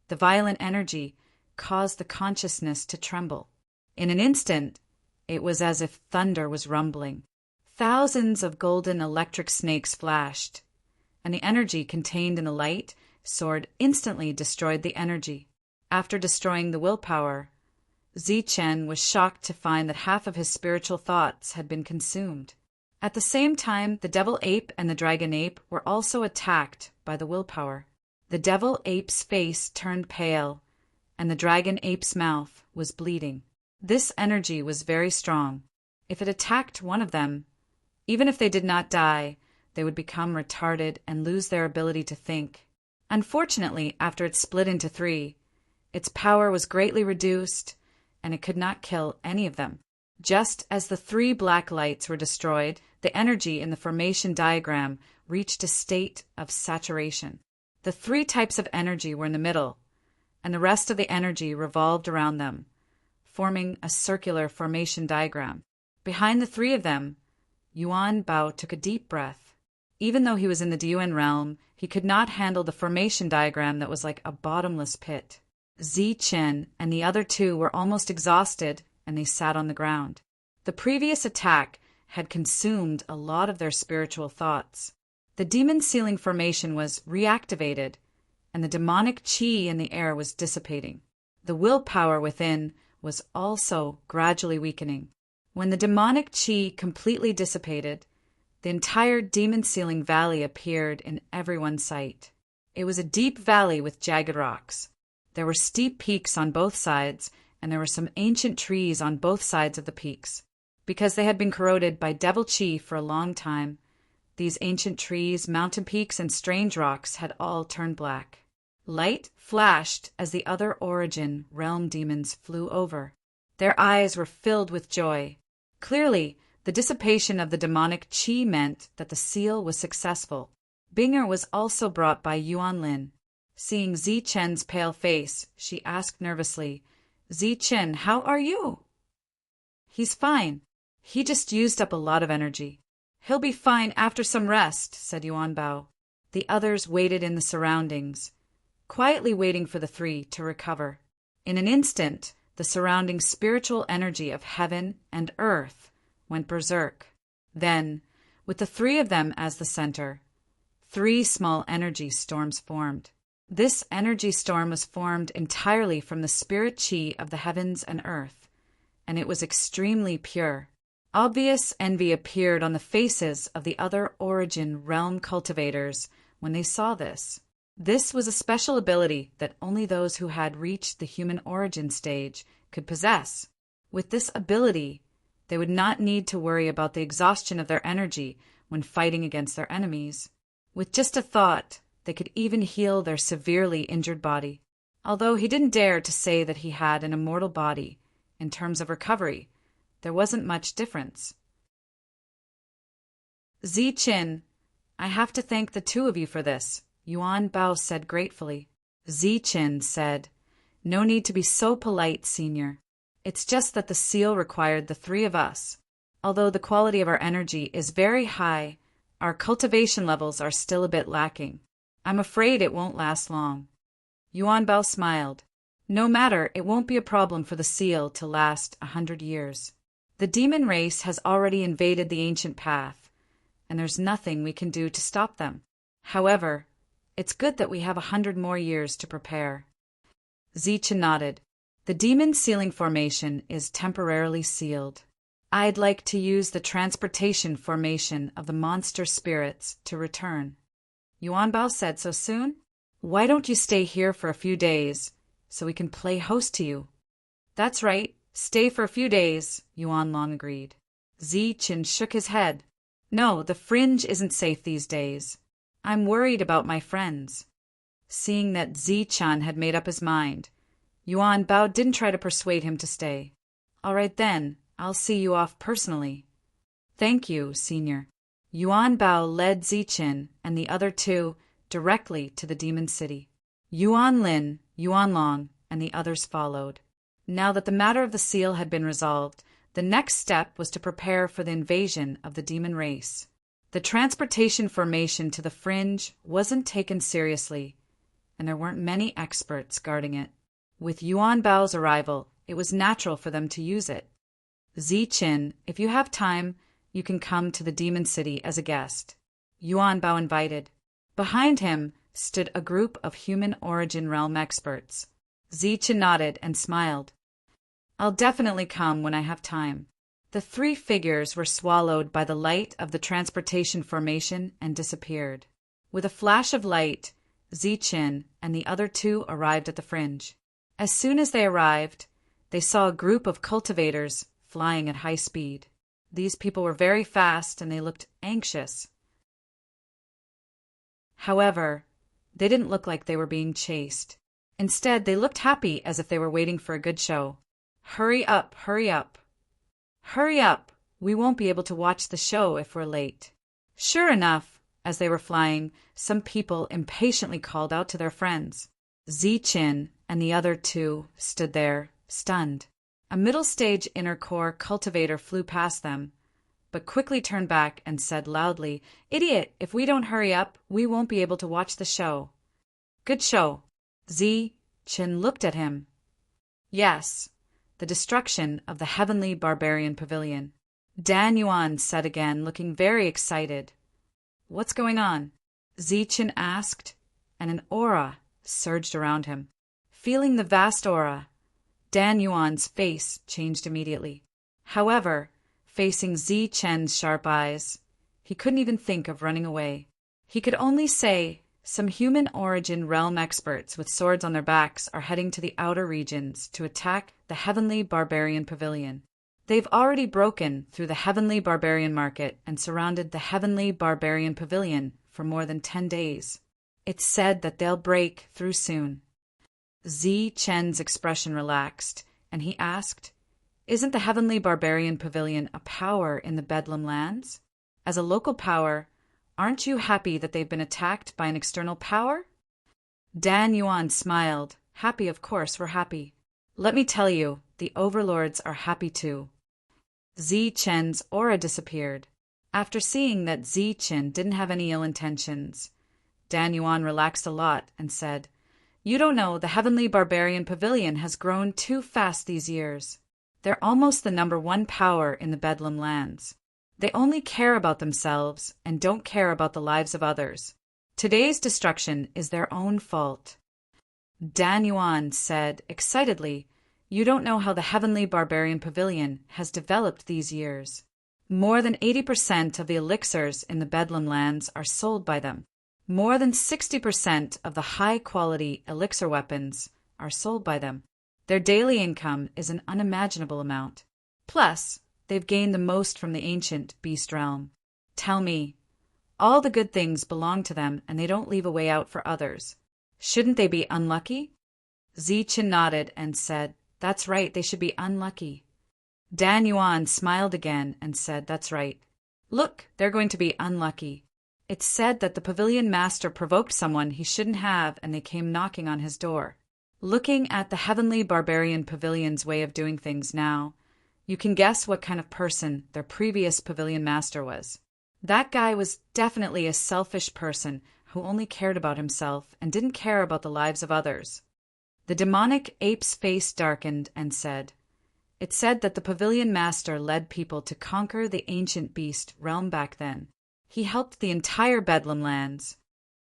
the violent energy caused the consciousness to tremble. In an instant, it was as if thunder was rumbling. Thousands of golden electric snakes flashed, and the energy contained in the light sword instantly destroyed the energy. After destroying the willpower, Zichen was shocked to find that half of his spiritual thoughts had been consumed. At the same time, the devil ape and the dragon ape were also attacked by the willpower. The devil ape's face turned pale, and the dragon ape's mouth was bleeding. This energy was very strong. If it attacked one of them, even if they did not die, they would become retarded and lose their ability to think. Unfortunately, after it split into three, its power was greatly reduced, and it could not kill any of them. Just as the three black lights were destroyed, the energy in the formation diagram reached a state of saturation. The three types of energy were in the middle, and the rest of the energy revolved around them, forming a circular formation diagram. Behind the three of them, Yuan Bao took a deep breath. Even though he was in the Diuan realm, he could not handle the formation diagram that was like a bottomless pit. Zichen and the other two were almost exhausted, and they sat on the ground. The previous attack had consumed a lot of their spiritual thoughts. The demon ceiling formation was reactivated, and the demonic chi in the air was dissipating. The willpower within was also gradually weakening. When the demonic chi completely dissipated, the entire demon ceiling valley appeared in everyone's sight. It was a deep valley with jagged rocks. There were steep peaks on both sides, and there were some ancient trees on both sides of the peaks. Because they had been corroded by devil chi for a long time, these ancient trees, mountain peaks, and strange rocks had all turned black. Light flashed as the other origin realm demons flew over. Their eyes were filled with joy. Clearly, the dissipation of the demonic chi meant that the seal was successful. Binger was also brought by Yuan Lin. Seeing Zichen's pale face, she asked nervously, "Zichen, how are you?" "He's fine. He just used up a lot of energy." "He'll be fine after some rest," said Yuan Bao. The others waited in the surroundings, quietly waiting for the three to recover. In an instant, the surrounding spiritual energy of heaven and earth went berserk. Then, with the three of them as the center, three small energy storms formed. This energy storm was formed entirely from the spirit chi of the heavens and earth, and it was extremely pure. Obvious envy appeared on the faces of the other origin realm cultivators when they saw this. This was a special ability that only those who had reached the human origin stage could possess. With this ability, they would not need to worry about the exhaustion of their energy when fighting against their enemies. With just a thought, they could even heal their severely injured body. Although he didn't dare to say that he had an immortal body, in terms of recovery, there wasn't much difference. "Zichin, I have to thank the two of you for this," Yuan Bao said gratefully. Zichin said, "No need to be so polite, senior. It's just that the seal required the three of us. Although the quality of our energy is very high, our cultivation levels are still a bit lacking. I'm afraid it won't last long." Yuan Bao smiled. "No matter, it won't be a problem for the seal to last 100 years. The demon race has already invaded the ancient path, and there's nothing we can do to stop them. However, it's good that we have 100 more years to prepare." Zichen nodded. "The demon sealing formation is temporarily sealed. I'd like to use the transportation formation of the monster spirits to return." Yuan Bao said, "So soon? Why don't you stay here for a few days so we can play host to you?" "That's right. Stay for a few days," Yuan Long agreed. Zichin shook his head. "No, the fringe isn't safe these days. I'm worried about my friends." Seeing that Zichan had made up his mind, Yuan Bao didn't try to persuade him to stay. All right then, I'll see you off personally. Thank you, Senior. Yuan Bao led Ziqin and the other two directly to the demon city. Yuan Lin, Yuan Long, and the others followed. Now that the matter of the seal had been resolved, the next step was to prepare for the invasion of the demon race. The transportation formation to the fringe wasn't taken seriously, and there weren't many experts guarding it. With Yuan Bao's arrival, it was natural for them to use it. Ziqin, if you have time, you can come to the demon city as a guest. Yuan Bao invited. Behind him stood a group of human origin realm experts. Ziqin nodded and smiled. I'll definitely come when I have time. The three figures were swallowed by the light of the transportation formation and disappeared. With a flash of light, Ziqin and the other two arrived at the fringe. As soon as they arrived, they saw a group of cultivators flying at high speed. These people were very fast and they looked anxious. However, they didn't look like they were being chased. Instead, they looked happy as if they were waiting for a good show. Hurry up, hurry up. Hurry up, we won't be able to watch the show if we're late. Sure enough, as they were flying, some people impatiently called out to their friends. Ziqin and the other two stood there, stunned. A middle-stage inner core cultivator flew past them, but quickly turned back and said loudly, "Idiot, if we don't hurry up, we won't be able to watch the show." Good show. Ziqin looked at him. Yes, the destruction of the Heavenly Barbarian Pavilion. Dan Yuan said again, looking very excited. What's going on? Ziqin asked, and an aura surged around him. Feeling the vast aura, Dan Yuan's face changed immediately. However, facing Ziqin's sharp eyes, he couldn't even think of running away. He could only say, some human origin realm experts with swords on their backs are heading to the outer regions to attack the Heavenly Barbarian Pavilion. They've already broken through the Heavenly Barbarian Market and surrounded the Heavenly Barbarian Pavilion for more than 10 days. It's said that they'll break through soon. Ziqin's expression relaxed, and he asked, Isn't the Heavenly Barbarian Pavilion a power in the Bedlam lands? As a local power, aren't you happy that they've been attacked by an external power? Dan Yuan smiled. Happy, of course, we're happy. Let me tell you, the overlords are happy too. Ziqin's aura disappeared. After seeing that Ziqin didn't have any ill intentions, Dan Yuan relaxed a lot and said, You don't know, the Heavenly Barbarian Pavilion has grown too fast these years. They're almost the #1 power in the Bedlam lands. They only care about themselves and don't care about the lives of others. Today's destruction is their own fault. Dan Yuan said excitedly, You don't know how the Heavenly Barbarian Pavilion has developed these years. More than 80% of the elixirs in the Bedlam lands are sold by them. More than 60% of the high-quality elixir weapons are sold by them. Their daily income is an unimaginable amount. Plus, they've gained the most from the ancient beast realm. Tell me, all the good things belong to them and they don't leave a way out for others. Shouldn't they be unlucky? Ziqin nodded and said, That's right, they should be unlucky. Dan Yuan smiled again and said, That's right. Look, they're going to be unlucky. It's said that the pavilion master provoked someone he shouldn't have and they came knocking on his door. Looking at the Heavenly Barbarian Pavilion's way of doing things now, you can guess what kind of person their previous pavilion master was. That guy was definitely a selfish person who only cared about himself and didn't care about the lives of others. The demonic ape's face darkened and said, It's said that the pavilion master led people to conquer the ancient beast realm back then. He helped the entire Bedlam lands.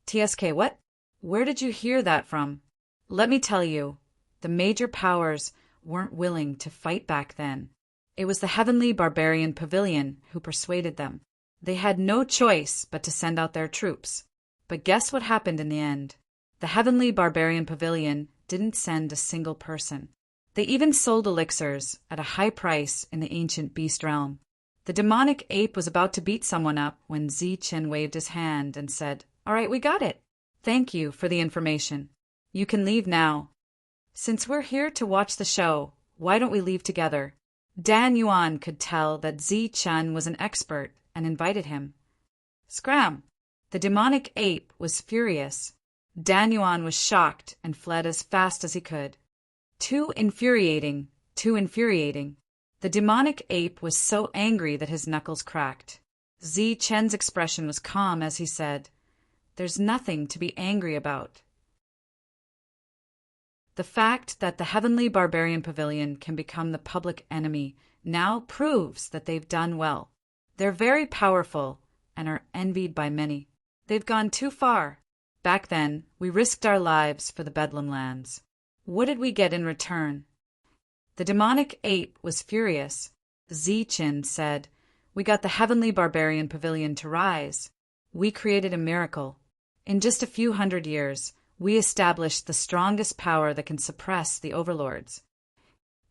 TSK, what? Where did you hear that from? Let me tell you, the major powers weren't willing to fight back then. It was the Heavenly Barbarian Pavilion who persuaded them. They had no choice but to send out their troops. But guess what happened in the end? The Heavenly Barbarian Pavilion didn't send a single person. They even sold elixirs at a high price in the ancient beast realm. The demonic ape was about to beat someone up when Ziqin waved his hand and said, All right, we got it. Thank you for the information. You can leave now. Since we're here to watch the show, why don't we leave together? Dan Yuan could tell that Zi Chen was an expert and invited him. Scram! The demonic ape was furious. Dan Yuan was shocked and fled as fast as he could. Too infuriating, too infuriating. The demonic ape was so angry that his knuckles cracked. Zi Chen's expression was calm as he said, "There's nothing to be angry about. The fact that the Heavenly Barbarian Pavilion can become the public enemy now proves that they've done well. They're very powerful and are envied by many. They've gone too far. Back then, we risked our lives for the Bedlam lands. What did we get in return?" The demonic ape was furious. Zi Chen said, "We got the Heavenly Barbarian Pavilion to rise. We created a miracle. In just a few hundred years, we established the strongest power that can suppress the overlords."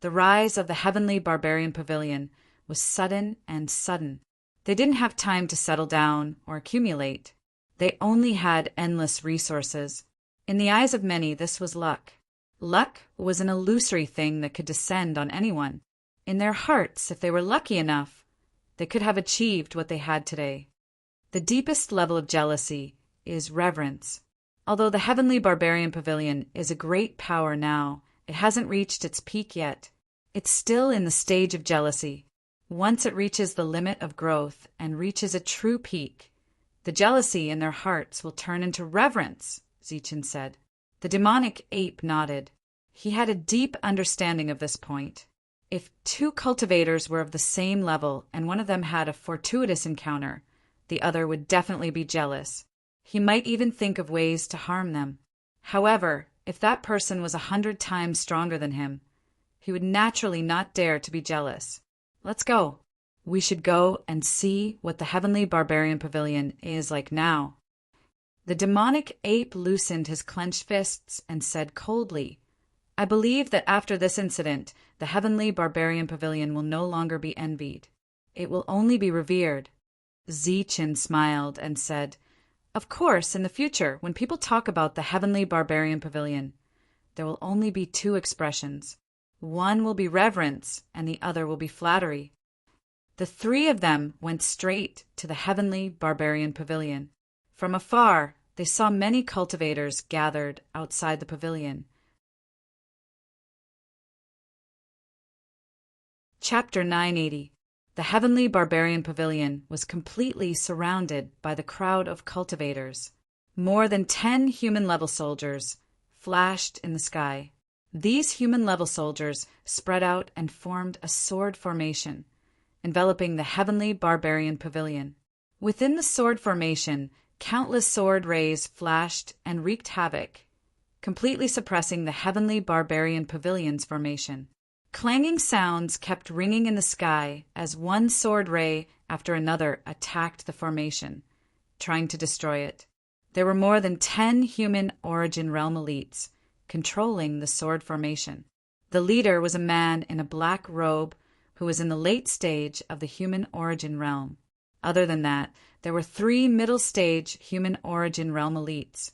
The rise of the Heavenly Barbarian Pavilion was sudden and sudden. They didn't have time to settle down or accumulate. They only had endless resources. In the eyes of many, this was luck. Luck was an illusory thing that could descend on anyone. In their hearts, if they were lucky enough, they could have achieved what they had today. The deepest level of jealousy is reverence. Although the Heavenly Barbarian Pavilion is a great power now, it hasn't reached its peak yet. It's still in the stage of jealousy. Once it reaches the limit of growth and reaches a true peak, the jealousy in their hearts will turn into reverence, Zi Chen said. The demonic ape nodded. He had a deep understanding of this point. If two cultivators were of the same level and one of them had a fortuitous encounter, the other would definitely be jealous. He might even think of ways to harm them. However, if that person was 100 times stronger than him, he would naturally not dare to be jealous. Let's go. We should go and see what the Heavenly Barbarian Pavilion is like now. The demonic ape loosened his clenched fists and said coldly, "I believe that after this incident, the Heavenly Barbarian Pavilion will no longer be envied. It will only be revered." Zi Chen smiled and said, "Of course, in the future, when people talk about the Heavenly Barbarian Pavilion, there will only be two expressions. One will be reverence, and the other will be flattery." The three of them went straight to the Heavenly Barbarian Pavilion. From afar, they saw many cultivators gathered outside the pavilion. Chapter 980. The Heavenly Barbarian Pavilion was completely surrounded by the crowd of cultivators. More than 10 human-level soldiers flashed in the sky. These human-level soldiers spread out and formed a sword formation, enveloping the Heavenly Barbarian Pavilion. Within the sword formation, countless sword rays flashed and wreaked havoc, completely suppressing the Heavenly Barbarian Pavilion's formation. Clanging sounds kept ringing in the sky as one sword ray after another attacked the formation, trying to destroy it. There were more than 10 human origin realm elites controlling the sword formation. The leader was a man in a black robe who was in the late stage of the human origin realm. Other than that, there were 3 middle-stage human origin realm elites,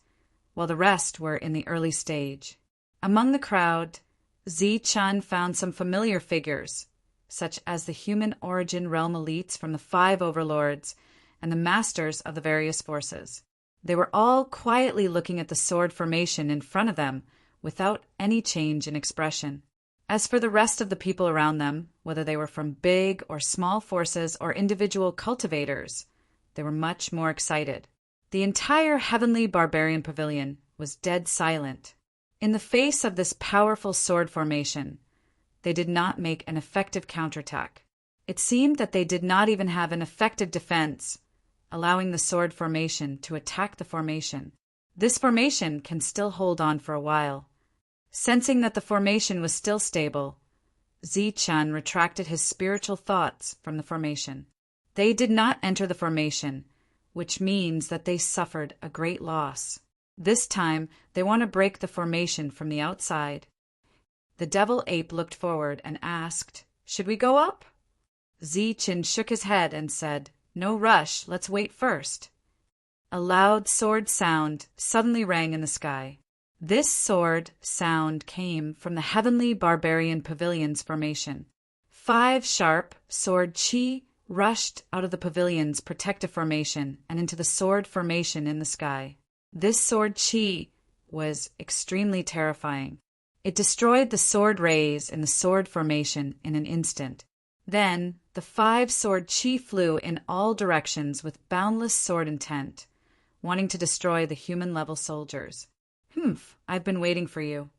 while the rest were in the early stage. Among the crowd, Zi Chen found some familiar figures, such as the human origin realm elites from the 5 overlords and the masters of the various forces. They were all quietly looking at the sword formation in front of them without any change in expression. As for the rest of the people around them, whether they were from big or small forces or individual cultivators, they were much more excited. The entire Heavenly Barbarian Pavilion was dead silent. In the face of this powerful sword formation, they did not make an effective counterattack. It seemed that they did not even have an effective defense, allowing the sword formation to attack the formation. This formation can still hold on for a while. Sensing that the formation was still stable, Zi Chen retracted his spiritual thoughts from the formation. They did not enter the formation, which means that they suffered a great loss. This time, they want to break the formation from the outside. The devil ape looked forward and asked, "Should we go up?" Zi Chen shook his head and said, "No rush, let's wait first." A loud sword sound suddenly rang in the sky. This sword sound came from the Heavenly Barbarian Pavilion's formation. 5 sharp sword chi rushed out of the pavilion's protective formation and into the sword formation in the sky. This sword chi was extremely terrifying. It destroyed the sword rays in the sword formation in an instant. Then the 5 sword chi flew in all directions with boundless sword intent, wanting to destroy the human-level soldiers. "Humph, I've been waiting for you."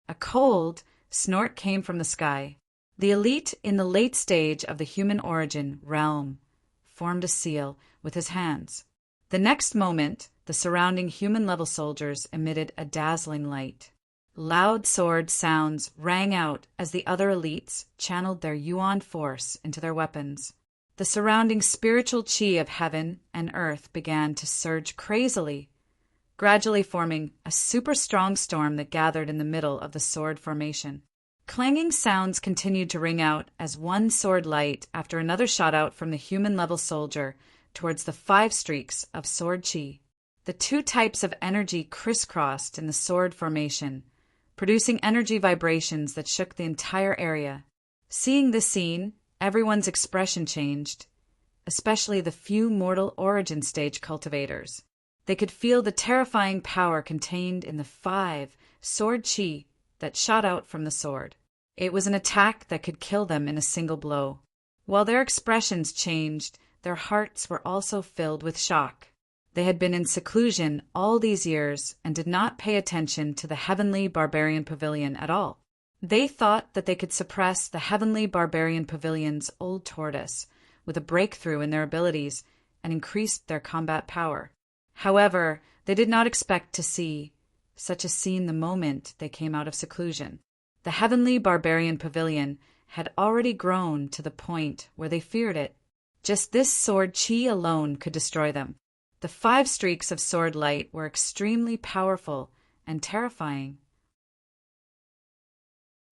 A cold snort came from the sky. The elite in the late stage of the human origin realm formed a seal with his hands. The next moment, the surrounding human-level soldiers emitted a dazzling light. Loud sword sounds rang out as the other elites channeled their yuan force into their weapons. The surrounding spiritual chi of heaven and earth began to surge crazily, gradually forming a super strong storm that gathered in the middle of the sword formation. Clanging sounds continued to ring out as one sword light after another shot out from the human-level soldier towards the 5 streaks of sword chi. The 2 types of energy crisscrossed in the sword formation, producing energy vibrations that shook the entire area. Seeing this scene, everyone's expression changed, especially the few mortal origin stage cultivators. They could feel the terrifying power contained in the 5 sword chi that shot out from the sword. It was an attack that could kill them in a single blow. While their expressions changed, their hearts were also filled with shock. They had been in seclusion all these years and did not pay attention to the Heavenly Barbarian Pavilion at all. They thought that they could suppress the Heavenly Barbarian Pavilion's old tortoise with a breakthrough in their abilities and increased their combat power. However, they did not expect to see such a scene the moment they came out of seclusion. The Heavenly Barbarian Pavilion had already grown to the point where they feared it. Just this sword chi alone could destroy them. The 5 streaks of sword light were extremely powerful and terrifying.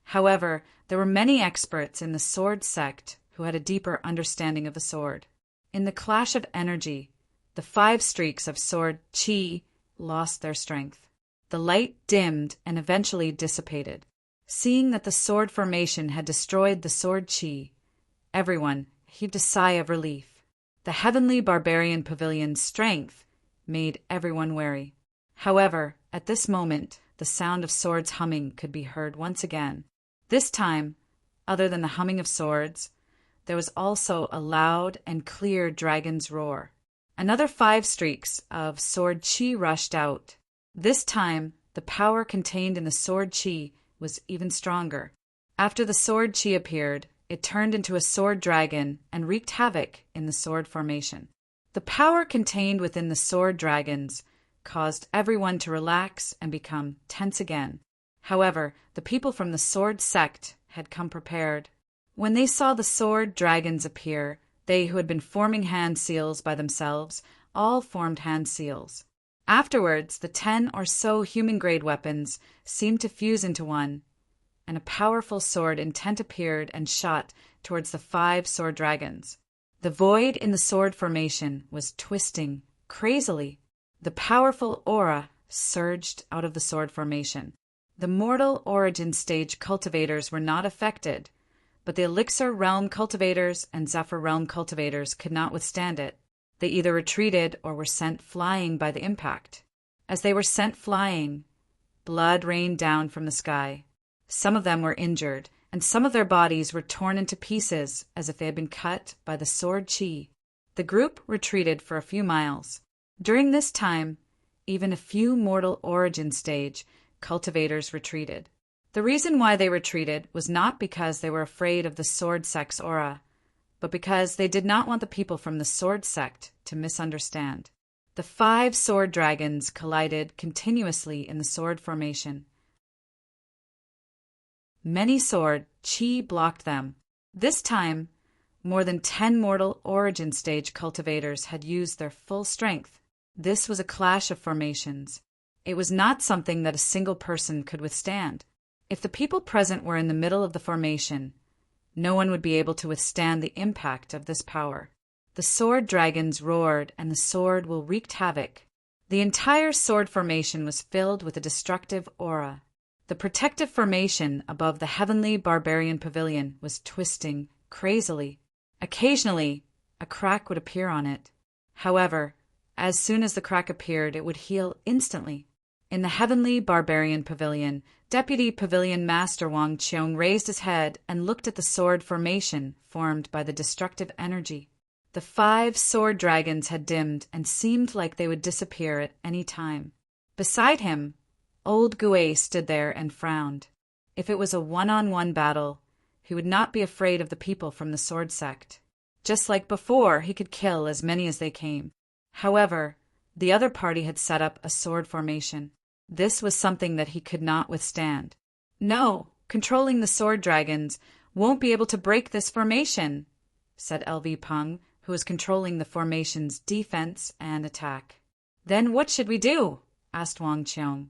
However, there were many experts in the sword sect who had a deeper understanding of the sword. In the clash of energy, the 5 streaks of sword chi lost their strength. The light dimmed and eventually dissipated. Seeing that the sword formation had destroyed the sword chi, everyone heaved a sigh of relief. The Heavenly Barbarian Pavilion's strength made everyone wary. However, at this moment, the sound of swords humming could be heard once again. This time, other than the humming of swords, there was also a loud and clear dragon's roar. Another 5 streaks of sword chi rushed out. This time, the power contained in the sword chi was even stronger. After the sword chi appeared, it turned into a sword dragon and wreaked havoc in the sword formation. The power contained within the sword dragons caused everyone to relax and become tense again. However, the people from the sword sect had come prepared. When they saw the sword dragons appear, they who had been forming hand seals by themselves all formed hand seals. Afterwards, the 10 or so human-grade weapons seemed to fuse into one, and a powerful sword intent appeared and shot towards the 5 sword dragons. The void in the sword formation was twisting crazily. The powerful aura surged out of the sword formation. The mortal origin stage cultivators were not affected, but the Elixir Realm cultivators and Zephyr Realm cultivators could not withstand it. They either retreated or were sent flying by the impact. As they were sent flying, blood rained down from the sky. Some of them were injured, and some of their bodies were torn into pieces as if they had been cut by the sword chi. The group retreated for a few miles. During this time, even a few mortal origin stage cultivators retreated. The reason why they retreated was not because they were afraid of the sword sect's aura, but because they did not want the people from the sword sect to misunderstand. The 5 sword dragons collided continuously in the sword formation. Many sword chi blocked them. This time, more than 10 mortal origin stage cultivators had used their full strength. This was a clash of formations. It was not something that a single person could withstand. If the people present were in the middle of the formation, no one would be able to withstand the impact of this power. The sword dragons roared, and the sword will wreaked havoc. The entire sword formation was filled with a destructive aura. The protective formation above the heavenly barbarian pavilion was twisting crazily. Occasionally, a crack would appear on it. However, as soon as the crack appeared, it would heal instantly. In the heavenly barbarian pavilion, Deputy Pavilion Master Wang Qiong raised his head and looked at the sword formation formed by the destructive energy. The 5 sword dragons had dimmed and seemed like they would disappear at any time. Beside him, old Gue stood there and frowned. If it was a one-on-one battle, he would not be afraid of the people from the sword sect. Just like before, he could kill as many as they came. However, the other party had set up a sword formation. This was something that he could not withstand. "No, controlling the sword dragons won't be able to break this formation," said LV Peng, who was controlling the formation's defense and attack. "Then what should we do?" asked Wang Qiong.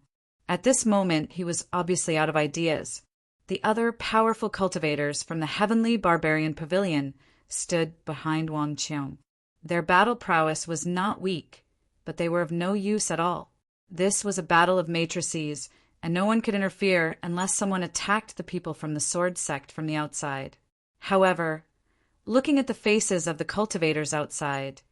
At this moment, he was obviously out of ideas. The other powerful cultivators from the heavenly barbarian pavilion stood behind Wang Qiong. Their battle prowess was not weak, but they were of no use at all. This was a battle of matrices, and no one could interfere unless someone attacked the people from the sword sect from the outside. However, looking at the faces of the cultivators outside,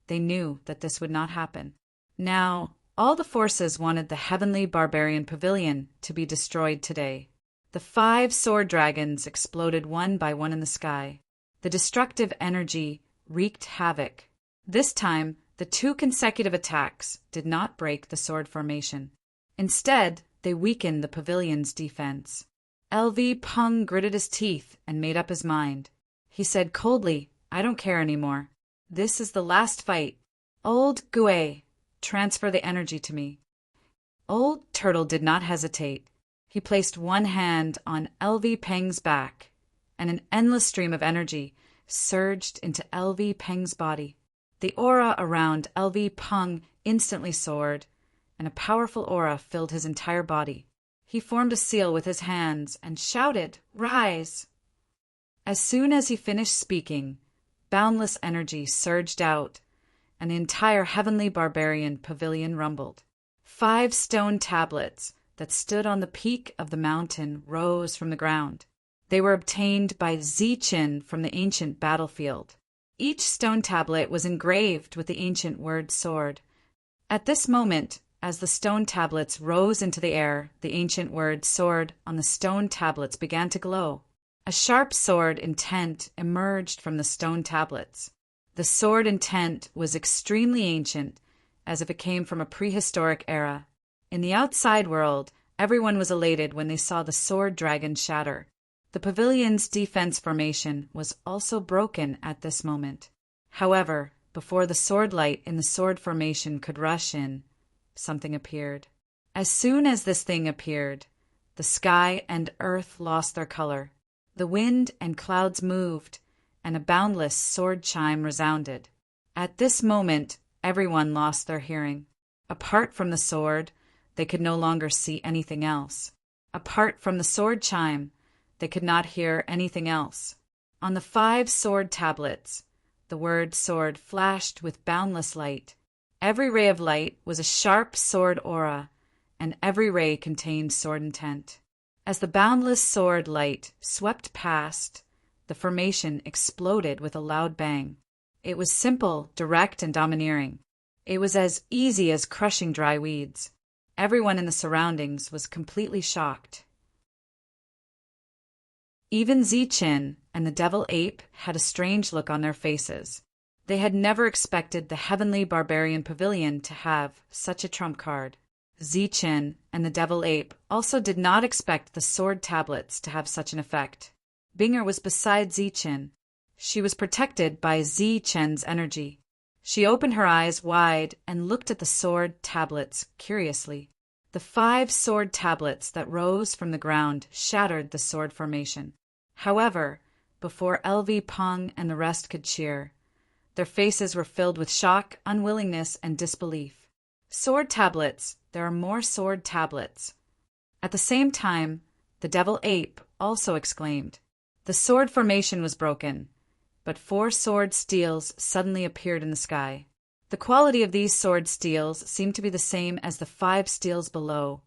they knew that this would not happen. Now, all the forces wanted the heavenly barbarian pavilion to be destroyed today. The 5 sword dragons exploded one by one in the sky. The destructive energy wreaked havoc. This time, the 2 consecutive attacks did not break the sword formation. Instead, they weakened the pavilion's defense. LV Peng gritted his teeth and made up his mind. He said coldly, "I don't care anymore. This is the last fight. Old Gue, transfer the energy to me." Old Turtle did not hesitate. He placed one hand on LV Peng's back, and an endless stream of energy surged into LV Peng's body. The aura around LV Peng instantly soared, and a powerful aura filled his entire body. He formed a seal with his hands and shouted, "Rise!" As soon as he finished speaking, boundless energy surged out, and the entire heavenly barbarian pavilion rumbled. 5 stone tablets that stood on the peak of the mountain rose from the ground. They were obtained by Ziqin from the ancient battlefield. Each stone tablet was engraved with the ancient word sword. At this moment, as the stone tablets rose into the air, the ancient word sword on the stone tablets began to glow. A sharp sword intent emerged from the stone tablets. The sword intent was extremely ancient, as if it came from a prehistoric era. In the outside world, everyone was elated when they saw the sword dragon shatter. The pavilion's defense formation was also broken at this moment. However, before the sword light in the sword formation could rush in, something appeared. As soon as this thing appeared, the sky and earth lost their color. The wind and clouds moved, and a boundless sword chime resounded. At this moment, everyone lost their hearing. Apart from the sword, they could no longer see anything else. Apart from the sword chime, they could not hear anything else. On the 5 sword tablets, the word sword flashed with boundless light. Every ray of light was a sharp sword aura, and every ray contained sword intent. As the boundless sword light swept past, the formation exploded with a loud bang. It was simple, direct, and domineering. It was as easy as crushing dry weeds. Everyone in the surroundings was completely shocked. Even Ziqin and the devil ape had a strange look on their faces. They had never expected the heavenly barbarian pavilion to have such a trump card. Ziqin and the devil ape also did not expect the sword tablets to have such an effect. Binger was beside Ziqin. She was protected by Ziqin's energy. She opened her eyes wide and looked at the sword tablets curiously. The 5 sword tablets that rose from the ground shattered the sword formation. However, before LV Peng and the rest could cheer, their faces were filled with shock, unwillingness, and disbelief. Sword tablets, there are more sword tablets. At the same time, the devil ape also exclaimed. The sword formation was broken, but 4 sword steels suddenly appeared in the sky. The quality of these sword steels seemed to be the same as the 5 steels below,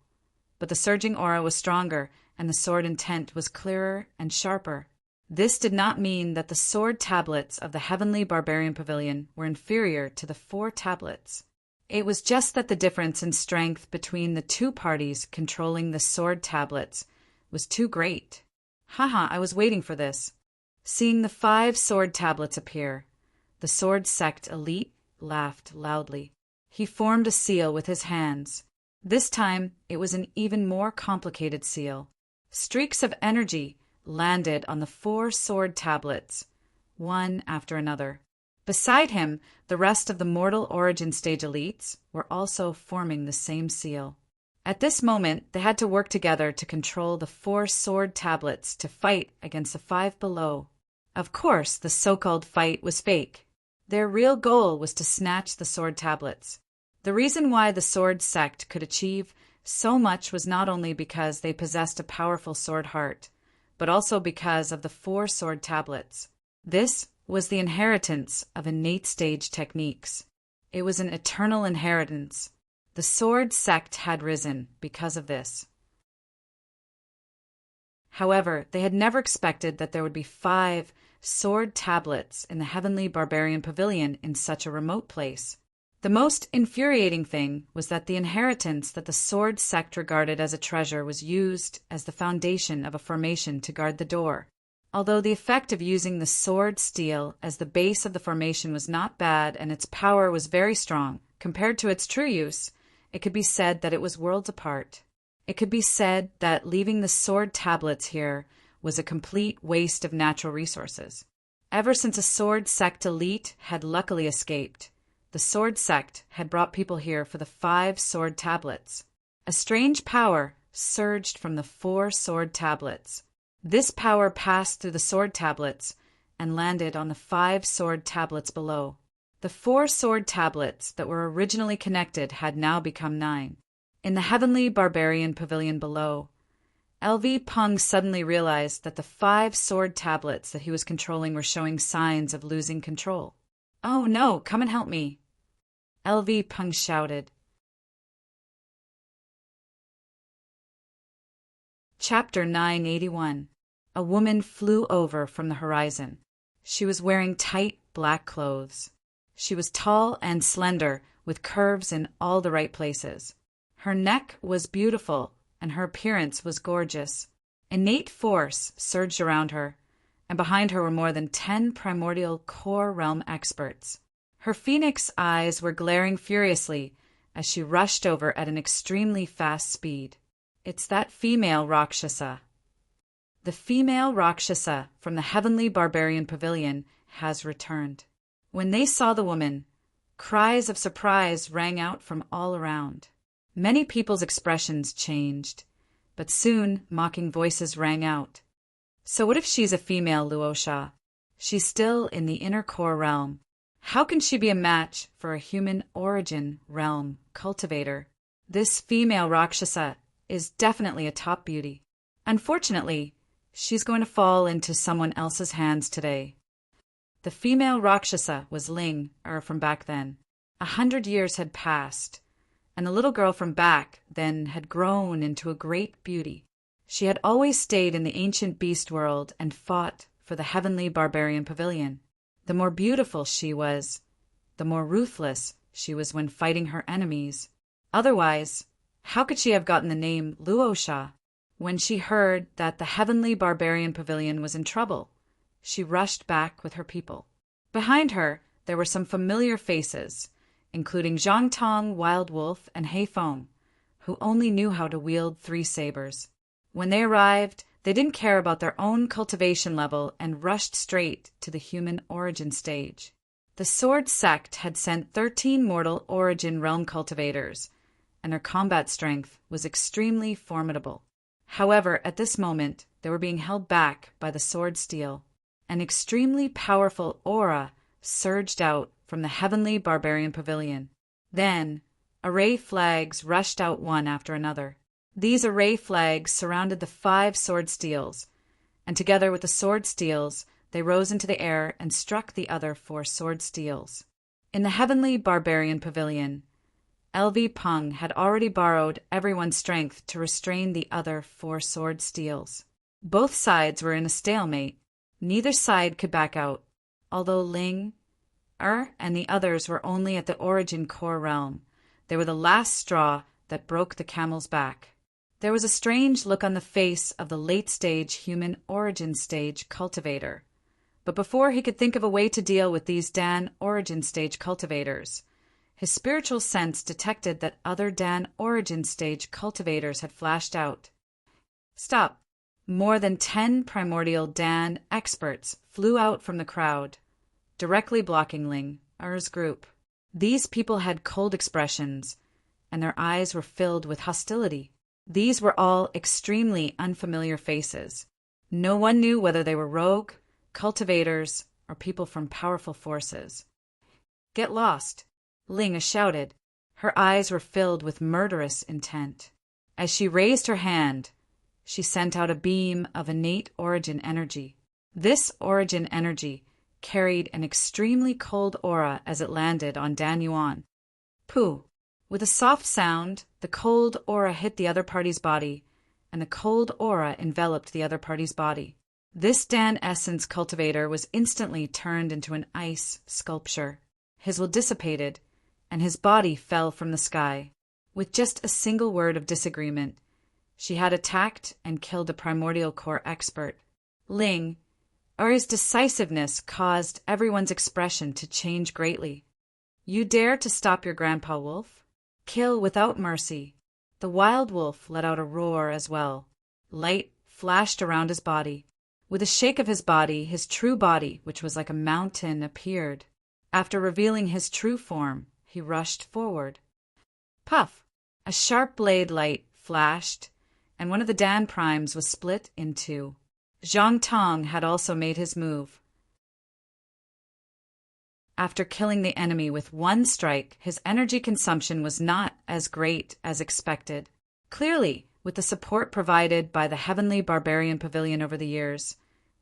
but the surging aura was stronger and the sword intent was clearer and sharper. This did not mean that the sword tablets of the Heavenly Barbarian Pavilion were inferior to the 4 tablets. It was just that the difference in strength between the 2 parties controlling the sword tablets was too great. Haha, I was waiting for this. Seeing the 5 sword tablets appear, the sword sect elite laughed loudly. He formed a seal with his hands. This time it was an even more complicated seal. Streaks of energy landed on the 4 sword tablets, one after another. Beside him, the rest of the Mortal Origin Stage elites were also forming the same seal. At this moment, they had to work together to control the 4 sword tablets to fight against the 5 below. Of course, the so-called fight was fake. Their real goal was to snatch the sword tablets. The reason why the sword sect could achieve so much was not only because they possessed a powerful sword heart, but also because of the 4 sword tablets. This was the inheritance of innate stage techniques. It was an eternal inheritance. The sword sect had risen because of this. However, they had never expected that there would be 5 sword tablets in the Heavenly Barbarian Pavilion in such a remote place. The most infuriating thing was that the inheritance that the sword sect regarded as a treasure was used as the foundation of a formation to guard the door. Although the effect of using the sword steel as the base of the formation was not bad and its power was very strong, compared to its true use, it could be said that it was worlds apart. It could be said that leaving the sword tablets here was a complete waste of natural resources. Ever since a sword sect elite had luckily escaped, the sword sect had brought people here for the 5 sword tablets. A strange power surged from the 4 sword tablets. This power passed through the sword tablets and landed on the 5 sword tablets below. The 4 sword tablets that were originally connected had now become 9. In the Heavenly Barbarian Pavilion below, LV Peng suddenly realized that the 5 sword tablets that he was controlling were showing signs of losing control. "Oh no, come and help me," LV Peng shouted. Chapter 981. A woman flew over from the horizon. She was wearing tight black clothes. She was tall and slender, with curves in all the right places. Her neck was beautiful, and her appearance was gorgeous. Innate force surged around her, and behind her were more than 10 primordial core realm experts. Her phoenix eyes were glaring furiously as she rushed over at an extremely fast speed. It's that female Rakshasa. The female Rakshasa from the Heavenly Barbarian Pavilion has returned. When they saw the woman, cries of surprise rang out from all around. Many people's expressions changed, but soon mocking voices rang out. So what if she's a female Luosha? She's still in the inner core realm. How can she be a match for a human origin realm cultivator? This female Rakshasa is definitely a top beauty. Unfortunately, she's going to fall into someone else's hands today. The female Rakshasa was Ling, from back then. 100 years had passed, and the little girl from back then had grown into a great beauty. She had always stayed in the ancient beast world and fought for the Heavenly Barbarian Pavilion. The more beautiful she was, the more ruthless she was when fighting her enemies. Otherwise, how could she have gotten the name Luosha? When she heard that the Heavenly Barbarian Pavilion was in trouble, she rushed back with her people. Behind her, there were some familiar faces, including Zhang Tong, Wild Wolf, and Hei Feng, who only knew how to wield 3 sabers. When they arrived, they didn't care about their own cultivation level and rushed straight to the human origin stage. The sword sect had sent 13 mortal origin realm cultivators, and their combat strength was extremely formidable. However, at this moment, they were being held back by the sword steel. An extremely powerful aura surged out from the Heavenly Barbarian Pavilion. Then, array flags rushed out one after another. These array flags surrounded the 5 sword steels, and together with the sword steels, they rose into the air and struck the other 4 sword steels. In the heavenly barbarian pavilion, LV Peng had already borrowed everyone's strength to restrain the other 4 sword steels. Both sides were in a stalemate. Neither side could back out, although Ling, and the others were only at the origin core realm. They were the last straw that broke the camel's back. There was a strange look on the face of the late-stage human origin stage cultivator. But before he could think of a way to deal with these Dan origin stage cultivators, his spiritual sense detected that other Dan origin stage cultivators had flashed out. Stop! More than 10 primordial Dan experts flew out from the crowd, directly blocking Ling Er's group. These people had cold expressions, and their eyes were filled with hostility. These were all extremely unfamiliar faces. No one knew whether they were rogue, cultivators, or people from powerful forces. Get lost, Ling shouted. Her eyes were filled with murderous intent. As she raised her hand, she sent out a beam of innate origin energy. This origin energy carried an extremely cold aura as it landed on Dan Yuan. Pooh! With a soft sound, the cold aura hit the other party's body, and the cold aura enveloped the other party's body. This Dan essence cultivator was instantly turned into an ice sculpture. His will dissipated, and his body fell from the sky. With just a single word of disagreement, she had attacked and killed a primordial core expert. Ling Er's decisiveness caused everyone's expression to change greatly. You dare to stop your grandpa wolf? Kill without mercy. The wild wolf let out a roar as well. Light flashed around his body. With a shake of his body, his true body, which was like a mountain, appeared. After revealing his true form, he rushed forward. Puff! A sharp blade light flashed, and one of the Dan primes was split in 2. Zhang Tong had also made his move. After killing the enemy with 1 strike, his energy consumption was not as great as expected. Clearly, with the support provided by the Heavenly Barbarian Pavilion over the years,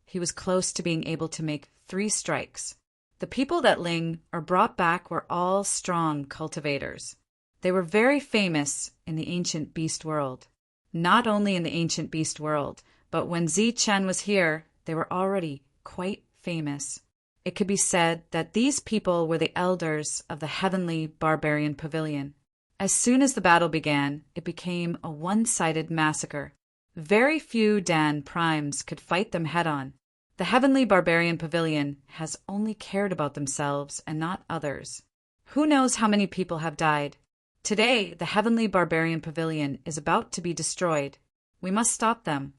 he was close to being able to make 3 strikes. The people that Ling brought back were all strong cultivators. They were very famous in the ancient beast world. Not only in the ancient beast world, but when Zi Chen was here, they were already quite famous. It could be said that these people were the elders of the Heavenly Barbarian Pavilion. As soon as the battle began, it became a one-sided massacre. Very few Dan primes could fight them head-on. The Heavenly Barbarian Pavilion has only cared about themselves and not others. Who knows how many people have died? Today, the Heavenly Barbarian Pavilion is about to be destroyed. We must stop them.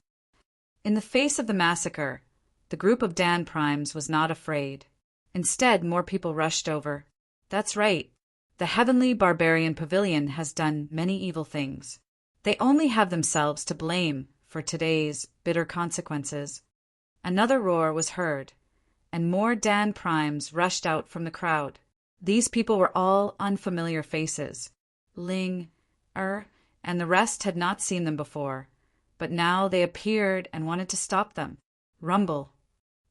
In the face of the massacre, the group of Dan primes was not afraid. Instead, more people rushed over. That's right. The Heavenly Barbarian Pavilion has done many evil things. They only have themselves to blame for today's bitter consequences. Another roar was heard, and more Dan primes rushed out from the crowd. These people were all unfamiliar faces. Ling and the rest had not seen them before, but now they appeared and wanted to stop them. Rumble.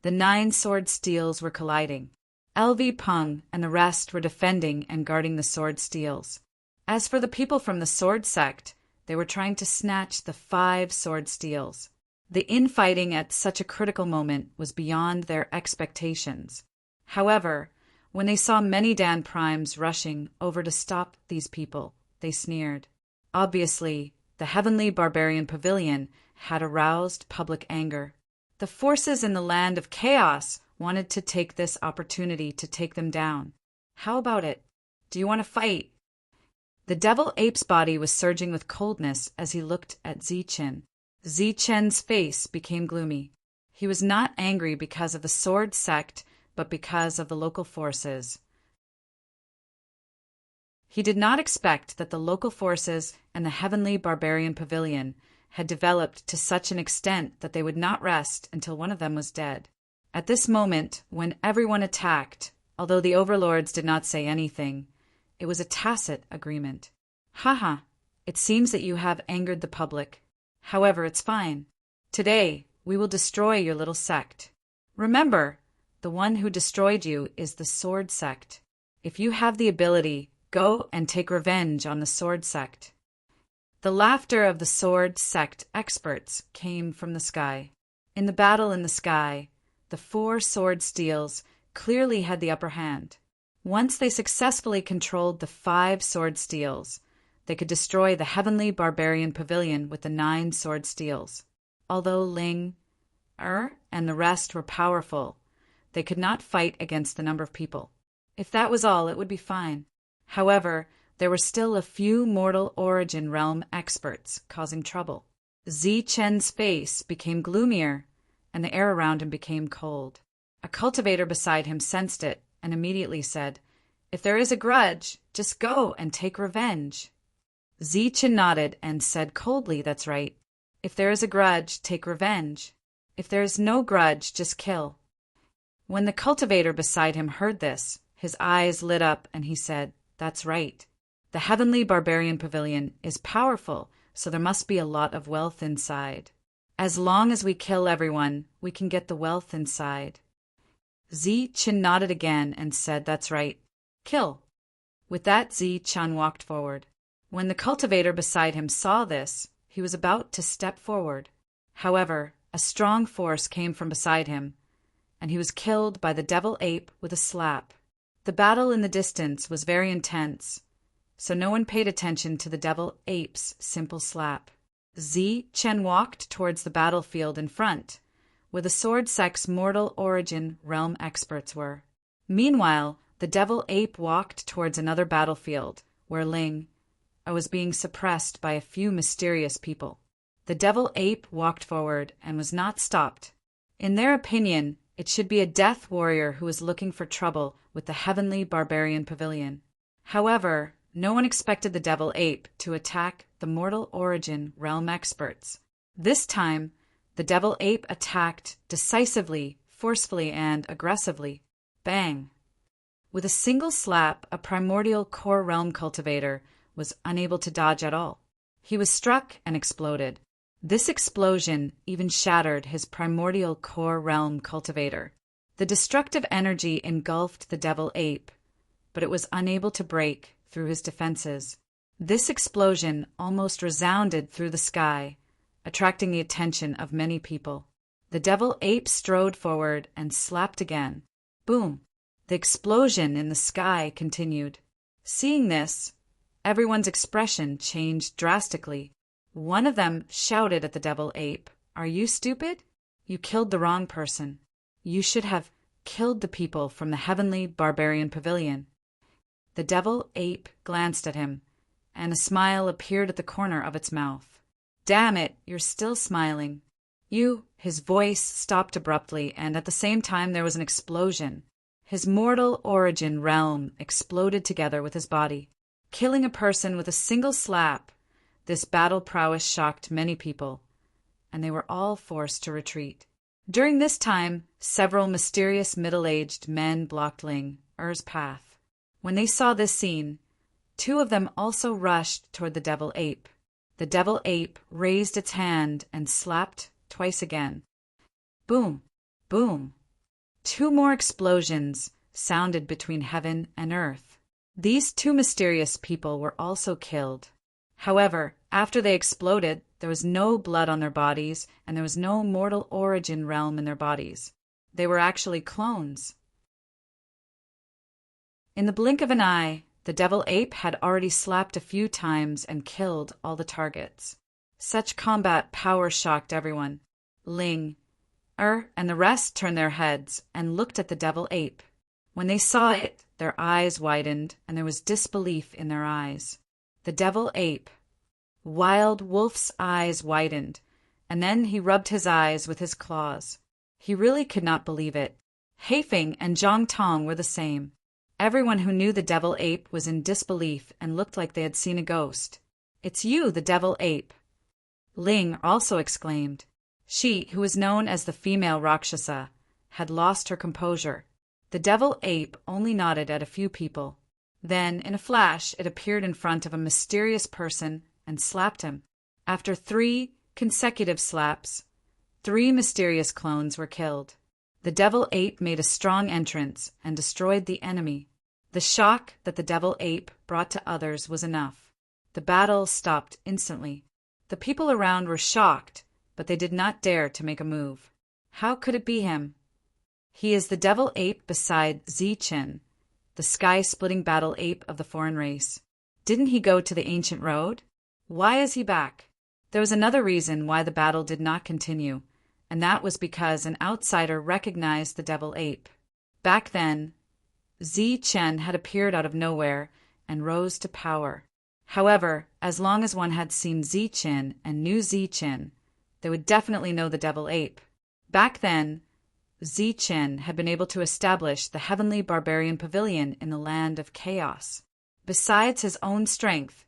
The 9 sword steels were colliding. LV Peng and the rest were defending and guarding the sword steels. As for the people from the sword sect, they were trying to snatch the 5 sword steels. The infighting at such a critical moment was beyond their expectations. However, when they saw many Dan primes rushing over to stop these people, they sneered. Obviously, the Heavenly Barbarian Pavilion had aroused public anger. The forces in the land of chaos wanted to take this opportunity to take them down. How about it? Do you want to fight? The devil ape's body was surging with coldness as he looked at Zi Chen. Zi Chen's face became gloomy. He was not angry because of the sword sect, but because of the local forces. He did not expect that the local forces and the Heavenly Barbarian Pavilion had developed to such an extent that they would not rest until one of them was dead. At this moment, when everyone attacked, although the overlords did not say anything, it was a tacit agreement. Haha, it seems that you have angered the public. However, it's fine. Today, we will destroy your little sect. Remember, the one who destroyed you is the sword sect. If you have the ability, go and take revenge on the sword sect. The laughter of the sword sect experts came from the sky. In the battle in the sky, the 4 sword steels clearly had the upper hand. Once they successfully controlled the 5 sword steels, they could destroy the heavenly barbarian pavilion with the 9 sword steels. Although Ling, and the rest were powerful, they could not fight against the number of people. If that was all, it would be fine. However, there were still a few mortal origin realm experts causing trouble. Zi Chen's face became gloomier, and the air around him became cold. A cultivator beside him sensed it and immediately said, "If there is a grudge, just go and take revenge." Zi Chen nodded and said coldly, "That's right. If there is a grudge, take revenge. If there is no grudge, just kill." When the cultivator beside him heard this, his eyes lit up and he said, "That's right. The heavenly barbarian pavilion is powerful, so there must be a lot of wealth inside. As long as we kill everyone, we can get the wealth inside." Zi Chen nodded again and said, "That's right. Kill." With that, Zi Chen walked forward. When the cultivator beside him saw this, he was about to step forward. However, a strong force came from beside him, and he was killed by the devil ape with a slap. The battle in the distance was very intense, so no one paid attention to the devil ape's simple slap. Zi Chen walked towards the battlefield in front, where the sword sect's mortal origin realm experts were. Meanwhile, the devil ape walked towards another battlefield, where Ling was being suppressed by a few mysterious people. The devil ape walked forward and was not stopped. In their opinion, it should be a death warrior who was looking for trouble with the heavenly barbarian pavilion. However, no one expected the devil ape to attack the mortal origin realm experts. This time, the devil ape attacked decisively, forcefully, and aggressively. Bang! With a single slap, a primordial core realm cultivator was unable to dodge at all. He was struck and exploded. This explosion even shattered his primordial core realm cultivator. The destructive energy engulfed the devil ape, but it was unable to break through his defenses. This explosion almost resounded through the sky, attracting the attention of many people. The devil ape strode forward and slapped again. Boom! The explosion in the sky continued. Seeing this, everyone's expression changed drastically. One of them shouted at the devil ape, "Are you stupid? You killed the wrong person. You should have killed the people from the heavenly barbarian pavilion." The devil ape glanced at him, and a smile appeared at the corner of its mouth. "Damn it, you're still smiling. You—" His voice stopped abruptly, and at the same time there was an explosion. His mortal origin realm exploded together with his body, killing a person with a single slap. This battle prowess shocked many people, and they were all forced to retreat. During this time, several mysterious middle-aged men blocked Ling's path. When they saw this scene, 2 of them also rushed toward the devil ape. The devil ape raised its hand and slapped twice again. Boom! Boom! 2 more explosions sounded between heaven and earth. These 2 mysterious people were also killed. However, after they exploded, there was no blood on their bodies, and there was no mortal origin realm in their bodies. They were actually clones. In the blink of an eye, the devil ape had already slapped a few times and killed all the targets. Such combat power shocked everyone. Ling, and the rest turned their heads and looked at the devil ape. When they saw it, their eyes widened, and there was disbelief in their eyes. The devil ape. Wild Wolf's eyes widened, and then he rubbed his eyes with his claws. He really could not believe it. Heifeng and Zhang Tong were the same. Everyone who knew the devil ape was in disbelief and looked like they had seen a ghost. "It's you, the devil ape!" Ling also exclaimed. She, who was known as the female Rakshasa, had lost her composure. The devil ape only nodded at a few people. Then, in a flash, it appeared in front of a mysterious person and slapped him. After 3 consecutive slaps, 3 mysterious clones were killed. The devil ape made a strong entrance and destroyed the enemy. The shock that the devil ape brought to others was enough. The battle stopped instantly. The people around were shocked, but they did not dare to make a move. How could it be him? He is the devil ape beside Zichen, the sky-splitting battle ape of the foreign race. Didn't he go to the ancient road? Why is he back? There was another reason why the battle did not continue, and that was because an outsider recognized the devil ape. Back then, Zichen had appeared out of nowhere and rose to power. However, as long as one had seen Zichen and knew Zichen, they would definitely know the devil ape. Back then, Zichen had been able to establish the heavenly barbarian pavilion in the land of chaos. Besides his own strength,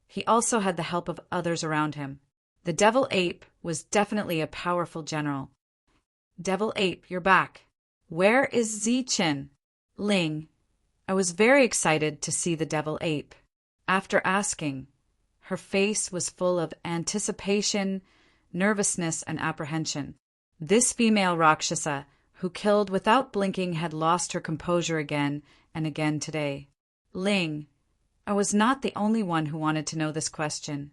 he also had the help of others around him. The devil ape was definitely a powerful general. Devil ape, you're back. Where is Zichen? Ling. I was very excited to see the devil ape. After asking, her face was full of anticipation, nervousness, and apprehension. This female Rakshasa, who killed without blinking, had lost her composure again and again today. Ling, I was not the only one who wanted to know this question.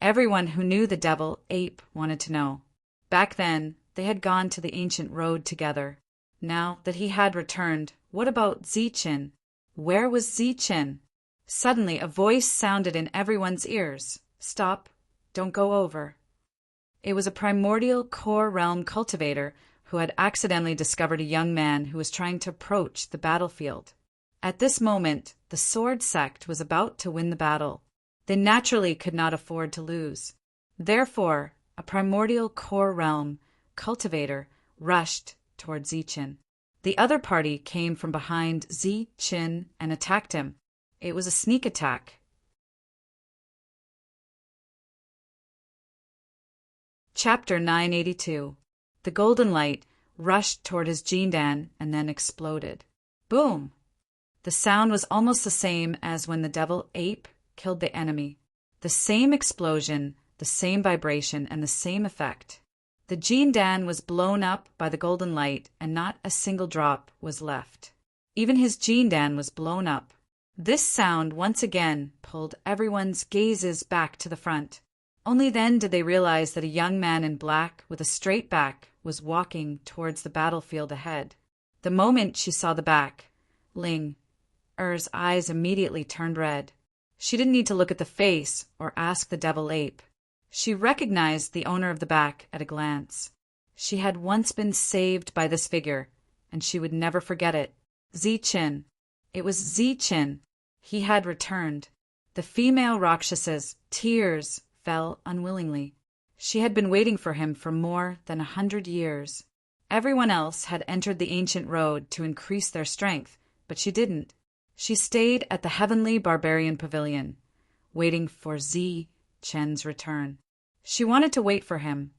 Everyone who knew the devil ape wanted to know. Back then, they had gone to the ancient road together. Now that he had returned, what about Zichen? Where was Zichen? Suddenly, a voice sounded in everyone's ears. Stop. Don't go over. It was a primordial core realm cultivator who had accidentally discovered a young man who was trying to approach the battlefield. At this moment, the sword sect was about to win the battle. They naturally could not afford to lose. Therefore, a primordial core realm cultivator rushed toward Zichen. The other party came from behind Zichen and attacked him. It was a sneak attack. Chapter 982. The golden light rushed toward his Jindan and then exploded. Boom! The sound was almost the same as when the devil ape killed the enemy. The same explosion, the same vibration, and the same effect. The Jindan was blown up by the golden light, and not a single drop was left. Even his Jindan was blown up. This sound once again pulled everyone's gazes back to the front. Only then did they realize that a young man in black with a straight back was walking towards the battlefield ahead. The moment she saw the back, Ling Er's eyes immediately turned red. She didn't need to look at the face or ask the devil ape. She recognized the owner of the back at a glance. She had once been saved by this figure, and she would never forget it. Zichen. It was Zichen. He had returned. The female Rakshasa's tears fell unwillingly. She had been waiting for him for more than 100 years. Everyone else had entered the ancient road to increase their strength, but she didn't. She stayed at the heavenly barbarian pavilion, waiting for Zichen's return. She wanted to wait for him.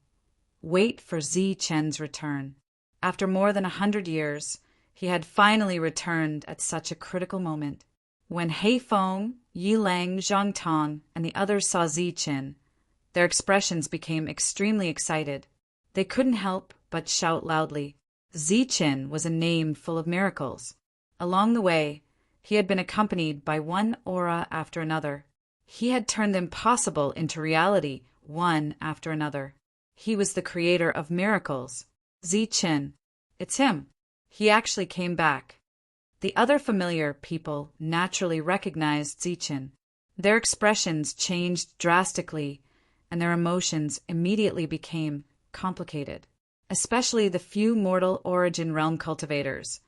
Wait for Zichen's return. After more than 100 years, he had finally returned at such a critical moment. When Heifeng, Yilang, Zhangtong, and the others saw Zichen, their expressions became extremely excited. They couldn't help but shout loudly. Zichen was a name full of miracles. Along the way, he had been accompanied by one aura after another. He had turned the impossible into reality, one after another. He was the creator of miracles. Zichen. It's him. He actually came back. The other familiar people naturally recognized Zichen. Their expressions changed drastically, and their emotions immediately became complicated. Especially the few mortal origin realm cultivators.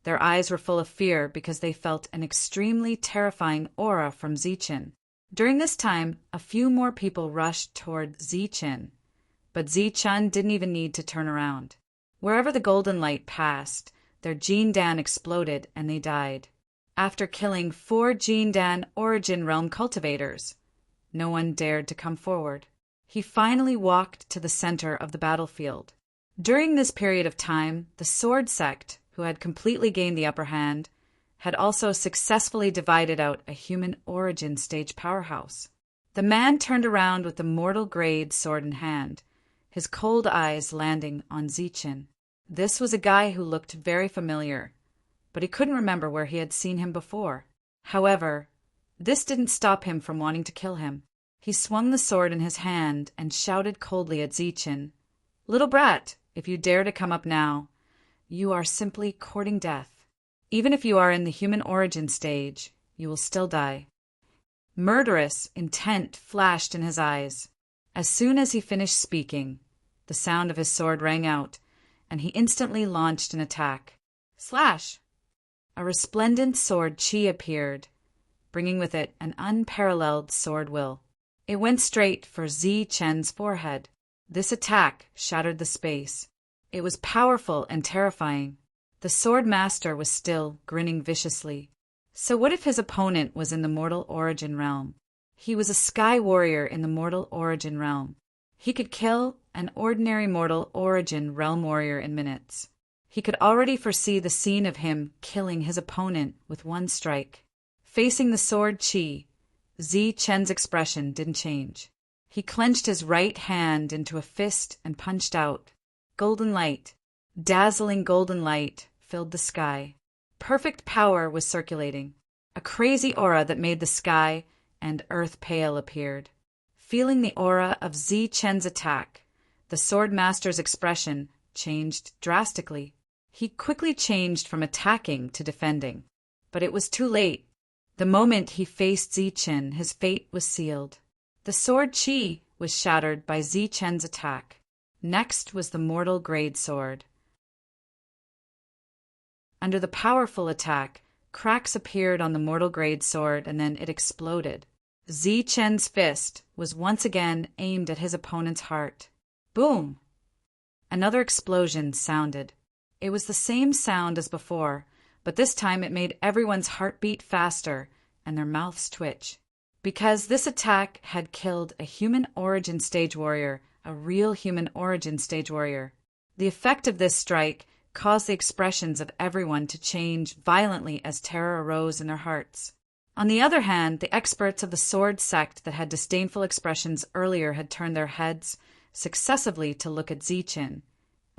Their eyes were full of fear because they felt an extremely terrifying aura from Zichen. During this time, a few more people rushed toward Zichen, but Zichen didn't even need to turn around. Wherever the golden light passed, their Jindan exploded and they died. After killing 4 Jindan origin realm cultivators, no one dared to come forward. He finally walked to the center of the battlefield. During this period of time, the sword sect, who had completely gained the upper hand, had also successfully divided out a human origin stage powerhouse. The man turned around with the mortal grade sword in hand, his cold eyes landing on Zichen. This was a guy who looked very familiar, but he couldn't remember where he had seen him before. However, this didn't stop him from wanting to kill him. He swung the sword in his hand and shouted coldly at Zichen, "Little brat, if you dare to come up now, you are simply courting death. Even if you are in the human origin stage, you will still die." Murderous intent flashed in his eyes. As soon as he finished speaking, the sound of his sword rang out, and he instantly launched an attack. Slash! A resplendent sword chi appeared, bringing with it an unparalleled sword will. It went straight for Zichen's forehead. This attack shattered the space. It was powerful and terrifying. The sword master was still grinning viciously. So what if his opponent was in the mortal origin realm? He was a sky warrior in the mortal origin realm. He could kill an ordinary mortal origin realm warrior in minutes. He could already foresee the scene of him killing his opponent with one strike. Facing the sword chi, Zichen's expression didn't change. He clenched his right hand into a fist and punched out. Golden light, dazzling golden light, filled the sky. Perfect power was circulating. A crazy aura that made the sky and earth pale appeared. Feeling the aura of Zichen's attack, the sword master's expression changed drastically. He quickly changed from attacking to defending. But it was too late. The moment he faced Zichen, his fate was sealed. The sword chi was shattered by Zichen's attack. Next was the mortal grade sword. Under the powerful attack, cracks appeared on the mortal grade sword and then it exploded. Zichen's fist was once again aimed at his opponent's heart. Boom! Another explosion sounded. It was the same sound as before, but this time it made everyone's heart beat faster and their mouths twitch. Because this attack had killed a human origin stage warrior, a real human origin stage warrior. The effect of this strike caused the expressions of everyone to change violently as terror arose in their hearts. On the other hand, the experts of the sword sect that had disdainful expressions earlier had turned their heads successively to look at Zichen,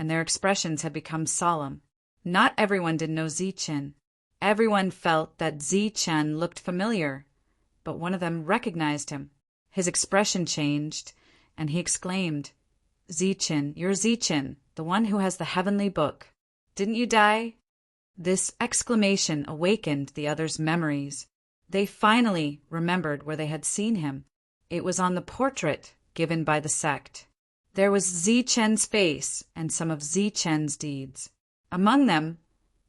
and their expressions had become solemn. Not everyone did know Zichen. Everyone felt that Zichen looked familiar, but one of them recognized him. His expression changed, and he exclaimed, "Zichen, you're Zichen, the one who has the heavenly book. Didn't you die?" This exclamation awakened the others' memories. They finally remembered where they had seen him. It was on the portrait given by the sect. There was Zichen's face and some of Zichen's deeds. Among them,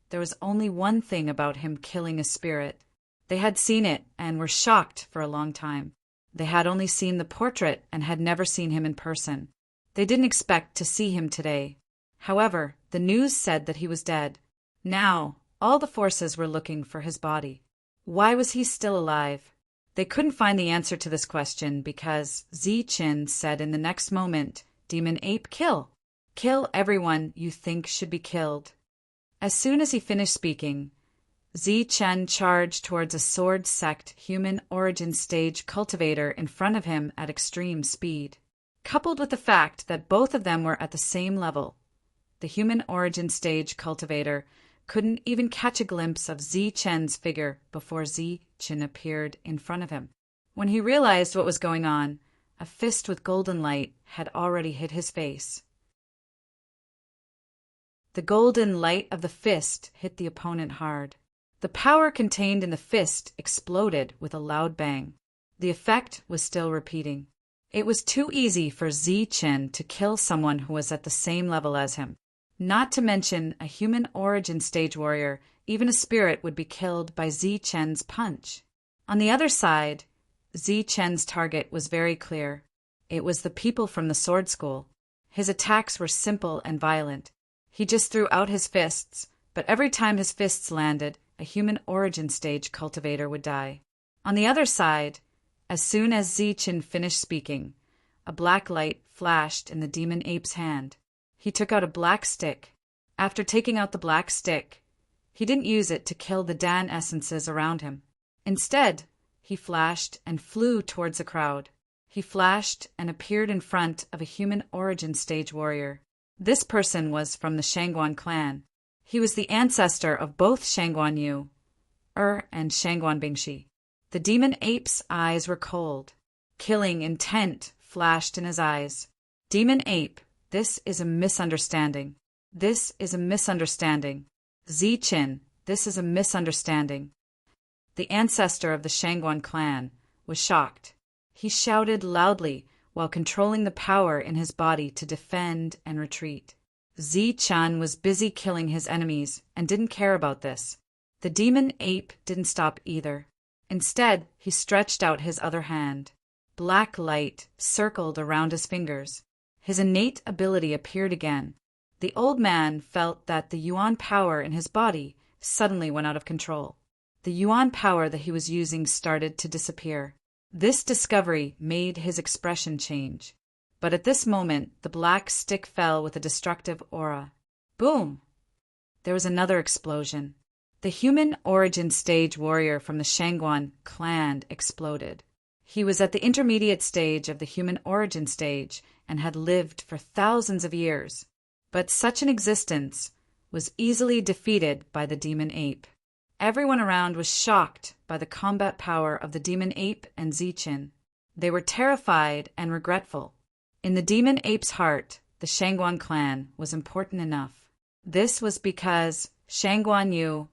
there was only one thing about him killing a spirit. They had seen it and were shocked for a long time. They had only seen the portrait and had never seen him in person. They didn't expect to see him today. However, the news said that he was dead. Now, all the forces were looking for his body. Why was he still alive? They couldn't find the answer to this question because Zichen said in the next moment, "Demon ape, kill. Kill everyone you think should be killed." As soon as he finished speaking, Zichen charged towards a sword sect human origin stage cultivator in front of him at extreme speed. Coupled with the fact that both of them were at the same level, the human origin stage cultivator couldn't even catch a glimpse of Zichen's figure before Zichen appeared in front of him. When he realized what was going on, a fist with golden light had already hit his face. The golden light of the fist hit the opponent hard. The power contained in the fist exploded with a loud bang. The effect was still repeating. It was too easy for Zichen to kill someone who was at the same level as him. Not to mention a human origin stage warrior, even a spirit would be killed by Zichen's punch. On the other side, Zichen's target was very clear. It was the people from the sword school. His attacks were simple and violent. He just threw out his fists, but every time his fists landed, a human origin stage cultivator would die. On the other side, as soon as Zichen finished speaking, a black light flashed in the demon ape's hand. He took out a black stick. After taking out the black stick, he didn't use it to kill the Dan essences around him. Instead, he flashed and flew towards the crowd. He flashed and appeared in front of a human origin stage warrior. This person was from the Shangguan clan. He was the ancestor of both Shangguan Yu, and Shangguan Bingshi. The demon ape's eyes were cold. Killing intent flashed in his eyes. Demon ape, this is a misunderstanding. This is a misunderstanding. Ziqin, this is a misunderstanding. The ancestor of the Shangguan clan was shocked. He shouted loudly while controlling the power in his body to defend and retreat. Ziqin was busy killing his enemies and didn't care about this. The demon ape didn't stop either. Instead, he stretched out his other hand. Black light circled around his fingers. His innate ability appeared again. The old man felt that the Yuan power in his body suddenly went out of control. The Yuan power that he was using started to disappear. This discovery made his expression change. But at this moment, the black stick fell with a destructive aura. Boom! There was another explosion. The human origin stage warrior from the Shangguan clan exploded. He was at the intermediate stage of the human origin stage and had lived for thousands of years. But such an existence was easily defeated by the demon ape. Everyone around was shocked by the combat power of the demon ape and Ziqin. They were terrified and regretful. In the demon ape's heart, the Shangguan clan was important enough. This was because Shangguan Yu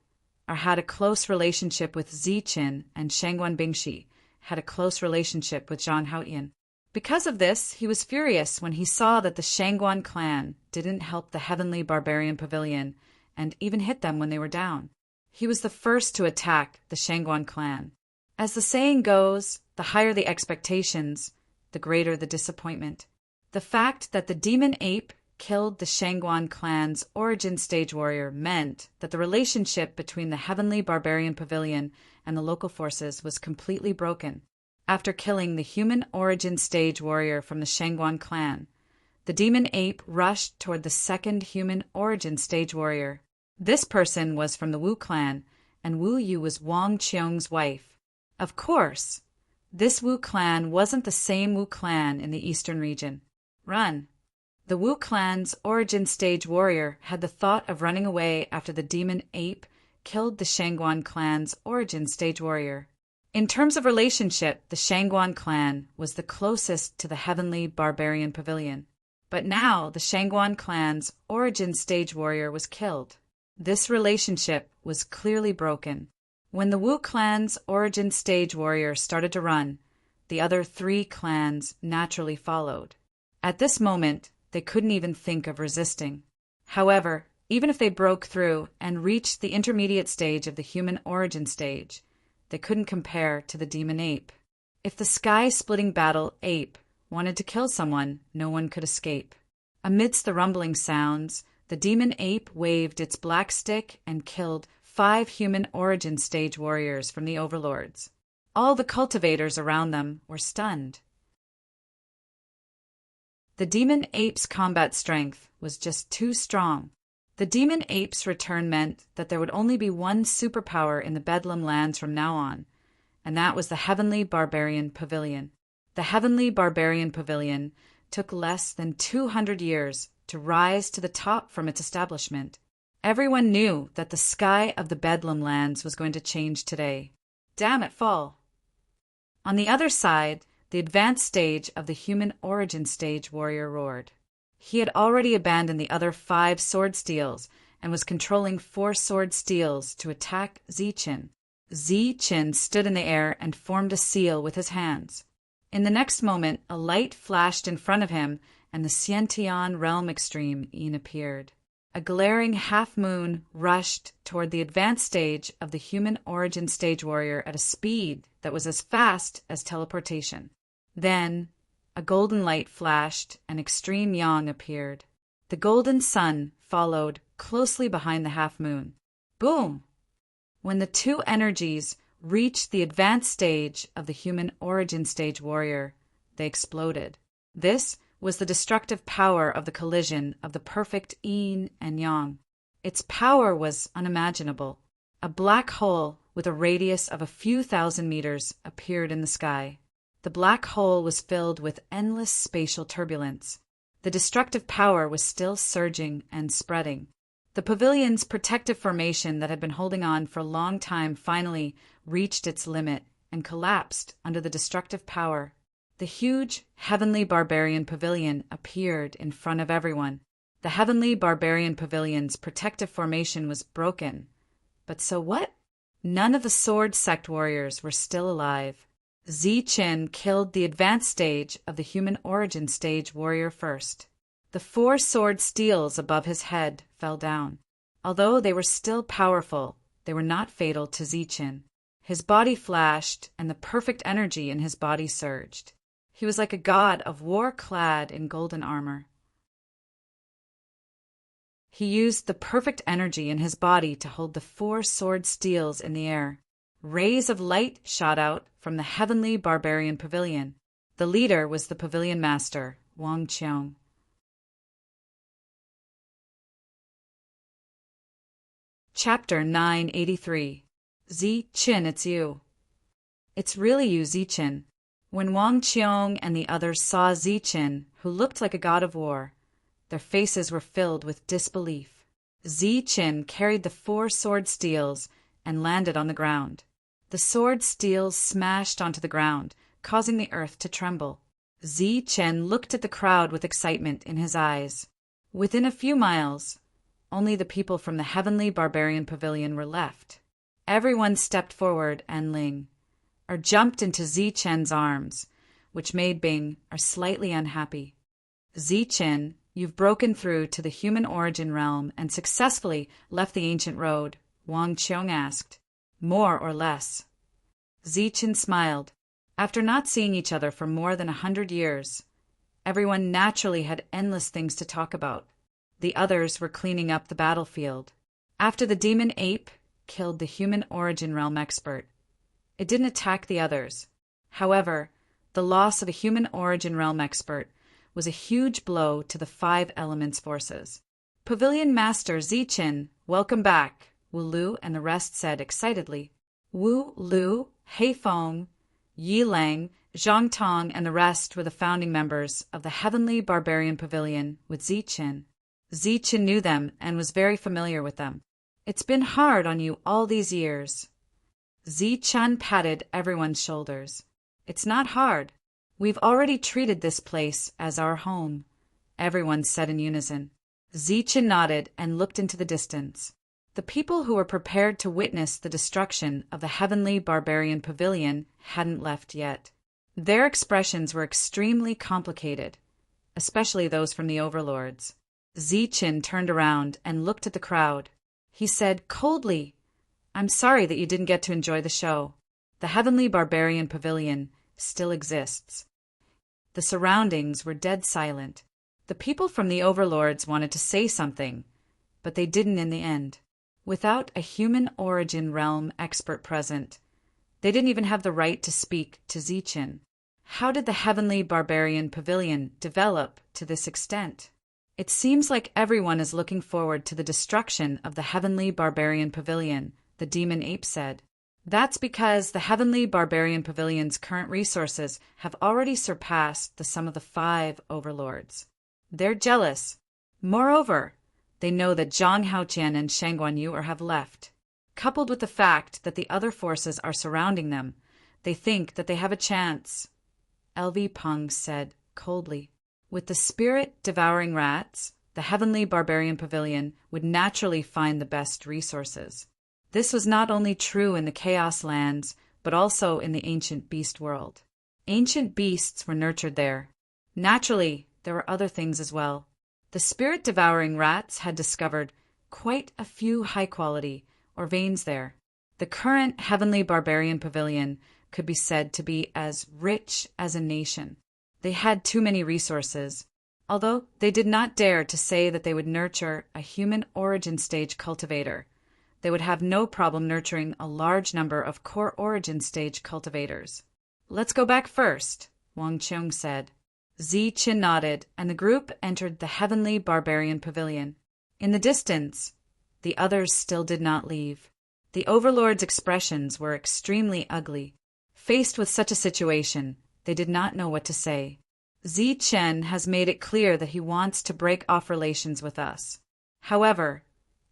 had a close relationship with Ziqin, and Shangguan Bingshi had a close relationship with Zhang Haoyan. Because of this, he was furious when he saw that the Shangguan clan didn't help the Heavenly Barbarian Pavilion and even hit them when they were down. He was the first to attack the Shangguan clan. As the saying goes, the higher the expectations, the greater the disappointment. The fact that the demon ape killed the Shangguan clan's origin stage warrior meant that the relationship between the Heavenly Barbarian Pavilion and the local forces was completely broken. After killing the human origin stage warrior from the Shangguan clan, the demon ape rushed toward the second human origin stage warrior. This person was from the Wu clan, and Wu Yu was Wang Qiong's wife. Of course, this Wu clan wasn't the same Wu clan in the eastern region. Run! The Wu clan's origin stage warrior had the thought of running away after the demon ape killed the Shangguan clan's origin stage warrior. In terms of relationship, the Shangguan clan was the closest to the Heavenly Barbarian Pavilion. But now the Shangguan clan's origin stage warrior was killed. This relationship was clearly broken. When the Wu clan's origin stage warrior started to run, the other three clans naturally followed. At this moment, they couldn't even think of resisting. However, even if they broke through and reached the intermediate stage of the human origin stage, they couldn't compare to the demon ape. If the sky-splitting battle ape wanted to kill someone, no one could escape. Amidst the rumbling sounds, the demon ape waved its black stick and killed 5 human origin stage warriors from the overlords. All the cultivators around them were stunned. The demon ape's combat strength was just too strong. The demon ape's return meant that there would only be one superpower in the Bedlam lands from now on, and that was the Heavenly Barbarian Pavilion. The Heavenly Barbarian Pavilion took less than 200 years to rise to the top from its establishment. Everyone knew that the sky of the Bedlam lands was going to change today. Damn it, fall! On the other side, the advanced stage of the human origin stage warrior roared. He had already abandoned the other 5 sword steels and was controlling 4 sword steels to attack Ziqin. Ziqin stood in the air and formed a seal with his hands. In the next moment, a light flashed in front of him and the Xiantian realm extreme appeared. A glaring half-moon rushed toward the advanced stage of the human origin stage warrior at a speed that was as fast as teleportation. Then, a golden light flashed and extreme yang appeared. The golden sun followed closely behind the half-moon. Boom! When the 2 energies reached the advanced stage of the human origin stage warrior, they exploded. This was the destructive power of the collision of the perfect yin and yang. Its power was unimaginable. A black hole with a radius of a few thousand meters appeared in the sky. The black hole was filled with endless spatial turbulence. The destructive power was still surging and spreading. The pavilion's protective formation that had been holding on for a long time finally reached its limit and collapsed under the destructive power. The huge Heavenly Barbarian Pavilion appeared in front of everyone. The Heavenly Barbarian Pavilion's protective formation was broken. But so what? None of the Sword Sect warriors were still alive. Zichen killed the advanced stage of the human origin stage warrior first. The 4 sword steels above his head fell down. Although they were still powerful, they were not fatal to Zichen. His body flashed, and the perfect energy in his body surged. He was like a god of war clad in golden armor. He used the perfect energy in his body to hold the 4 sword steels in the air. Rays of light shot out from the Heavenly Barbarian Pavilion. The leader was the Pavilion Master, Wang Qiong. Chapter 983. Zichen, it's you. It's really you, Zichen. When Wang Qiong and the others saw Zichen, who looked like a god of war, their faces were filled with disbelief. Zichen carried the 4 sword steels and landed on the ground. The sword steels smashed onto the ground, causing the earth to tremble. Zichen looked at the crowd with excitement in his eyes. Within a few miles, only the people from the Heavenly Barbarian Pavilion were left. Everyone stepped forward and jumped into Zichen's arms, which made Bing slightly unhappy. Zichen, you've broken through to the human origin realm and successfully left the ancient road, Wang Qiong asked. More or less. Zichen smiled. After not seeing each other for more than 100 years, everyone naturally had endless things to talk about. The others were cleaning up the battlefield. After the demon ape killed the human origin realm expert, it didn't attack the others. However, the loss of a human origin realm expert was a huge blow to the 5 elements forces. Pavilion Master Zichen, welcome back, Wu Lu and the rest said excitedly. Wu Lu, Heifeng, Yi Lang, Zhang Tong, and the rest were the founding members of the Heavenly Barbarian Pavilion with Zichen. Zichen knew them and was very familiar with them. It's been hard on you all these years. Zichen patted everyone's shoulders. It's not hard. We've already treated this place as our home, everyone said in unison. Zichen nodded and looked into the distance. The people who were prepared to witness the destruction of the Heavenly Barbarian Pavilion hadn't left yet. Their expressions were extremely complicated, especially those from the overlords. Zichen turned around and looked at the crowd. He said coldly, I'm sorry that you didn't get to enjoy the show. The Heavenly Barbarian Pavilion still exists. The surroundings were dead silent. The people from the overlords wanted to say something, but they didn't in the end. Without a human origin realm expert present, they didn't even have the right to speak to Zichen. How did the Heavenly Barbarian Pavilion develop to this extent? It seems like everyone is looking forward to the destruction of the Heavenly Barbarian Pavilion, the demon ape said. That's because the Heavenly Barbarian Pavilion's current resources have already surpassed the sum of the 5 overlords. They're jealous. Moreover, they know that Zhang Haoqian and Shang Guanyu have left. Coupled with the fact that the other forces are surrounding them, they think that they have a chance. LV Peng said coldly. With the spirit-devouring rats, the Heavenly Barbarian Pavilion would naturally find the best resources. This was not only true in the Chaos Lands, but also in the ancient beast world. Ancient beasts were nurtured there. Naturally, there were other things as well. The spirit-devouring rats had discovered quite a few high-quality or veins there. The current Heavenly Barbarian Pavilion could be said to be as rich as a nation. They had too many resources, although they did not dare to say that they would nurture a human origin stage cultivator. They would have no problem nurturing a large number of core origin stage cultivators. Let's go back first, Wang Qiong said. Zichen nodded, and the group entered the Heavenly Barbarian Pavilion. In the distance, the others still did not leave. The overlord's expressions were extremely ugly. Faced with such a situation, they did not know what to say. Zichen has made it clear that he wants to break off relations with us. However,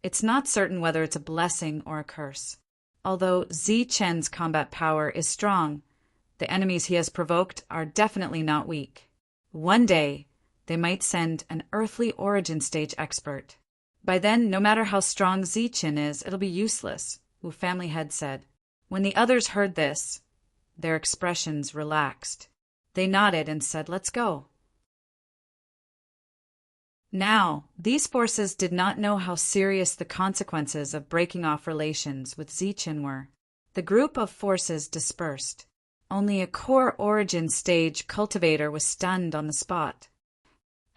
It's not certain whether it's a blessing or a curse. Although Zi Chen's combat power is strong, the enemies he has provoked are definitely not weak. One day, they might send an earthly origin stage expert. By then, no matter how strong Zi Chen is, it'll be useless, Wu family head said. When the others heard this, their expressions relaxed. They nodded and said, "Let's go." Now, these forces did not know how serious the consequences of breaking off relations with Zi Chen were. The group of forces dispersed. Only a core origin stage cultivator was stunned on the spot.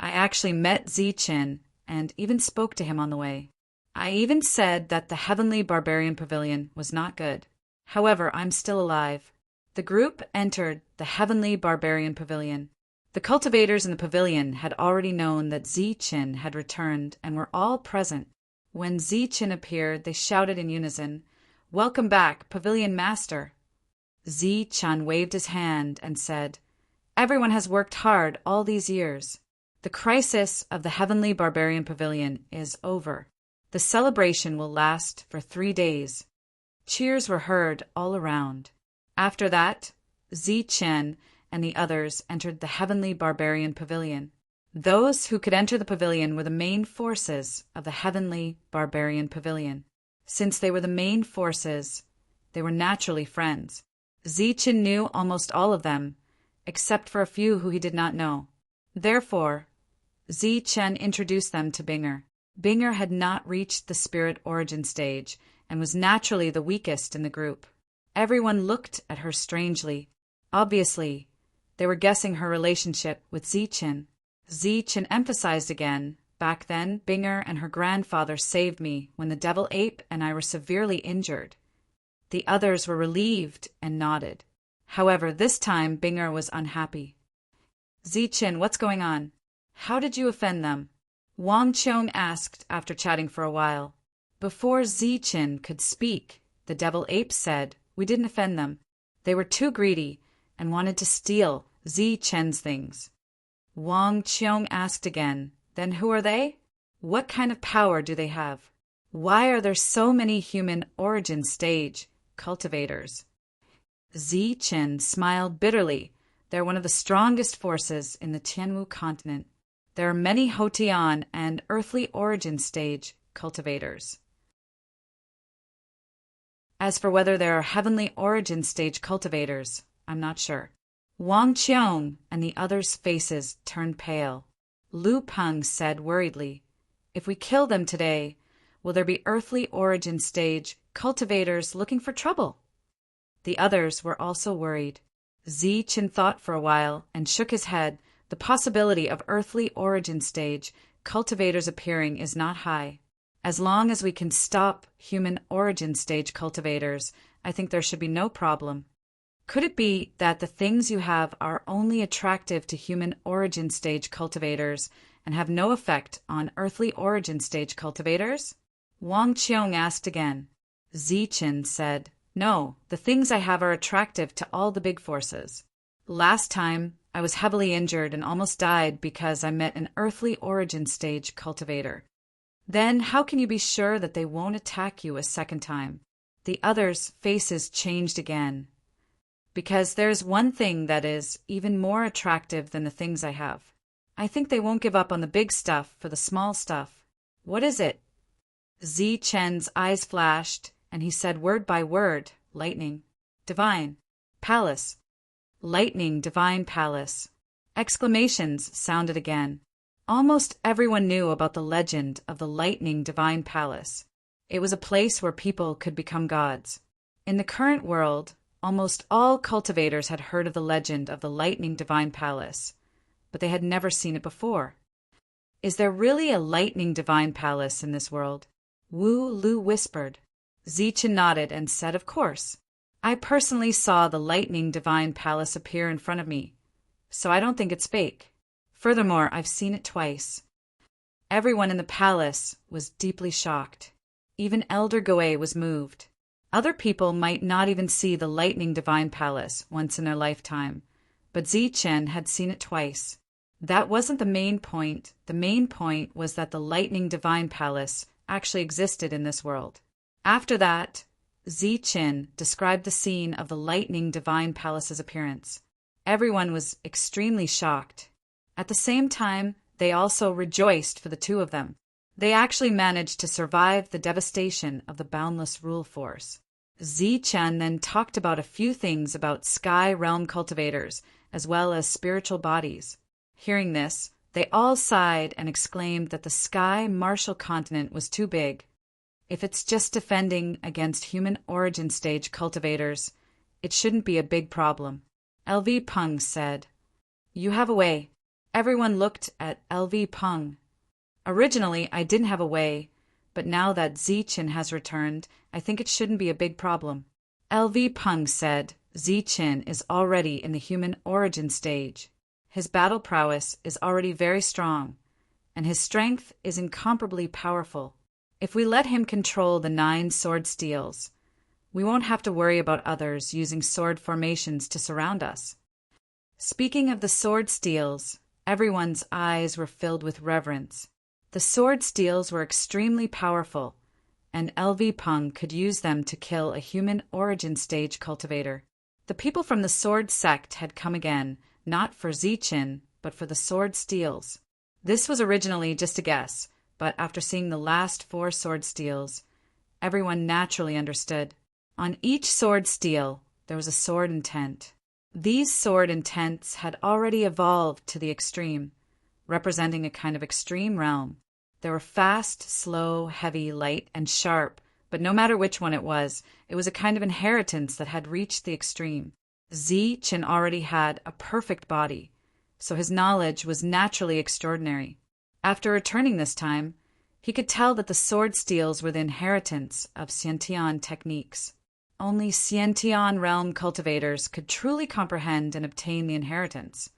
I actually met Zi Chen and even spoke to him on the way. I even said that the Heavenly Barbarian Pavilion was not good. However, I'm still alive. The group entered the Heavenly Barbarian Pavilion. The cultivators in the pavilion had already known that Zi Chen had returned and were all present. When Zi Chen appeared, they shouted in unison, "Welcome back, Pavilion Master." Zi Chen waved his hand and said, "Everyone has worked hard all these years. The crisis of the Heavenly Barbarian Pavilion is over. The celebration will last for 3 days." Cheers were heard all around. After that, Zi Chen and the others entered the Heavenly Barbarian Pavilion. Those who could enter the pavilion were the main forces of the Heavenly Barbarian Pavilion. Since they were the main forces, they were naturally friends. Zi Chen knew almost all of them, except for a few who he did not know. Therefore, Zi Chen introduced them to Binger. Binger had not reached the spirit origin stage and was naturally the weakest in the group. Everyone looked at her strangely. Obviously, they were guessing her relationship with Zi Chen. Zi Chen emphasized again, "Back then, Binger and her grandfather saved me when the devil ape and I were severely injured." The others were relieved and nodded. However, this time Binger was unhappy. "Zi Chen, what's going on? How did you offend them?" Wang Qiong asked after chatting for a while. Before Zi Chen could speak, the devil ape said, "We didn't offend them. They were too greedy and wanted to steal Zi Chen's things." Wang Qiong asked again, "Then who are they? What kind of power do they have? Why are there so many human origin stage cultivators?" Zi Chen smiled bitterly. They're one of the strongest forces in the Tianwu continent. There are many Hotian and earthly origin stage cultivators. As for whether there are heavenly origin stage cultivators, I'm not sure. Wang Qiong and the others' faces turned pale. Lu Peng said worriedly, "If we kill them today, will there be earthly origin stage cultivators looking for trouble?" The others were also worried. Zi Chen thought for a while and shook his head. The possibility of earthly origin stage cultivators appearing is not high. As long as we can stop human origin stage cultivators, I think there should be no problem. Could it be that the things you have are only attractive to human origin stage cultivators and have no effect on earthly origin stage cultivators? Wang Qiong asked again. Zi Chen said, "No, the things I have are attractive to all the big forces. Last time, I was heavily injured and almost died because I met an earthly origin stage cultivator. Then how can you be sure that they won't attack you a second time?" The others' faces changed again. "Because there's one thing that is even more attractive than the things I have. I think they won't give up on the big stuff for the small stuff." "What is it?" Zi Chen's eyes flashed, and he said word by word, "Lightning, divine, palace, lightning, divine palace." Exclamations sounded again. Almost everyone knew about the legend of the lightning divine palace. It was a place where people could become gods. In the current world, almost all cultivators had heard of the legend of the lightning divine palace, but they had never seen it before. "Is there really a lightning divine palace in this world?" Wu Lu whispered. Zi Chen nodded and said, "Of course. I personally saw the lightning divine palace appear in front of me, so I don't think it's fake. Furthermore, I've seen it twice." Everyone in the palace was deeply shocked. Even Elder Goe was moved. Other people might not even see the lightning divine palace once in their lifetime, but Zi Chen had seen it twice. That wasn't the main point. The main point was that the lightning divine palace actually existed in this world. After that, Ziqin described the scene of the lightning divine palace's appearance. Everyone was extremely shocked. At the same time, they also rejoiced for the two of them. They actually managed to survive the devastation of the boundless rule force. Ziqin then talked about a few things about sky realm cultivators, as well as spiritual bodies. Hearing this, they all sighed and exclaimed that the sky martial continent was too big. If it's just defending against human origin stage cultivators, it shouldn't be a big problem. LV Peng said, "You have a way." Everyone looked at LV Peng. Originally, I didn't have a way, but now that Ziqin has returned, I think it shouldn't be a big problem. LV Peng said, Ziqin is already in the human origin stage. His battle prowess is already very strong, and his strength is incomparably powerful. If we let him control the 9 sword steels, we won't have to worry about others using sword formations to surround us. Speaking of the sword steels, everyone's eyes were filled with reverence. The sword steels were extremely powerful, and LV Peng could use them to kill a human origin stage cultivator. The people from the sword sect had come again, not for Ziqin, but for the sword steels. This was originally just a guess, but after seeing the last 4 sword steels, everyone naturally understood. On each sword steel, there was a sword intent. These sword intents had already evolved to the extreme, representing a kind of extreme realm. They were fast, slow, heavy, light, and sharp, but no matter which one it was a kind of inheritance that had reached the extreme. Ziqin already had a perfect body, so his knowledge was naturally extraordinary. After returning this time, he could tell that the sword steels were the inheritance of Xiantian techniques. Only Xiantian realm cultivators could truly comprehend and obtain the inheritance.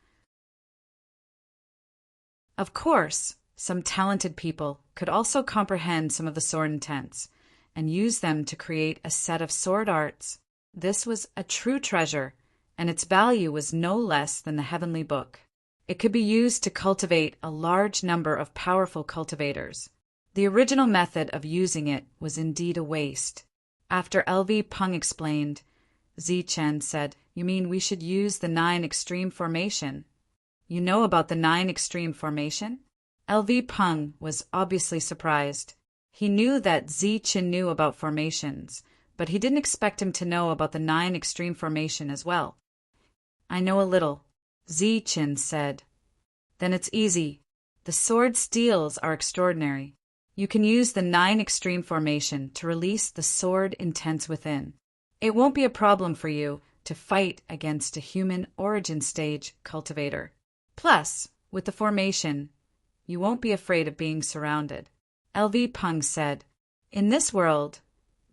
Of course, some talented people could also comprehend some of the sword intents and use them to create a set of sword arts. This was a true treasure, and its value was no less than the heavenly book. It could be used to cultivate a large number of powerful cultivators. The original method of using it was indeed a waste. After LV Peng explained, Ziqin said, "You mean we should use the 9 extreme formation? You know about the 9 extreme formation?" LV Peng was obviously surprised. He knew that Ziqin knew about formations, but he didn't expect him to know about the 9 extreme formation as well. "I know a little," Ziqin said. "Then it's easy. The sword steels are extraordinary. You can use the 9 extreme formation to release the sword intents within. It won't be a problem for you to fight against a human origin stage cultivator. Plus, with the formation, you won't be afraid of being surrounded." LV Peng said, "In this world,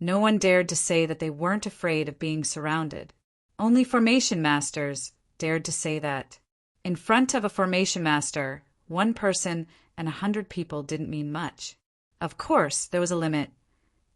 no one dared to say that they weren't afraid of being surrounded. Only formation masters dared to say that. In front of a formation master, 1 person and 100 people didn't mean much. Of course, there was a limit,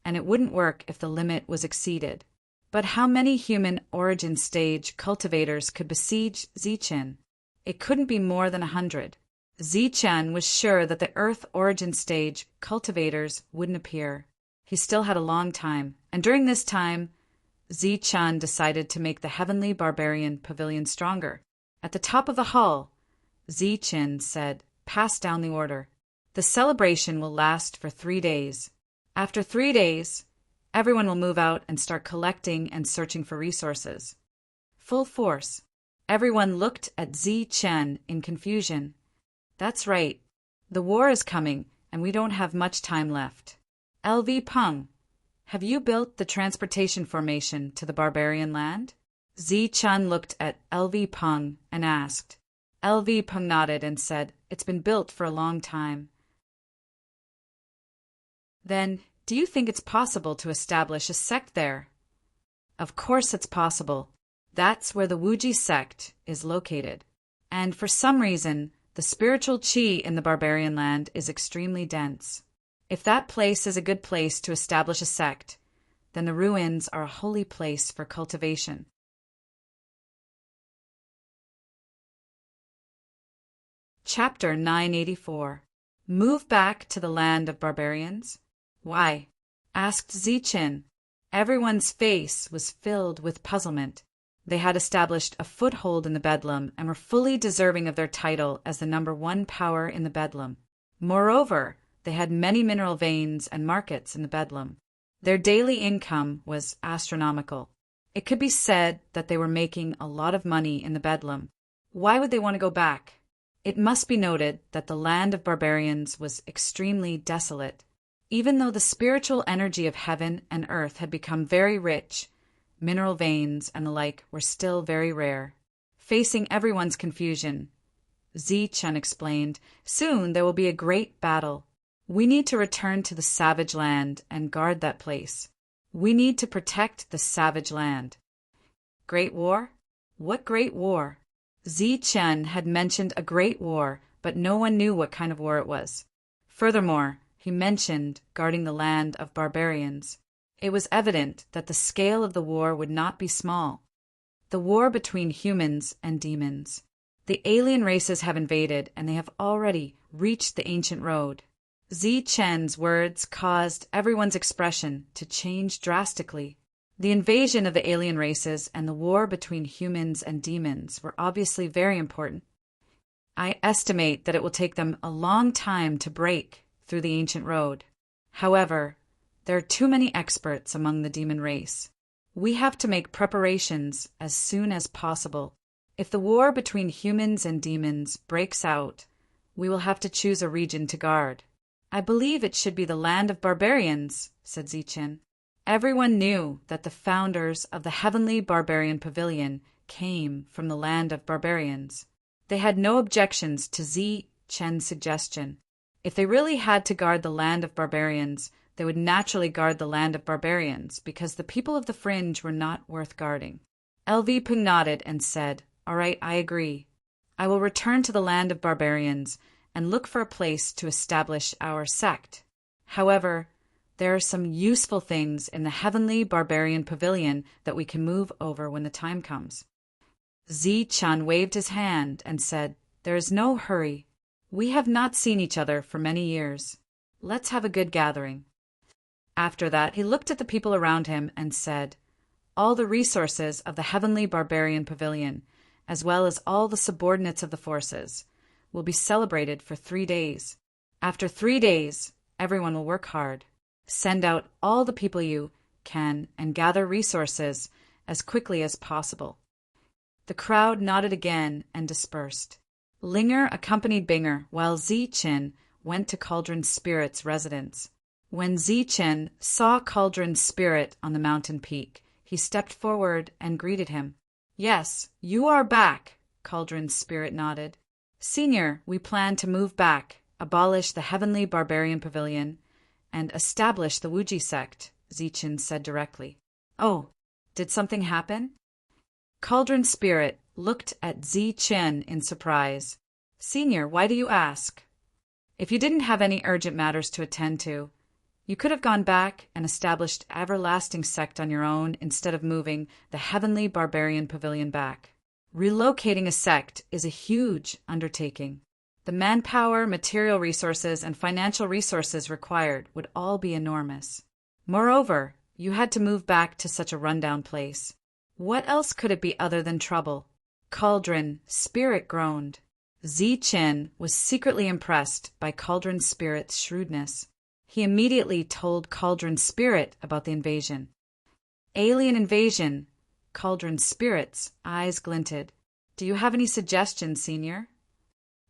and it wouldn't work if the limit was exceeded. But how many human origin stage cultivators could besiege Ziqin? It couldn't be more than 100. Ziqin was sure that the Earth origin stage cultivators wouldn't appear. He still had a long time, and during this time, Ziqin decided to make the Heavenly Barbarian Pavilion stronger. At the top of the hall, Ziqin said, "Pass down the order. The celebration will last for 3 days. After 3 days, everyone will move out and start collecting and searching for resources." Full force. Everyone looked at Ziqin in confusion. That's right. The war is coming, and we don't have much time left. LV Peng, have you built the transportation formation to the barbarian land? Ziqin looked at LV Peng and asked. LV Peng nodded and said, "It's been built for a long time." "Then, do you think it's possible to establish a sect there?" "Of course it's possible. That's where the Wuji sect is located. And for some reason, the spiritual qi in the barbarian land is extremely dense. If that place is a good place to establish a sect, then the ruins are a holy place for cultivation." Chapter 984. Move back to the land of barbarians. Why? Asked Zichin. Everyone's face was filled with puzzlement. They had established a foothold in the Bedlam and were fully deserving of their title as the #1 power in the Bedlam. Moreover, they had many mineral veins and markets in the Bedlam. Their daily income was astronomical. It could be said that they were making a lot of money in the Bedlam. Why would they want to go back? It must be noted that the land of barbarians was extremely desolate. Even though the spiritual energy of heaven and earth had become very rich, mineral veins and the like were still very rare. Facing everyone's confusion, Zichin explained, "Soon there will be a great battle. We need to return to the savage land and guard that place. We need to protect the savage land." Great war? What great war? Zichin had mentioned a great war, but no one knew what kind of war it was. Furthermore, he mentioned guarding the land of barbarians. It was evident that the scale of the war would not be small. The war between humans and demons. The alien races have invaded, and they have already reached the ancient road. Zichin's words caused everyone's expression to change drastically. The invasion of the alien races and the war between humans and demons were obviously very important. I estimate that it will take them a long time to break through the ancient road. However, there are too many experts among the demon race. We have to make preparations as soon as possible. If the war between humans and demons breaks out, we will have to choose a region to guard. I believe it should be the land of barbarians, said Zichin. Everyone knew that the founders of the Heavenly Barbarian Pavilion came from the land of barbarians. They had no objections to Zichin's suggestion. If they really had to guard the land of barbarians, they would naturally guard the land of barbarians, because the people of the fringe were not worth guarding. LV Pung nodded and said, "All right, I agree. I will return to the land of barbarians and look for a place to establish our sect. However, there are some useful things in the Heavenly Barbarian Pavilion that we can move over when the time comes." Zichin waved his hand and said, "There is no hurry. We have not seen each other for many years. Let's have a good gathering." After that, he looked at the people around him and said, "All the resources of the Heavenly Barbarian Pavilion, as well as all the subordinates of the forces, will be celebrated for 3 days. After 3 days, everyone will work hard. Send out all the people you can and gather resources as quickly as possible." The crowd nodded again and dispersed. Linger accompanied Binger while Zichin went to Cauldron Spirit's residence. When Zichin saw Cauldron Spirit on the mountain peak, he stepped forward and greeted him. "Yes, you are back," Cauldron Spirit nodded. "Senior, we plan to move back, abolish the Heavenly Barbarian Pavilion, and establish the Wuji sect," Zichin said directly. "Oh, did something happen?" Cauldron Spirit looked at Zichin in surprise. "Senior, why do you ask? If you didn't have any urgent matters to attend to, you could have gone back and established everlasting sect on your own instead of moving the Heavenly Barbarian Pavilion back. Relocating a sect is a huge undertaking. The manpower, material resources, and financial resources required would all be enormous. Moreover, you had to move back to such a rundown place. What else could it be other than trouble?" Cauldron Spirit groaned. Zichin was secretly impressed by Cauldron Spirit's shrewdness. He immediately told Cauldron Spirit about the invasion. "Alien invasion." Cauldron Spirit's eyes glinted. "Do you have any suggestions, Senior?"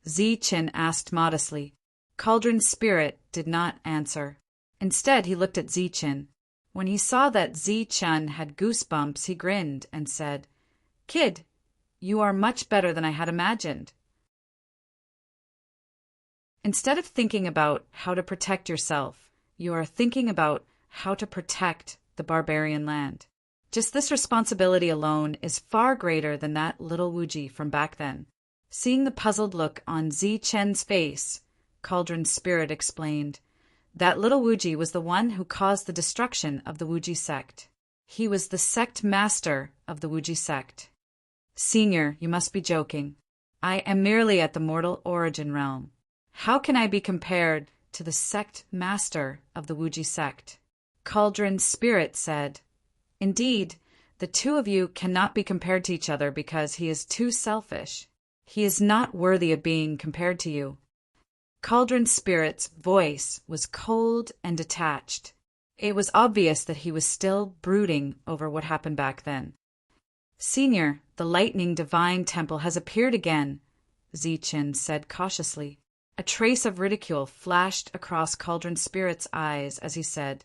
Zichin asked modestly. Cauldron Spirit did not answer. Instead, he looked at Zichin. When he saw that Zichin had goosebumps, he grinned and said, "Kid, you are much better than I had imagined. Instead of thinking about how to protect yourself, you are thinking about how to protect the barbarian land. Just this responsibility alone is far greater than that little Wuji from back then." Seeing the puzzled look on Zichin's face, Cauldron Spirit explained, "That little Wuji was the one who caused the destruction of the Wuji sect. He was the sect master of the Wuji sect." "Senior, you must be joking. I am merely at the mortal origin realm. How can I be compared to the sect master of the Wuji sect. Cauldron's spirit said, "Indeed, the two of you cannot be compared to each other because he is too selfish. He is not worthy of being compared to you." Cauldron Spirit's voice was cold and detached. It was obvious that he was still brooding over what happened back then. "Senior, the lightning divine temple has appeared again," Zichen said cautiously. A trace of ridicule flashed across Cauldron Spirit's eyes as he said,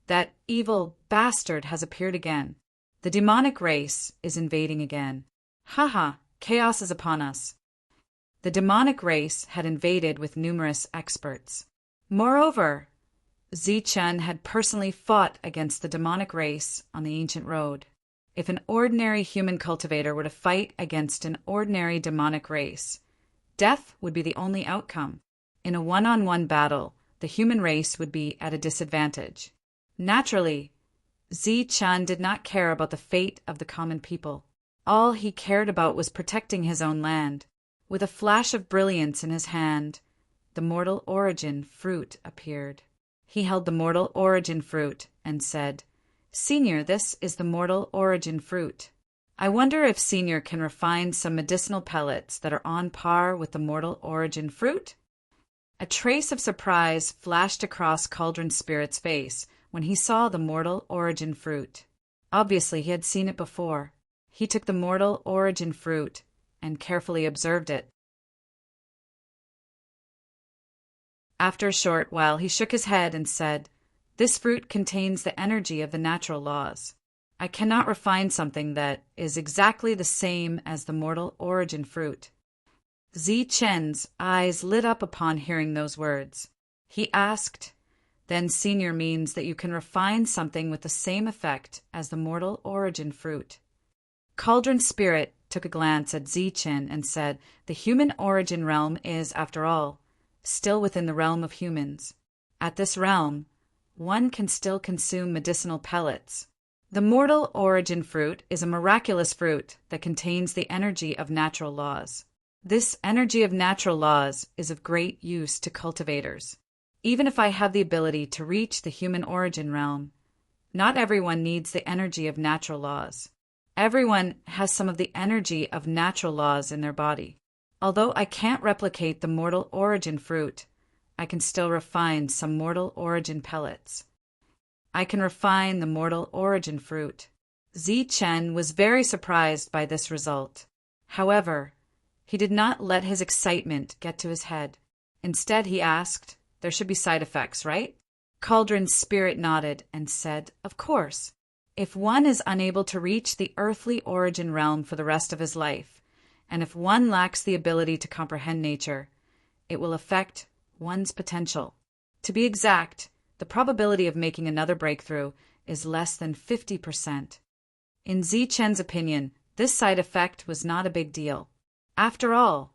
"That evil bastard has appeared again. The demonic race is invading again. Haha, chaos is upon us." The demonic race had invaded with numerous experts. Moreover, Zichen had personally fought against the demonic race on the ancient road. If an ordinary human cultivator were to fight against an ordinary demonic race, death would be the only outcome. In a one-on-one battle, the human race would be at a disadvantage. Naturally, Zichen did not care about the fate of the common people. All he cared about was protecting his own land. With a flash of brilliance in his hand, the mortal origin fruit appeared. He held the mortal origin fruit and said, "Senior, this is the mortal origin fruit. I wonder if Senior can refine some medicinal pellets that are on par with the mortal origin fruit?" A trace of surprise flashed across Cauldron Spirit's face when he saw the mortal origin fruit. Obviously, he had seen it before. He took the mortal origin fruit and carefully observed it. After a short while, he shook his head and said, "This fruit contains the energy of the natural laws. I cannot refine something that is exactly the same as the mortal origin fruit." Zichen's eyes lit up upon hearing those words. He asked, "Then Senior means that you can refine something with the same effect as the mortal origin fruit?" Cauldron Spirit took a glance at Zichen and said, "The human origin realm is, after all, still within the realm of humans. At this realm, one can still consume medicinal pellets. The mortal origin fruit is a miraculous fruit that contains the energy of natural laws. This energy of natural laws is of great use to cultivators. Even if I have the ability to reach the human origin realm, not everyone needs the energy of natural laws. Everyone has some of the energy of natural laws in their body. Although I can't replicate the mortal origin fruit, I can still refine some mortal origin pellets. I can refine the mortal origin fruit." Zichen was very surprised by this result. However, he did not let his excitement get to his head. Instead, he asked, "There should be side effects, right?" Cauldron's Spirit nodded and said, "Of course. If one is unable to reach the earthly origin realm for the rest of his life, and if one lacks the ability to comprehend nature, it will affect one's potential. To be exact, the probability of making another breakthrough is less than 50%. In Zichen's opinion, this side effect was not a big deal. After all,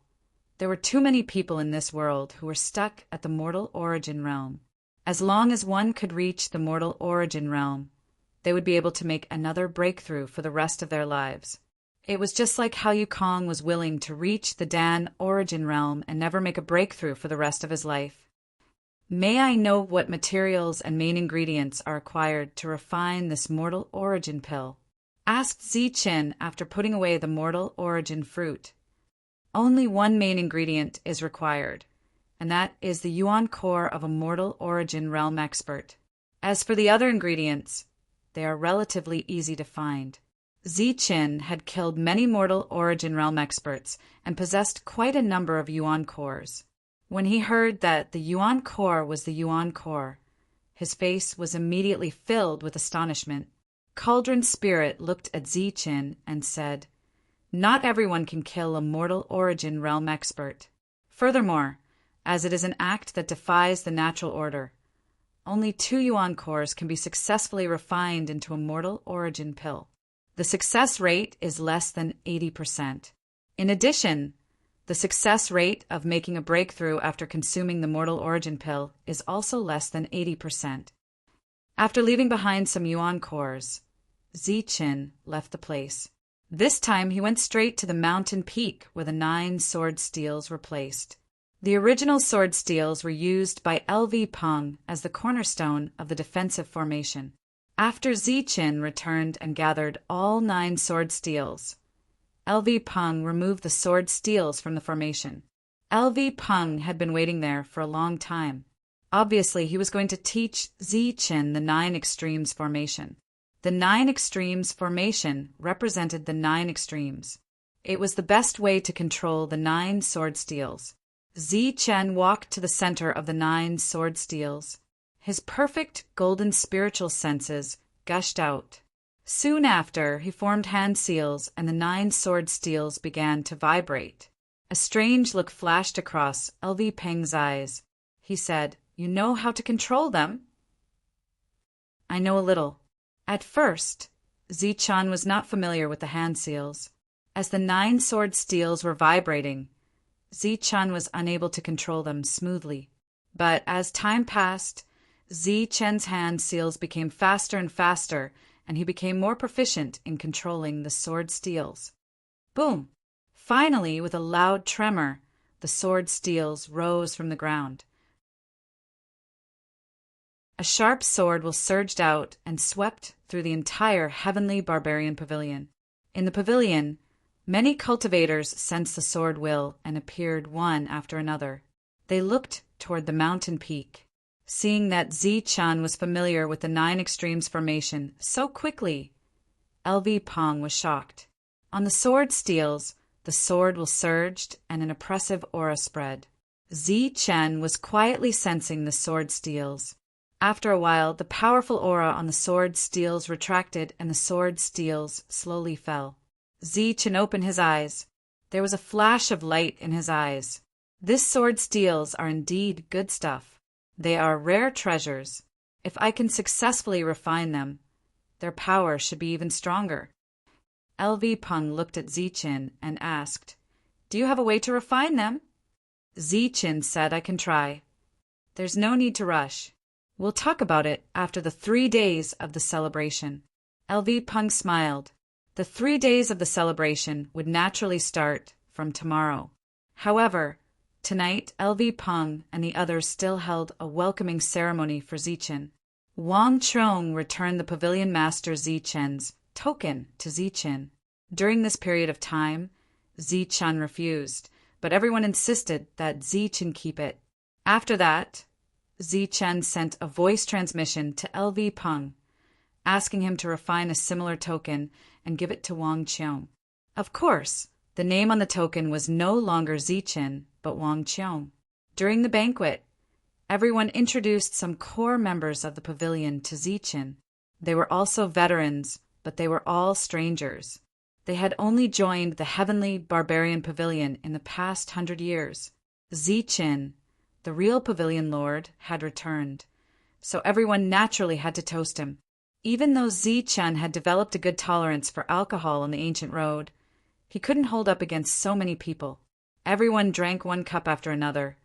there were too many people in this world who were stuck at the mortal origin realm. As long as one could reach the mortal origin realm, they would be able to make another breakthrough for the rest of their lives. It was just like how Yukong was willing to reach the Dan origin realm and never make a breakthrough for the rest of his life. "May I know what materials and main ingredients are required to refine this mortal origin pill?" asked Zichen after putting away the mortal origin fruit. "Only one main ingredient is required, and that is the yuan core of a mortal origin realm expert. As for the other ingredients, they are relatively easy to find." Zichen had killed many mortal origin realm experts and possessed quite a number of yuan cores. When he heard that the yuan core was the yuan core, his face was immediately filled with astonishment. Cauldron Spirit looked at Zichen and said, "Not everyone can kill a mortal origin realm expert. Furthermore, as it is an act that defies the natural order, only 2 yuan cores can be successfully refined into a mortal origin pill. The success rate is less than 80%. In addition, the success rate of making a breakthrough after consuming the mortal origin pill is also less than 80%. After leaving behind some yuan cores, Zichen left the place. This time he went straight to the mountain peak where the 9 sword steels were placed. The original sword steels were used by L.V. Peng as the cornerstone of the defensive formation. After Ziqin returned and gathered all 9 sword steels, L.V. Peng removed the sword steels from the formation. L.V. Peng had been waiting there for a long time. Obviously, he was going to teach Ziqin the 9 extremes formation. The 9 extremes formation represented the 9 extremes. It was the best way to control the 9 sword steels. Ziqin walked to the center of the 9 sword steels. His perfect golden spiritual senses gushed out. Soon after, he formed hand seals and the 9 sword steels began to vibrate. A strange look flashed across L.V. Peng's eyes. He said, "You know how to control them?" "I know a little." At first, Ziqin was not familiar with the hand seals. As the 9 sword steels were vibrating, Ziqin was unable to control them smoothly. But as time passed, Ziqin's hand seals became faster and faster, and he became more proficient in controlling the sword steels. Boom! Finally, with a loud tremor, the sword steels rose from the ground. A sharp sword will surged out and swept through the entire heavenly barbarian pavilion. In the pavilion, many cultivators sensed the sword will and appeared one after another. They looked toward the mountain peak. Seeing that Ziqin was familiar with the 9 extremes formation so quickly, L.V. Peng was shocked. On the sword steels, the sword will surged and an oppressive aura spread. Ziqin was quietly sensing the sword steels. After a while, the powerful aura on the sword steels retracted and the sword steels slowly fell. Ziqin opened his eyes. There was a flash of light in his eyes. This sword steels are indeed good stuff. They are rare treasures. If I can successfully refine them, their power should be even stronger. L.V. Peng looked at Ziqin and asked, "Do you have a way to refine them?" Ziqin said, "I can try. There's no need to rush. We'll talk about it after the 3 days of the celebration." L.V. Peng smiled. The 3 days of the celebration would naturally start from tomorrow. However, tonight L.V. Peng and the others still held a welcoming ceremony for Ziqin. Wang Chong returned the pavilion master Ziqin's token to Ziqin. During this period of time, Ziqin refused, but everyone insisted that Ziqin keep it. After that, Ziqin sent a voice transmission to L.V. Peng, asking him to refine a similar token and give it to Wang Qiong. Of course, the name on the token was no longer Ziqin, but Wang Qiong. During the banquet, everyone introduced some core members of the pavilion to Ziqin. They were also veterans, but they were all strangers. They had only joined the heavenly barbarian pavilion in the past 100 years. Ziqin, the real pavilion lord, had returned, so everyone naturally had to toast him. Even though Ziqin had developed a good tolerance for alcohol on the ancient road, he couldn't hold up against so many people. Everyone drank 1 cup after another,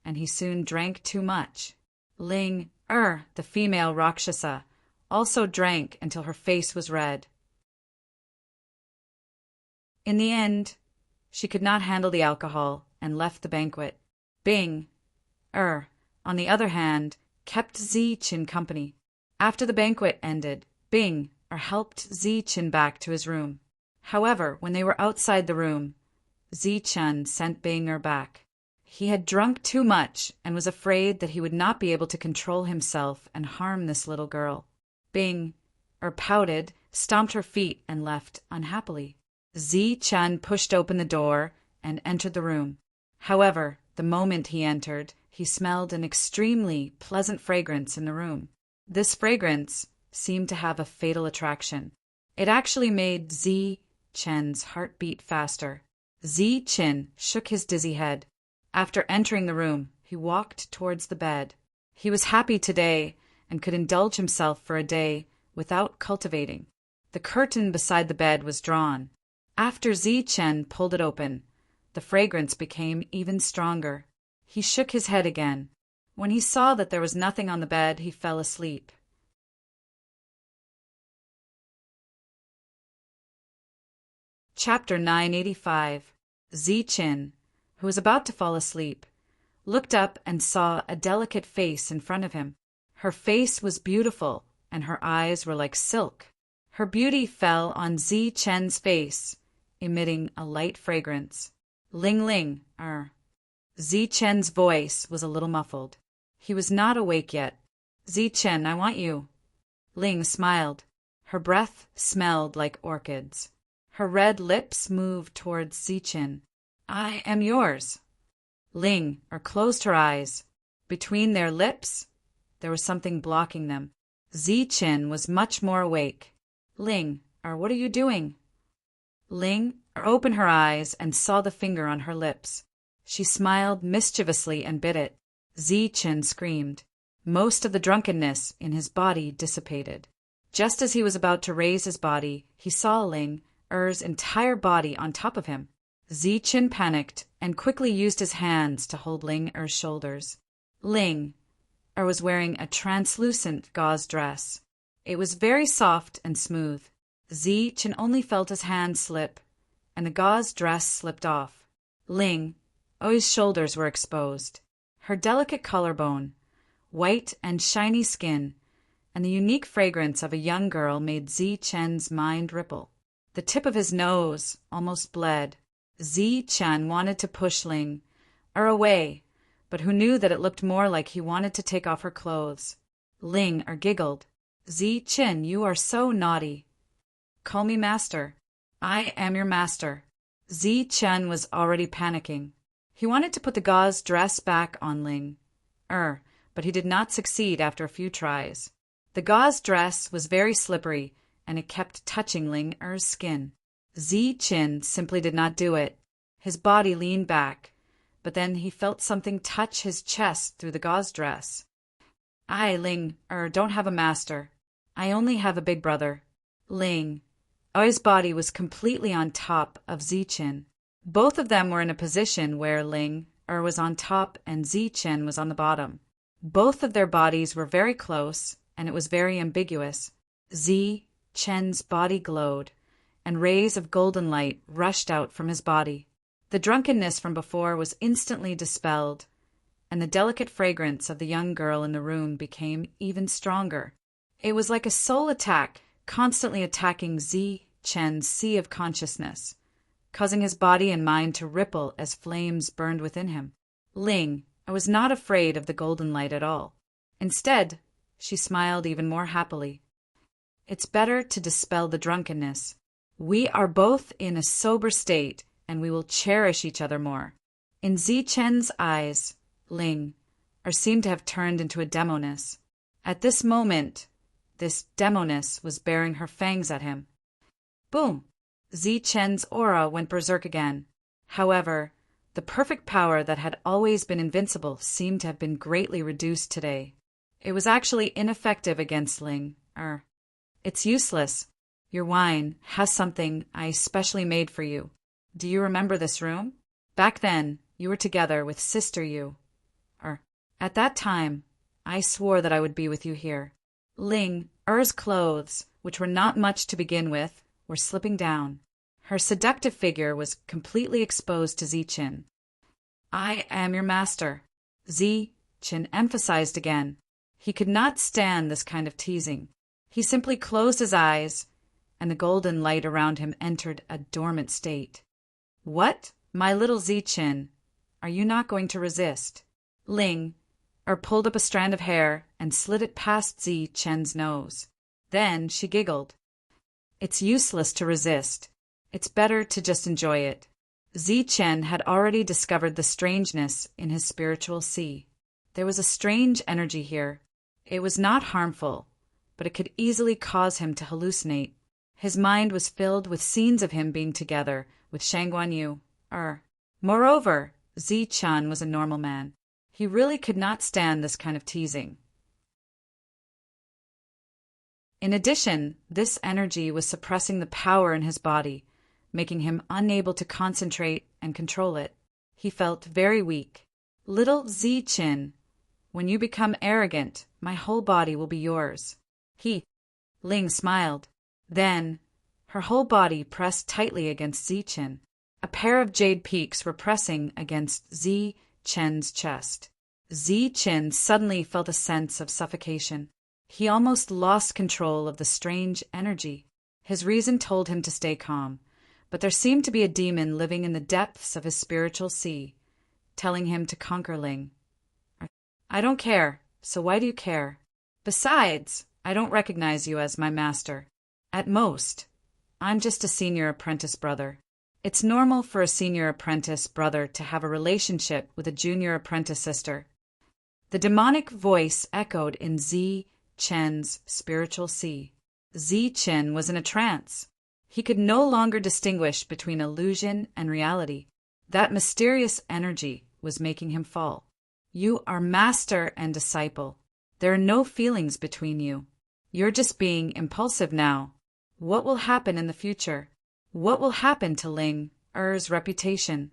and he soon drank too much. Ling the female Rakshasa, also drank until her face was red. In the end, she could not handle the alcohol and left the banquet. Bing, on the other hand, kept Ziqin company. After the banquet ended, Bing helped Ziqin back to his room. However, when they were outside the room, Ziqin sent Bing back. He had drunk too much and was afraid that he would not be able to control himself and harm this little girl. Bing pouted, stomped her feet, and left unhappily. Ziqin pushed open the door and entered the room. However, the moment he entered, he smelled an extremely pleasant fragrance in the room. This fragrance seemed to have a fatal attraction. It actually made Ziqin's heart beat faster. Ziqin shook his dizzy head. After entering the room, he walked towards the bed. He was happy today and could indulge himself for a day without cultivating. The curtain beside the bed was drawn. After Ziqin pulled it open, the fragrance became even stronger. He shook his head again. When he saw that there was nothing on the bed, he fell asleep. Chapter 985. Ziqin, who was about to fall asleep, looked up and saw a delicate face in front of him. Her face was beautiful, and her eyes were like silk. Her beauty fell on Zi Chen's face, emitting a light fragrance. Ling Ling, Zi Chen's voice was a little muffled. He was not awake yet. Zi Chen, I want you. Ling smiled. Her breath smelled like orchids. Her red lips moved towards Zi Chen. I am yours. Ling closed her eyes. Between their lips, there was something blocking them. Zi Chen was much more awake. Ling, what are you doing? Ling opened her eyes and saw the finger on her lips. She smiled mischievously and bit it. Zi Chen screamed. Most of the drunkenness in his body dissipated. Just as he was about to raise his body, he saw Ling Er's entire body on top of him. Zi Chen panicked and quickly used his hands to hold Ling Er's shoulders. Ling was wearing a translucent gauze dress. It was very soft and smooth. Zi Chen only felt his hand slip, and the gauze dress slipped off. Ling Er's shoulders were exposed. Her delicate collarbone, white and shiny skin, and the unique fragrance of a young girl made Zi Chen's mind ripple. The tip of his nose almost bled. Zi Chen wanted to push Ling away, but who knew that it looked more like he wanted to take off her clothes. Ling giggled. Zi Chen, you are so naughty. Call me master. I am your master. Zi Chen was already panicking. He wanted to put the gauze dress back on Ling but he did not succeed after a few tries. The gauze dress was very slippery, and it kept touching Ling Er's skin. Zi Chen simply did not do it. His body leaned back, but then he felt something touch his chest through the gauze dress. I, Ling don't have a master. I only have a big brother. Ling Er's body was completely on top of Zi Chen. Both of them were in a position where Ling was on top and Zi Chen was on the bottom. Both of their bodies were very close, and it was very ambiguous. Zi Chen's body glowed, and rays of golden light rushed out from his body. The drunkenness from before was instantly dispelled, and the delicate fragrance of the young girl in the room became even stronger. It was like a soul attack, constantly attacking Zi Chen's sea of consciousness, causing his body and mind to ripple as flames burned within him. Ling was not afraid of the golden light at all. Instead, she smiled even more happily. It's better to dispel the drunkenness. We are both in a sober state, and we will cherish each other more. In Zi Chen's eyes, Ling seemed to have turned into a demoness. At this moment, this demoness was baring her fangs at him. Boom! Zi Chen's aura went berserk again. However, the perfect power that had always been invincible seemed to have been greatly reduced today. It was actually ineffective against Ling It's useless. Your wine has something I specially made for you. Do you remember this room? Back then, you were together with Sister Yu. At that time, I swore that I would be with you here. Ling Er's clothes, which were not much to begin with, were slipping down. Her seductive figure was completely exposed to Zi Chen. I am your master. Zi Chen emphasized again. He could not stand this kind of teasing. He simply closed his eyes, and the golden light around him entered a dormant state. What, my little Zi Chen? Are you not going to resist? Ling pulled up a strand of hair and slid it past Zi Chen's nose. Then she giggled. It's useless to resist. It's better to just enjoy it. Zi Chen had already discovered the strangeness in his spiritual sea. There was a strange energy here. It was not harmful, but it could easily cause him to hallucinate. His mind was filled with scenes of him being together with Shangguan Yu. Moreover, Zi Chen was a normal man. He really could not stand this kind of teasing. In addition, this energy was suppressing the power in his body, making him unable to concentrate and control it. He felt very weak. Little Zi Chen, when you become arrogant, my whole body will be yours. Ling smiled. Then, her whole body pressed tightly against Zi Chen. A pair of jade peaks were pressing against Zi Chen's chest. Zi Chen suddenly felt a sense of suffocation. He almost lost control of the strange energy. His reason told him to stay calm, but there seemed to be a demon living in the depths of his spiritual sea, telling him to conquer Ling. I don't care, so why do you care? Besides, I don't recognize you as my master. At most, I'm just a senior apprentice brother. It's normal for a senior apprentice brother to have a relationship with a junior apprentice sister. The demonic voice echoed in Zi Chen's spiritual sea. Zi Chen was in a trance. He could no longer distinguish between illusion and reality. That mysterious energy was making him fall. You are master and disciple. There are no feelings between you. You're just being impulsive now. What will happen in the future? What will happen to Ling Er's reputation?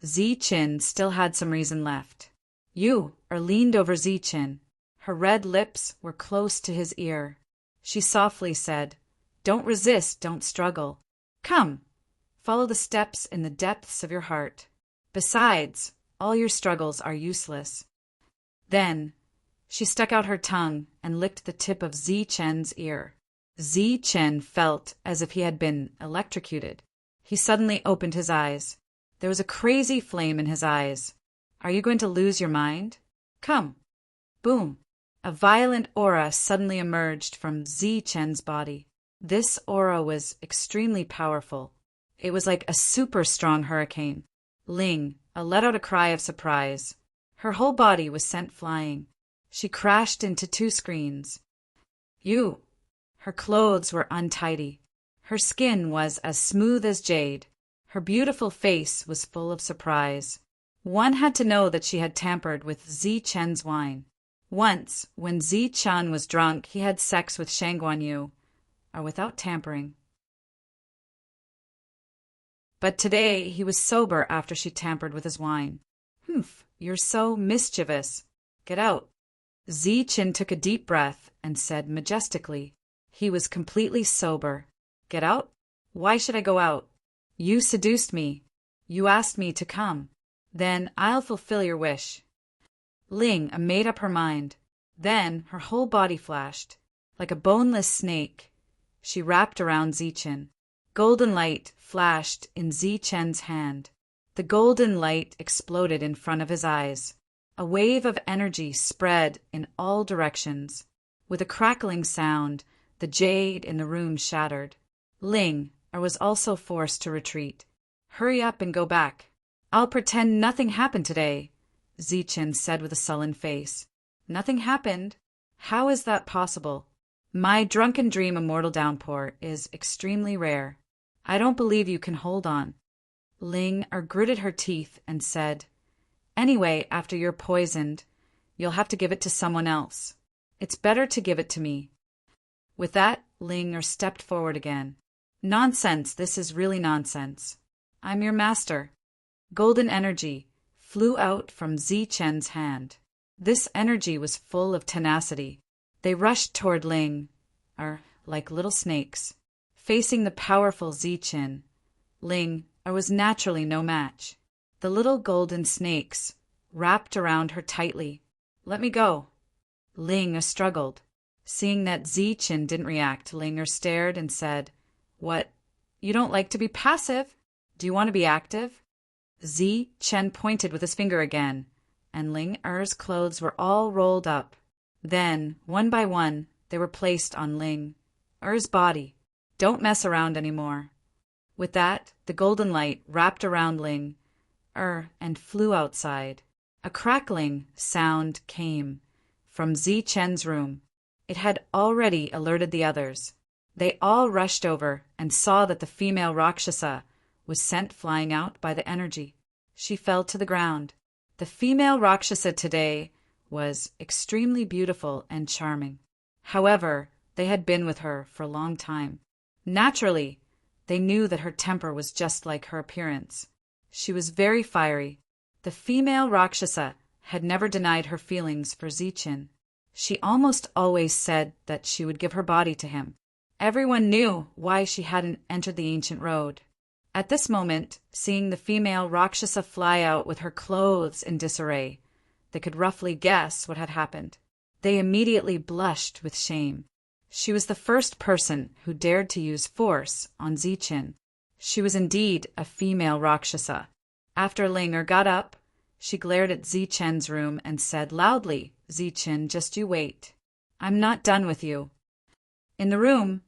Zi Chen still had some reason left. Yu leaned over Zi Chen. Her red lips were close to his ear. She softly said, "Don't resist, don't struggle. Come, follow the steps in the depths of your heart. Besides, all your struggles are useless." Then, she stuck out her tongue and licked the tip of Zi Chen's ear. Zi Chen felt as if he had been electrocuted. He suddenly opened his eyes. There was a crazy flame in his eyes. Are you going to lose your mind? Come. Boom. A violent aura suddenly emerged from Zi Chen's body. This aura was extremely powerful. It was like a super strong hurricane. Ling let out a cry of surprise. Her whole body was sent flying. She crashed into two screens. Yu. Her clothes were untidy. Her skin was as smooth as jade. Her beautiful face was full of surprise. One had to know that she had tampered with Zi Chen's wine. Once, when Zi Chen was drunk, he had sex with Shangguan Yu, without tampering. But today he was sober after she tampered with his wine. Humph, you're so mischievous. Get out. Zi Chen took a deep breath and said majestically. He was completely sober. Get out? Why should I go out? You seduced me. You asked me to come. Then I'll fulfill your wish. Ling made up her mind. Then her whole body flashed. Like a boneless snake, she wrapped around Zi Chen. Golden light flashed in Zi Chen's hand. The golden light exploded in front of his eyes. A wave of energy spread in all directions. With a crackling sound, the jade in the room shattered. Ling was also forced to retreat. Hurry up and go back. I'll pretend nothing happened today, Zi Chen said with a sullen face. Nothing happened? How is that possible? My drunken dream immortal downpour is extremely rare. I don't believe you can hold on. Ling gritted her teeth and said, Anyway, after you're poisoned, you'll have to give it to someone else. It's better to give it to me. With that, Ling stepped forward again. Nonsense, this is really nonsense. I'm your master. Golden energy flew out from Zi Chen's hand. This energy was full of tenacity. They rushed toward Ling, like little snakes. Facing the powerful Zi Chen, Ling was naturally no match. The little golden snakes wrapped around her tightly. Let me go. Ling struggled. Seeing that Zi Chen didn't react, Ling stared and said, What? You don't like to be passive? Do you want to be active? Zi Chen pointed with his finger again, and Ling Er's clothes were all rolled up. Then, one by one, they were placed on Ling Er's body. Don't mess around anymore. With that, the golden light wrapped around Ling and flew outside. A crackling sound came from Zi Chen's room. It had already alerted the others. They all rushed over and saw that the female Rakshasa was sent flying out by the energy. She fell to the ground. The female Rakshasa today was extremely beautiful and charming. However, they had been with her for a long time. Naturally, they knew that her temper was just like her appearance. She was very fiery. The female Rakshasa had never denied her feelings for Zi Chen. She almost always said that she would give her body to him. Everyone knew why she hadn't entered the ancient road. At this moment, seeing the female Rakshasa fly out with her clothes in disarray, they could roughly guess what had happened. They immediately blushed with shame. She was the first person who dared to use force on Zichen. She was indeed a female Rakshasa. After Linger got up, she glared at Zichen's room and said loudly, "Zichen, just you wait. I'm not done with you." In the room,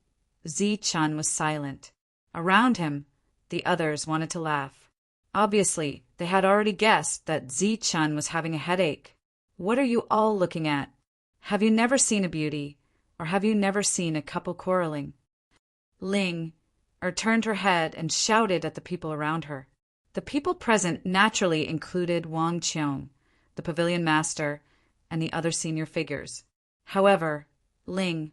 Zichen was silent. Around him, the others wanted to laugh. Obviously, they had already guessed that Zichen was having a headache. What are you all looking at? Have you never seen a beauty, or have you never seen a couple quarreling? Ling turned her head and shouted at the people around her. The people present naturally included Wang Qiong, the pavilion master, and the other senior figures. However, Ling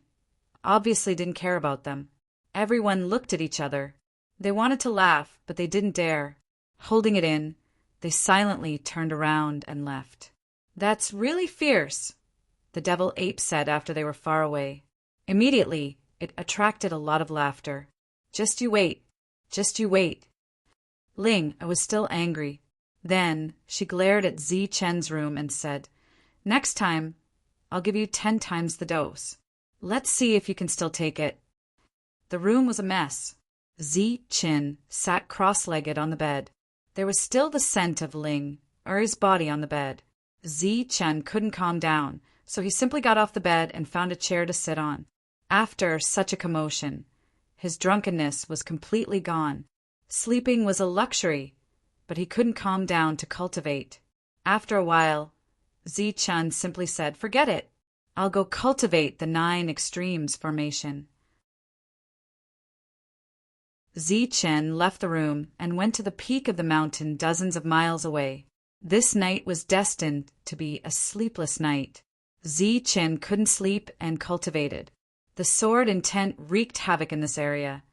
obviously didn't care about them. Everyone looked at each other. They wanted to laugh, but they didn't dare. Holding it in, they silently turned around and left. "That's really fierce," the devil ape said after they were far away. Immediately, it attracted a lot of laughter. "Just you wait. Just you wait." Ling was still angry. Then she glared at Zichen's room and said, "Next time, I'll give you 10 times the dose. Let's see if you can still take it." The room was a mess. Zichen sat cross-legged on the bed. There was still the scent of his body on the bed. Zichen couldn't calm down, so he simply got off the bed and found a chair to sit on. After such a commotion, his drunkenness was completely gone. Sleeping was a luxury, but he couldn't calm down to cultivate. After a while, Zichen simply said, "Forget it. I'll go cultivate the 9 extremes formation." Zichen left the room and went to the peak of the mountain dozens of miles away. This night was destined to be a sleepless night. Zichen couldn't sleep and cultivated. The sword intent wreaked havoc in this area,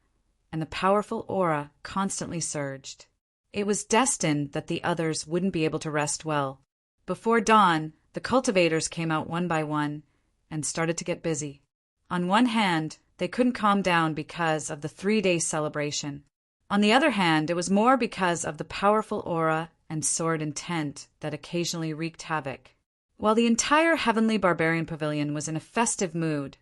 and the powerful aura constantly surged. It was destined that the others wouldn't be able to rest well. Before dawn, the cultivators came out one by one and started to get busy. On one hand, they couldn't calm down because of the 3-day celebration. On the other hand, it was more because of the powerful aura and sword intent that occasionally wreaked havoc. While the entire Heavenly Barbarian Pavilion was in a festive mood,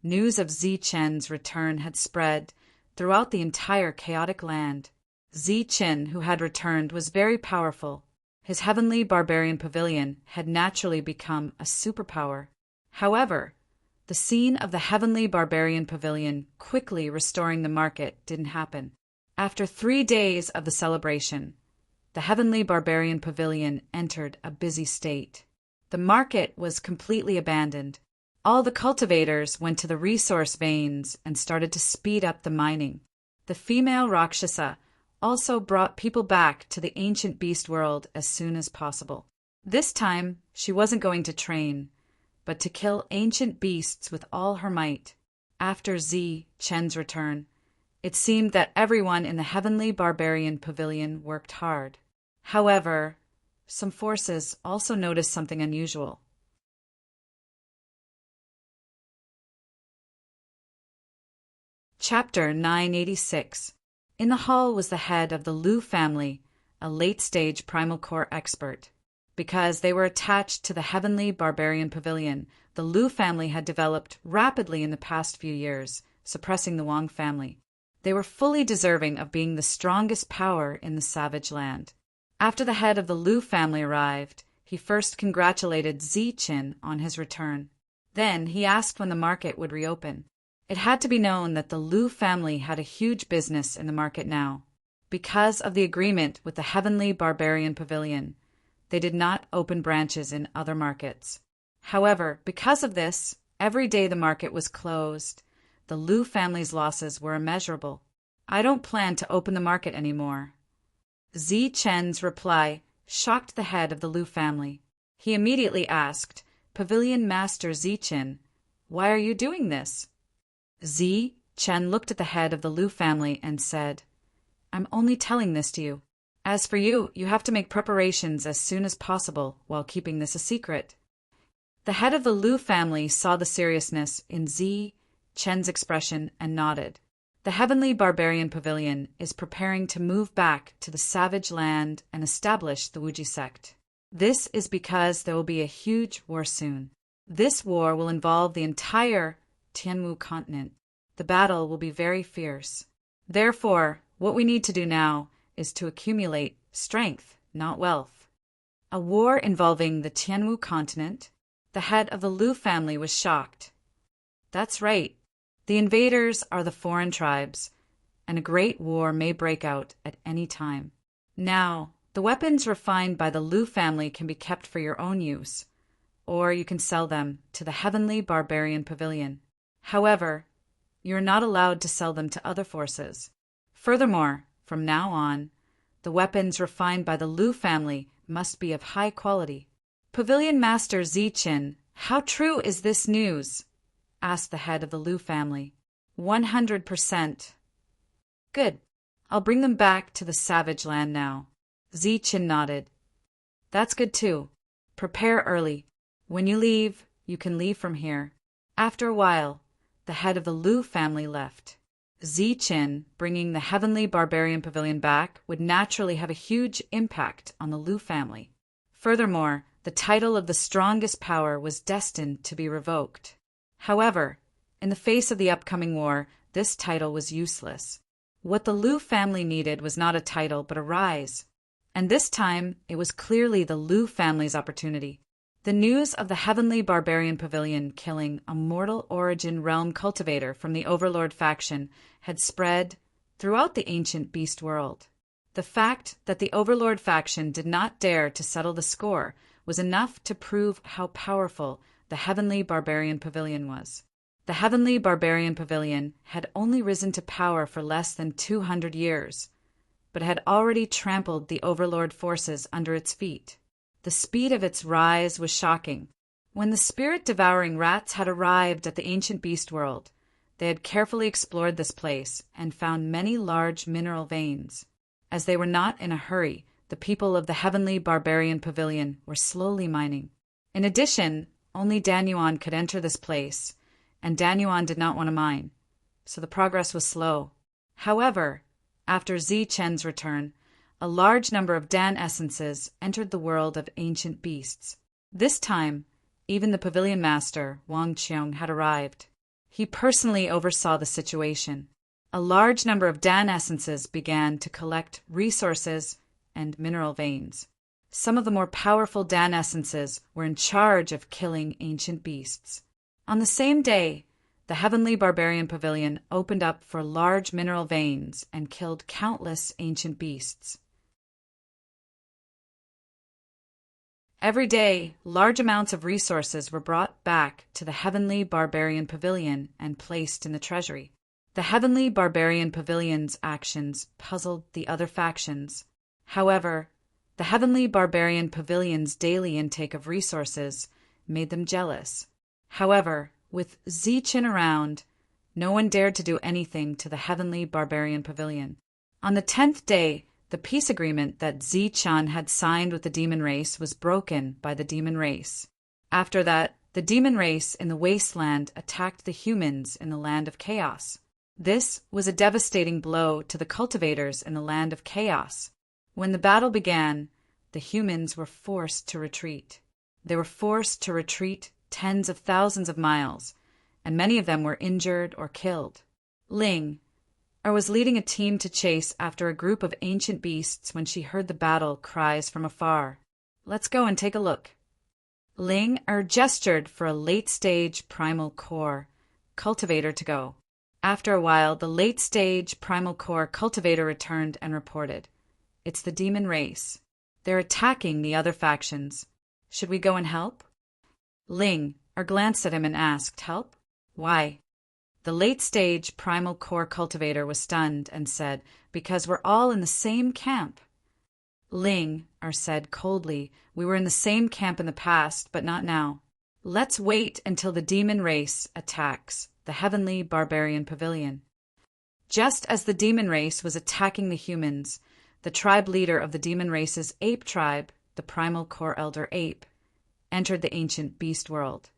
news of Zichen's return had spread throughout the entire chaotic land. Zichen, who had returned, was very powerful. His Heavenly Barbarian Pavilion had naturally become a superpower. However, the scene of the Heavenly Barbarian Pavilion quickly restoring the market didn't happen. After 3 days of the celebration, the Heavenly Barbarian Pavilion entered a busy state. The market was completely abandoned. All the cultivators went to the resource veins and started to speed up the mining. The female Rakshasa also brought people back to the ancient beast world as soon as possible. This time, she wasn't going to train, but to kill ancient beasts with all her might. After Zichen's return, it seemed that everyone in the Heavenly Barbarian Pavilion worked hard. However, some forces also noticed something unusual. Chapter 986. In the hall was the head of the Liu family, a late-stage primal core expert. Because they were attached to the Heavenly Barbarian Pavilion, the Liu family had developed rapidly in the past few years, suppressing the Wang family. They were fully deserving of being the strongest power in the savage land. After the head of the Liu family arrived, he first congratulated Zichen on his return. Then he asked when the market would reopen. It had to be known that the Liu family had a huge business in the market now. Because of the agreement with the Heavenly Barbarian Pavilion, they did not open branches in other markets. However, because of this, every day the market was closed. The Liu family's losses were immeasurable. "I don't plan to open the market anymore." Zichen's reply shocked the head of the Liu family. He immediately asked, "Pavilion Master Zichen, why are you doing this?" Zichen looked at the head of the Liu family and said, "I'm only telling this to you. As for you, you have to make preparations as soon as possible while keeping this a secret." The head of the Liu family saw the seriousness in Zichen's expression and nodded. The Heavenly Barbarian Pavilion is preparing to move back to the savage land and establish the Wuji sect. This is because there will be a huge war soon. This war will involve the entire Tianwu continent. The battle will be very fierce. Therefore, what we need to do now is to accumulate strength, not wealth. A war involving the Tianwu continent. The head of the Lu family was shocked. That's right. The invaders are the foreign tribes, and a great war may break out at any time. Now, the weapons refined by the Lu family can be kept for your own use, or you can sell them to the Heavenly Barbarian Pavilion. However, you are not allowed to sell them to other forces. Furthermore, from now on, the weapons refined by the Lu family must be of high quality. Pavilion Master Ziqin, how true is this news? Asked the head of the Lu family. 100%. Good. I'll bring them back to the savage land now. Ziqin nodded. That's good too. Prepare early. When you leave, you can leave from here. After a while, the head of the Lu family left. Ziqin, bringing the Heavenly Barbarian Pavilion back, would naturally have a huge impact on the Lu family. Furthermore, the title of the strongest power was destined to be revoked. However, in the face of the upcoming war, this title was useless. What the Lu family needed was not a title, but a rise. And this time, it was clearly the Lu family's opportunity. The news of the Heavenly Barbarian Pavilion killing a mortal origin realm cultivator from the Overlord faction had spread throughout the ancient beast world. The fact that the Overlord faction did not dare to settle the score was enough to prove how powerful the Heavenly Barbarian Pavilion was. The Heavenly Barbarian Pavilion had only risen to power for less than 200 years, but had already trampled the Overlord forces under its feet. The speed of its rise was shocking. When the spirit-devouring rats had arrived at the ancient beast world, they had carefully explored this place and found many large mineral veins. As they were not in a hurry, the people of the Heavenly Barbarian Pavilion were slowly mining. In addition, only Danyuan could enter this place, and Danyuan did not want to mine, so the progress was slow. However, after Ziqin's return, a large number of Dan essences entered the world of ancient beasts. This time, even the pavilion master, Wang Qiong, had arrived. He personally oversaw the situation. A large number of Dan essences began to collect resources and mineral veins. Some of the more powerful Dan essences were in charge of killing ancient beasts. On the same day, the Heavenly Barbarian Pavilion opened up for large mineral veins and killed countless ancient beasts. Every day, large amounts of resources were brought back to the Heavenly Barbarian Pavilion and placed in the treasury. The Heavenly Barbarian Pavilion's actions puzzled the other factions. However, the Heavenly Barbarian Pavilion's daily intake of resources made them jealous. However, with Ziqin around, no one dared to do anything to the Heavenly Barbarian Pavilion. On the 10th day, the peace agreement that Ziqin had signed with the demon race was broken by the demon race. After that, the demon race in the wasteland attacked the humans in the land of chaos. This was a devastating blow to the cultivators in the land of chaos. When the battle began, the humans were forced to retreat. They were forced to retreat tens of thousands of miles, and many of them were injured or killed. Ling was leading a team to chase after a group of ancient beasts when she heard the battle cries from afar. Let's go and take a look. Ling gestured for a late-stage primal core cultivator to go. After a while, the late-stage primal core cultivator returned and reported. It's the demon race. They're attacking the other factions. Should we go and help? Ling glanced at him and asked, help? Why? The late-stage primal core cultivator was stunned and said, because we're all in the same camp. Ling said coldly, we were in the same camp in the past, but not now. Let's wait until the demon race attacks the Heavenly Barbarian Pavilion. Just as the demon race was attacking the humans, the tribe leader of the demon race's ape tribe, the primal core elder ape, entered the ancient beast world.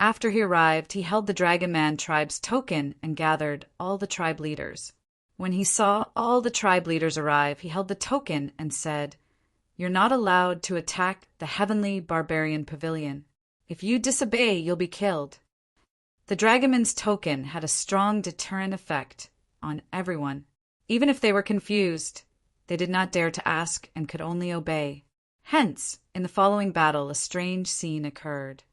After he arrived, he held the Dragon Man tribe's token and gathered all the tribe leaders. When he saw all the tribe leaders arrive, he held the token and said, "You're not allowed to attack the Heavenly Barbarian Pavilion. If you disobey, you'll be killed." The Dragonman's token had a strong deterrent effect on everyone. Even if they were confused, they did not dare to ask and could only obey. Hence, in the following battle, a strange scene occurred.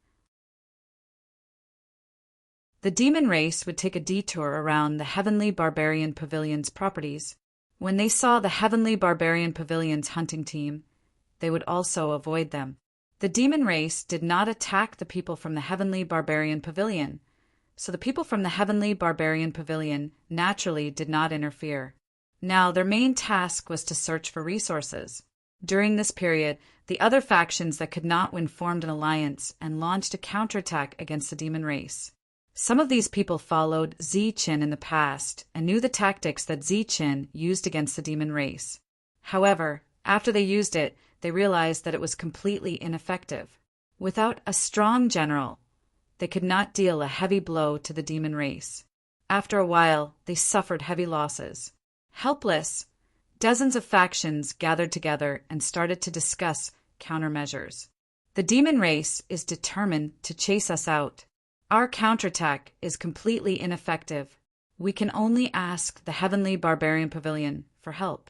The demon race would take a detour around the Heavenly Barbarian Pavilion's properties. When they saw the Heavenly Barbarian Pavilion's hunting team, they would also avoid them. The demon race did not attack the people from the Heavenly Barbarian Pavilion, so the people from the Heavenly Barbarian Pavilion naturally did not interfere. Now, their main task was to search for resources. During this period, the other factions that could not win formed an alliance and launched a counterattack against the demon race. Some of these people followed Zichen in the past and knew the tactics that Zichen used against the demon race. However, after they used it, they realized that it was completely ineffective. Without a strong general, they could not deal a heavy blow to the demon race. After a while, they suffered heavy losses. Helpless, dozens of factions gathered together and started to discuss countermeasures. The demon race is determined to chase us out. Our counterattack is completely ineffective. We can only ask the Heavenly Barbarian Pavilion for help.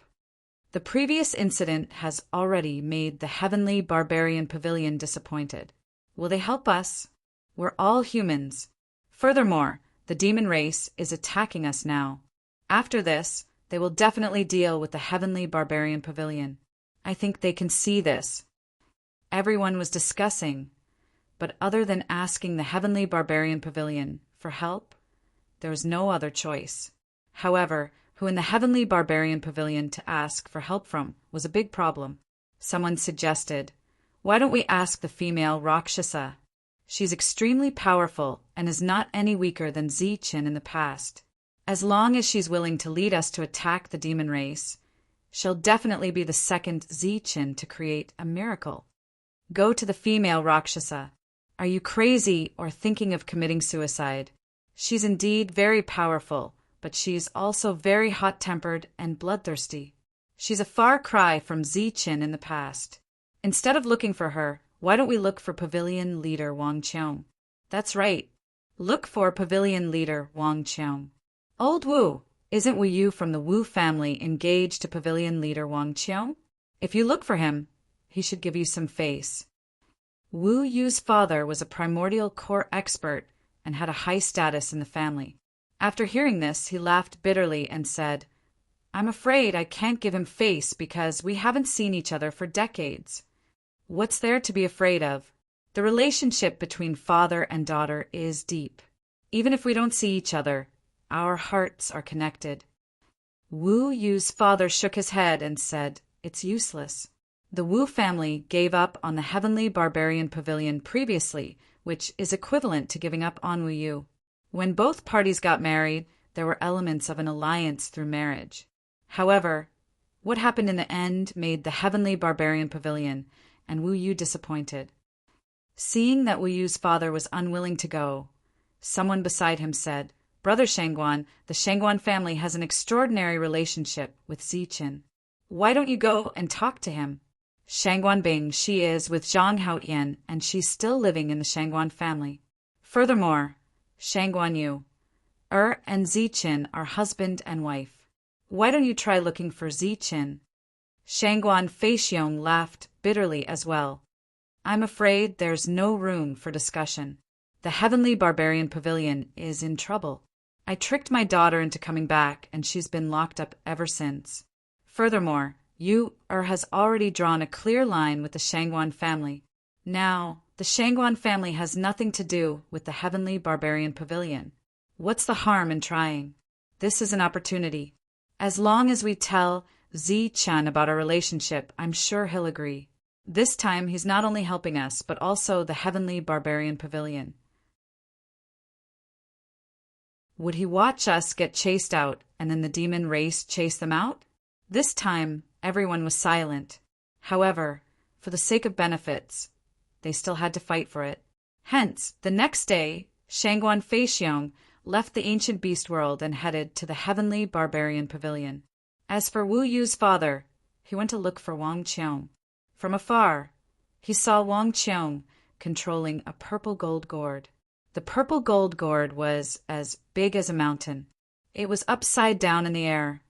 The previous incident has already made the Heavenly Barbarian Pavilion disappointed. Will they help us? We're all humans. Furthermore, the demon race is attacking us now. After this, they will definitely deal with the Heavenly Barbarian Pavilion. I think they can see this. Everyone was discussing, but other than asking the Heavenly Barbarian Pavilion for help, there was no other choice. However, who in the Heavenly Barbarian Pavilion to ask for help from was a big problem. Someone suggested, "Why don't we ask the female Rakshasa? She's extremely powerful and is not any weaker than Zichen in the past. As long as she's willing to lead us to attack the demon race, she'll definitely be the second Zichen to create a miracle. Go to the female Rakshasa. Are you crazy or thinking of committing suicide? She's indeed very powerful, but she's also very hot-tempered and bloodthirsty. She's a far cry from Zichen in the past. Instead of looking for her, why don't we look for Pavilion Leader Wang Qiong?" That's right. Look for Pavilion Leader Wang Qiong. Old Wu, isn't Wu Yu from the Wu family engaged to Pavilion Leader Wang Qiong? If you look for him, he should give you some face. Wu Yu's father was a primordial core expert and had a high status in the family. After hearing this, he laughed bitterly and said, "I'm afraid I can't give him face because we haven't seen each other for decades. What's there to be afraid of? The relationship between father and daughter is deep. Even if we don't see each other, our hearts are connected." Wu Yu's father shook his head and said, "It's useless." The Wu family gave up on the Heavenly Barbarian Pavilion previously, which is equivalent to giving up on Wu Yu. When both parties got married, there were elements of an alliance through marriage. However, what happened in the end made the Heavenly Barbarian Pavilion and Wu Yu disappointed. Seeing that Wu Yu's father was unwilling to go, someone beside him said, "Brother Shangguan, the Shangguan family has an extraordinary relationship with Zichen. Why don't you go and talk to him?" Shangguan Bing, she is with Zhang Haotian, and she's still living in the Shangguan family. Furthermore, Shangguan Yu, and Zichen are husband and wife. Why don't you try looking for Zichen? Shangguan Feixiong laughed bitterly as well. "I'm afraid there's no room for discussion. The Heavenly Barbarian Pavilion is in trouble. I tricked my daughter into coming back, and she's been locked up ever since. Furthermore, Yu has already drawn a clear line with the Shangguan family. Now, the Shangguan family has nothing to do with the Heavenly Barbarian Pavilion. What's the harm in trying? This is an opportunity. As long as we tell Zichen about our relationship, I'm sure he'll agree. This time, he's not only helping us, but also the Heavenly Barbarian Pavilion. Would he watch us get chased out and then the demon race chase them out? This time, everyone was silent. However, for the sake of benefits, they still had to fight for it. Hence, the next day, Shangguan Feixiong left the ancient beast world and headed to the heavenly barbarian pavilion. As for Wu Yu's father, he went to look for Wang Qiong. From afar, he saw Wang Qiong controlling a purple gold gourd. The purple gold gourd was as big as a mountain. It was upside down in the air,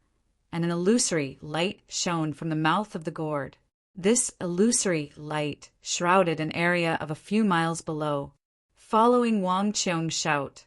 and an illusory light shone from the mouth of the gourd. This illusory light shrouded an area of a few miles below. Following Wang Qiong's shout,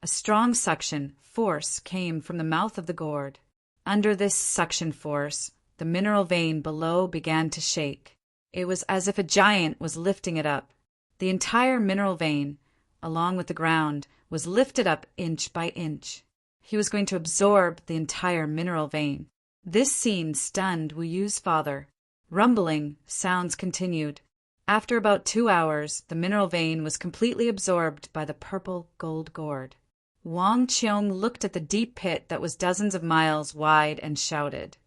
a strong suction force came from the mouth of the gourd. Under this suction force, the mineral vein below began to shake. It was as if a giant was lifting it up. The entire mineral vein, along with the ground, was lifted up inch by inch. He was going to absorb the entire mineral vein. This scene stunned Wu Yu's father. Rumbling sounds continued. After about 2 hours, the mineral vein was completely absorbed by the purple gold gourd. Wang Qiong looked at the deep pit that was dozens of miles wide and shouted,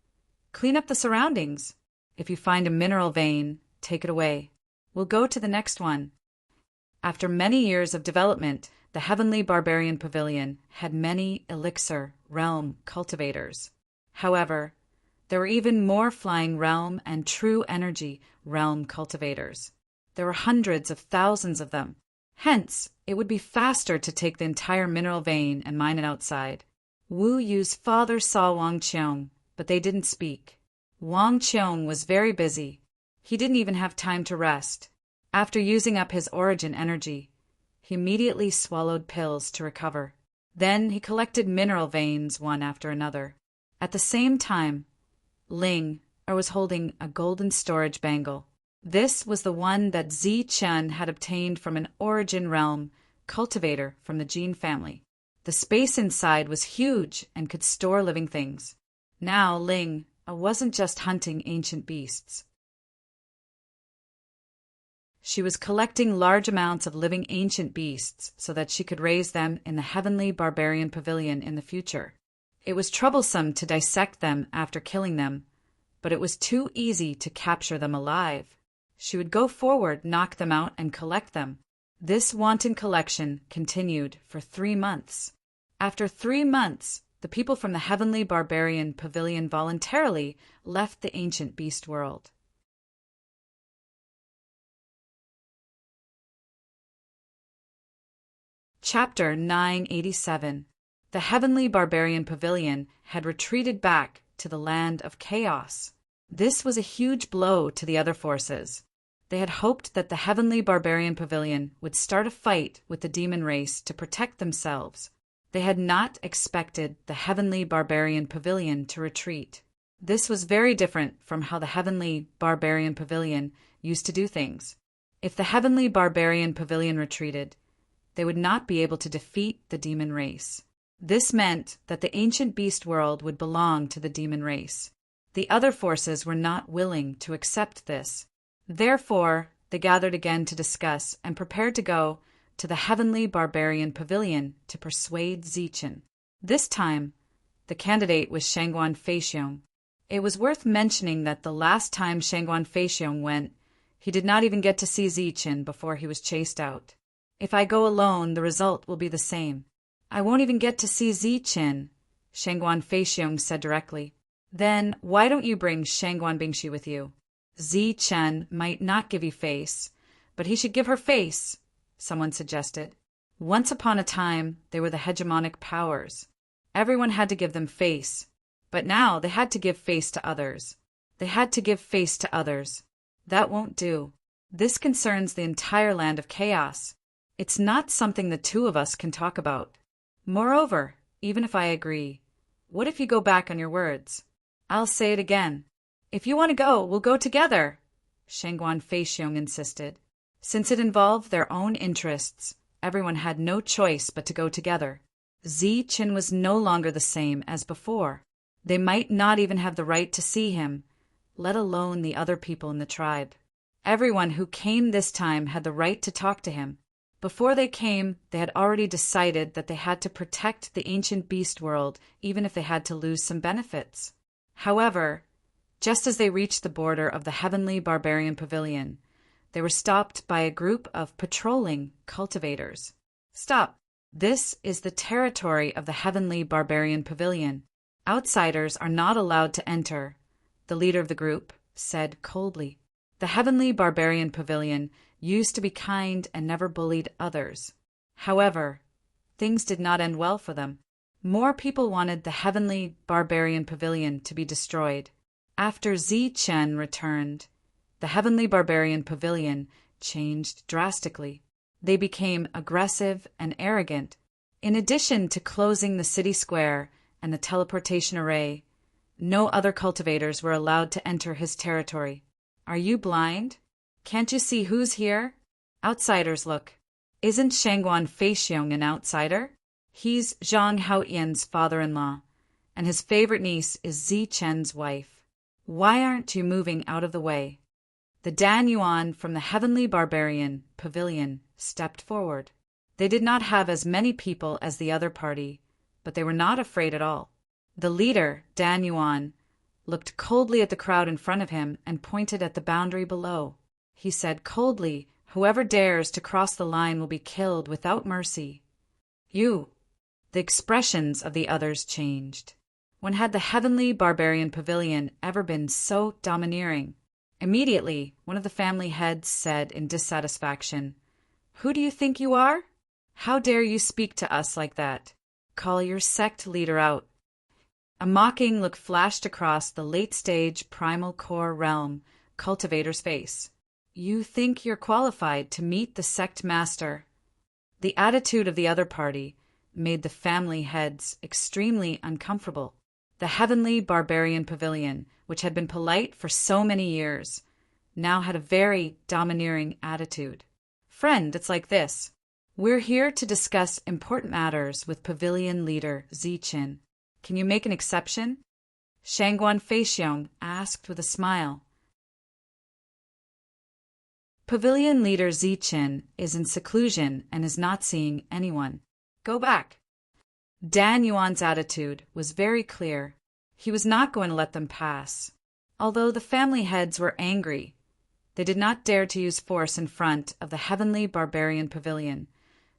"Clean up the surroundings. If you find a mineral vein, take it away. We'll go to the next one." After many years of development, the Heavenly Barbarian Pavilion had many elixir realm cultivators. However, there were even more flying realm and true energy realm cultivators. There were hundreds of thousands of them. Hence, it would be faster to take the entire mineral vein and mine it outside. Wu Yu's father saw Wang Qiong, but they didn't speak. Wang Qiong was very busy. He didn't even have time to rest. After using up his origin energy, he immediately swallowed pills to recover. Then he collected mineral veins one after another. At the same time, Ling was holding a golden storage bangle. This was the one that Zi Chen had obtained from an origin realm cultivator from the Jin family. The space inside was huge and could store living things. Now Ling wasn't just hunting ancient beasts. She was collecting large amounts of living ancient beasts so that she could raise them in the Heavenly Barbarian Pavilion in the future. It was troublesome to dissect them after killing them, but it was too easy to capture them alive. She would go forward, knock them out, and collect them. This wanton collection continued for 3 months. After 3 months, the people from the Heavenly Barbarian Pavilion voluntarily left the ancient beast world. Chapter 987. The Heavenly Barbarian Pavilion had retreated back to the land of chaos. This was a huge blow to the other forces. They had hoped that the Heavenly Barbarian Pavilion would start a fight with the demon race to protect themselves. They had not expected the Heavenly Barbarian Pavilion to retreat. This was very different from how the Heavenly Barbarian Pavilion used to do things. If the Heavenly Barbarian Pavilion retreated, they would not be able to defeat the demon race. This meant that the ancient beast world would belong to the demon race. The other forces were not willing to accept this. Therefore, they gathered again to discuss and prepared to go to the Heavenly Barbarian Pavilion to persuade Zichen. This time, the candidate was Shangguan Feixiong. It was worth mentioning that the last time Shangguan Feixiong went, he did not even get to see Zichen before he was chased out. If I go alone, the result will be the same. I won't even get to see Zichen, Shangguan Feixiong said directly. Then why don't you bring Shangguan Bingshi with you? Zichen might not give you face, but he should give her face, someone suggested. Once upon a time, they were the hegemonic powers. Everyone had to give them face, but now they had to give face to others. They had to give face to others. That won't do. This concerns the entire land of chaos. It's not something the two of us can talk about. Moreover, even if I agree, what if you go back on your words? I'll say it again. If you want to go, we'll go together, Shangguan Feixiong insisted. Since it involved their own interests, everyone had no choice but to go together. Zichen was no longer the same as before. They might not even have the right to see him, let alone the other people in the tribe. Everyone who came this time had the right to talk to him. Before they came, they had already decided that they had to protect the ancient beast world, even if they had to lose some benefits. However, just as they reached the border of the Heavenly Barbarian Pavilion, They were stopped by a group of patrolling cultivators. Stop! This is the territory of the Heavenly Barbarian Pavilion. Outsiders are not allowed to enter, the leader of the group said coldly. The Heavenly Barbarian Pavilion used to be kind and never bullied others. However, things did not end well for them. More people wanted the Heavenly Barbarian Pavilion to be destroyed. After Zi Chen returned, the Heavenly Barbarian Pavilion changed drastically. They became aggressive and arrogant. In addition to closing the city square and the teleportation array, no other cultivators were allowed to enter his territory. Are you blind? Can't you see who's here? Outsiders look. Isn't Shangguan Feixiong an outsider? He's Zhang Haoyan's father-in-law, and his favorite niece is Zi Chen's wife. Why aren't you moving out of the way? The Dan Yuan from the Heavenly Barbarian Pavilion stepped forward. They did not have as many people as the other party, but they were not afraid at all. The leader, Dan Yuan, looked coldly at the crowd in front of him and pointed at the boundary below. He said coldly, "Whoever dares to cross the line will be killed without mercy." You. The expressions of the others changed. When had the Heavenly Barbarian Pavilion ever been so domineering? Immediately, one of the family heads said in dissatisfaction, "Who do you think you are? How dare you speak to us like that? Call your sect leader out." A mocking look flashed across the late-stage primal core realm cultivator's face. "You think you're qualified to meet the sect master?" The attitude of the other party made the family heads extremely uncomfortable. The Heavenly Barbarian Pavilion, which had been polite for so many years, now had a very domineering attitude. "Friend, it's like this. We're here to discuss important matters with Pavilion leader Zi Chen. Can you make an exception?" Shangguan Feixiong asked with a smile. Pavilion leader Zi Chen is in seclusion and is not seeing anyone. Go back. Dan Yuan's attitude was very clear. He was not going to let them pass. Although the family heads were angry, they did not dare to use force in front of the Heavenly Barbarian Pavilion,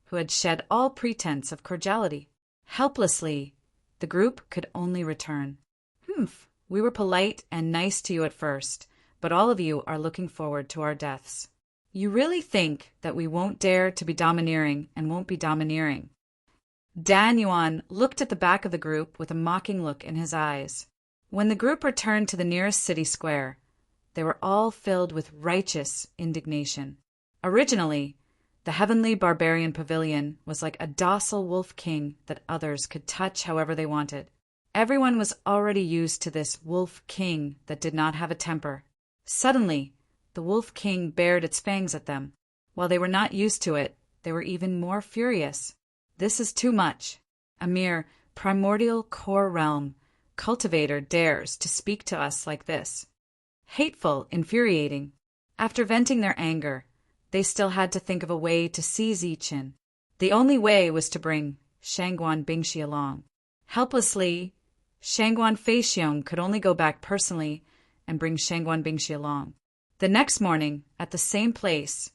who had shed all pretense of cordiality. Helplessly, the group could only return. We were polite and nice to you at first, but all of you are looking forward to our deaths. You really think that we won't dare to be domineering and won't be domineering?" Dan Yuan looked at the back of the group with a mocking look in his eyes. When the group returned to the nearest city square, they were all filled with righteous indignation. Originally, the Heavenly Barbarian Pavilion was like a docile wolf king that others could touch however they wanted. Everyone was already used to this wolf king that did not have a temper. Suddenly, the wolf king bared its fangs at them. While they were not used to it, they were even more furious. This is too much. A mere primordial core realm cultivator dares to speak to us like this. Hateful, infuriating. After venting their anger, they still had to think of a way to see Zi Chen. The only way was to bring Shangguan Bingxi along. Helplessly, Shangguan Feixiong could only go back personally and bring Shangguan Bingxi along. The next morning, at the same place,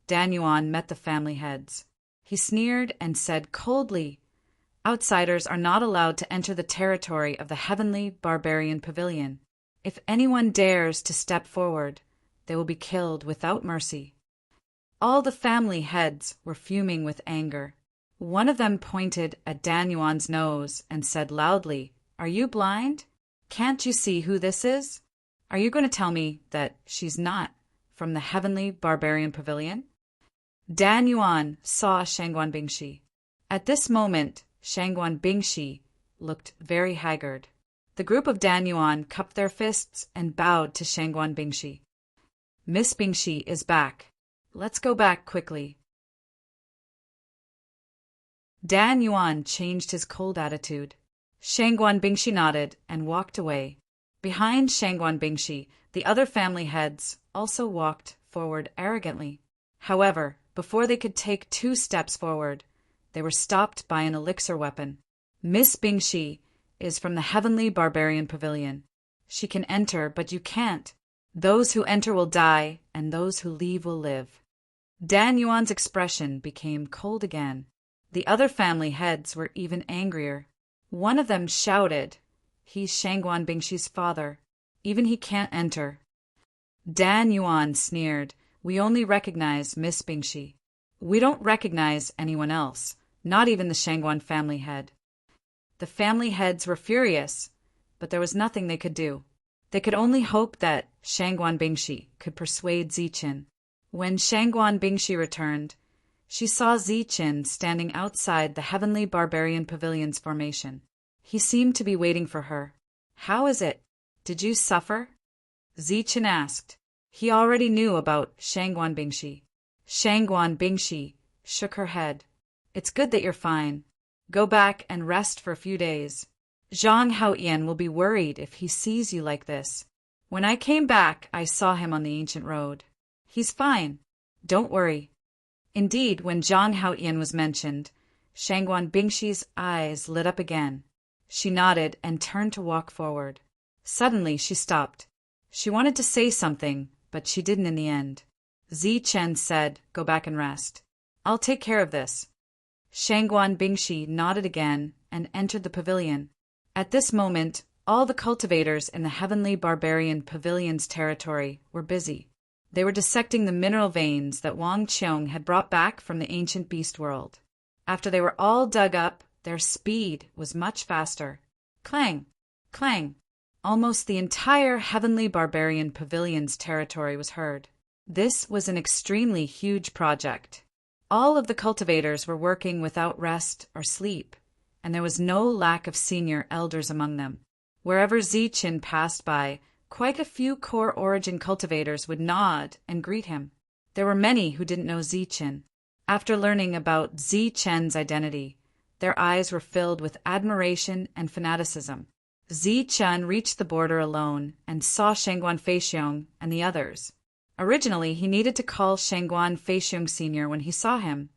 Dan Yuan met the family heads. He sneered and said coldly, "Outsiders are not allowed to enter the territory of the Heavenly Barbarian Pavilion. If anyone dares to step forward, they will be killed without mercy." All the family heads were fuming with anger. One of them pointed at Dan Yuan's nose and said loudly, "Are you blind? Can't you see who this is? Are you going to tell me that she's not from the Heavenly Barbarian Pavilion?" Dan Yuan saw Shangguan Bingxi. At this moment, Shangguan Bingxi looked very haggard. The group of Dan Yuan cupped their fists and bowed to Shangguan Bingxi. "Miss Bingxi is back. Let's go back quickly." Dan Yuan changed his cold attitude. Shangguan Bingxi nodded and walked away. Behind Shangguan Bingxi, the other family heads also walked forward arrogantly. However, before they could take 2 steps forward, they were stopped by an elixir weapon. "Miss Bingxi is from the Heavenly Barbarian Pavilion. She can enter, but you can't. Those who enter will die, and those who leave will live. Dan Yuan's expression became cold again. The other family heads were even angrier. One of them shouted, "He's Shangguan Bingshi's father. Even he can't enter." Dan Yuan sneered, "We only recognize Miss Bingshi. We don't recognize anyone else, not even the Shangguan family head." The family heads were furious, but there was nothing they could do. They could only hope that Shangguan Bingshi could persuade Ziqin. When Shangguan Bingshi returned, she saw Ziqin standing outside the Heavenly Barbarian Pavilion's formation. He seemed to be waiting for her. "How is it? Did you suffer?" Ziqin asked. He already knew about Shangguan Bingshi. Shangguan Bingshi shook her head. "It's good that you're fine. Go back and rest for a few days. Zhang Haoyan will be worried if he sees you like this. When I came back, I saw him on the ancient road. He's fine. Don't worry." Indeed, when Zhang Haoyan was mentioned, Shangguan Bingshi's eyes lit up again. She nodded and turned to walk forward. Suddenly, she stopped. She wanted to say something, but she didn't in the end. Ziqin said, "Go back and rest. I'll take care of this." Shangguan Bingshi nodded again and entered the pavilion. At this moment, all the cultivators in the Heavenly Barbarian Pavilion's territory were busy. They were dissecting the mineral veins that Wang Qiong had brought back from the ancient beast world. After they were all dug up, their speed was much faster. Clang! Clang! Almost the entire Heavenly Barbarian Pavilion's territory was heard. This was an extremely huge project. All of the cultivators were working without rest or sleep, and there was no lack of senior elders among them. Wherever Ziqin passed by, quite a few core origin cultivators would nod and greet him. There were many who didn't know Ziqin. After learning about Ziqin's identity, their eyes were filled with admiration and fanaticism. Ziqin reached the border alone and saw Shangguan Feixiong and the others. Originally, he needed to call Shangguan Feixiong Sr. when he saw him,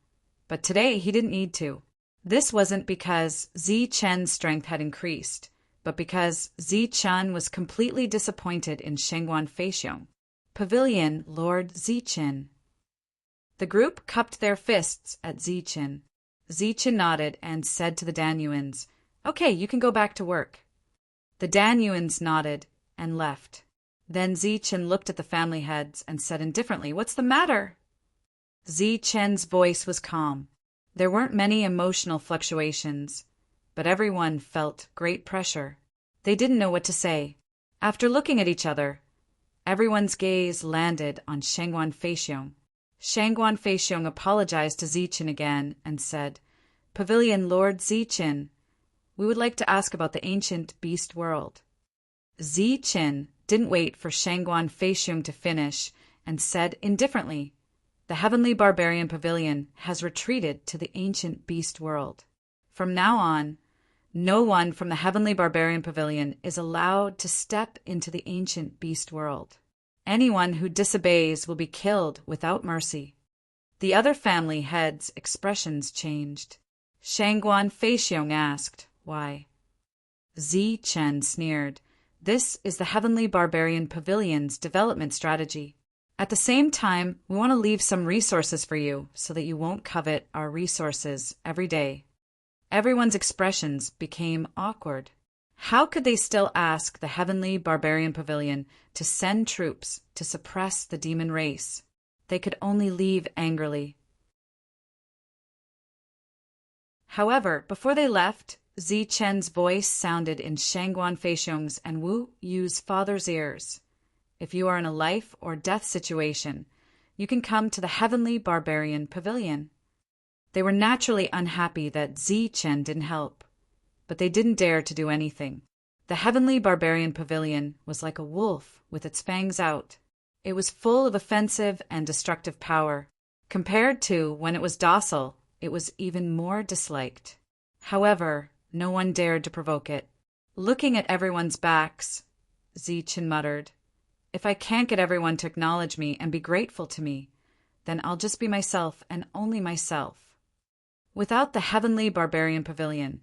but today he didn't need to. This wasn't because Ziqin's strength had increased, but because Ziqin was completely disappointed in Shangguan Feixiong. "Pavilion, Lord Ziqin." The group cupped their fists at Ziqin. Ziqin nodded and said to the Danyuans, "Okay, you can go back to work." The Danyuans nodded and left. Then Ziqin looked at the family heads and said indifferently, "What's the matter?" Ziqin's voice was calm. There weren't many emotional fluctuations, but everyone felt great pressure. They didn't know what to say. After looking at each other, everyone's gaze landed on Shangguan Feixiong. Shangguan Feixiong apologized to Ziqin again and said, "Pavilion Lord Ziqin, we would like to ask about the ancient beast world." Ziqin didn't wait for Shangguan Feixiong to finish and said indifferently, "The Heavenly Barbarian Pavilion has retreated to the ancient beast world. From now on, no one from the Heavenly Barbarian Pavilion is allowed to step into the ancient beast world. Anyone who disobeys will be killed without mercy." The other family heads' expressions changed. Shangguan Feixiong asked, "Why?" Ziqin sneered, "This is the Heavenly Barbarian Pavilion's development strategy. At the same time, we want to leave some resources for you so that you won't covet our resources every day." Everyone's expressions became awkward. How could they still ask the Heavenly Barbarian Pavilion to send troops to suppress the demon race? They could only leave angrily. However, before they left, Ziqin's voice sounded in Shangguan Feixiong's and Wu Yu's father's ears. "If you are in a life or death situation, you can come to the Heavenly Barbarian Pavilion." They were naturally unhappy that Ziqin didn't help, but they didn't dare to do anything. The Heavenly Barbarian Pavilion was like a wolf with its fangs out. It was full of offensive and destructive power. Compared to when it was docile, it was even more disliked. However, no one dared to provoke it. Looking at everyone's backs, Ziqin muttered, "If I can't get everyone to acknowledge me and be grateful to me, then I'll just be myself and only myself." Without the Heavenly Barbarian Pavilion,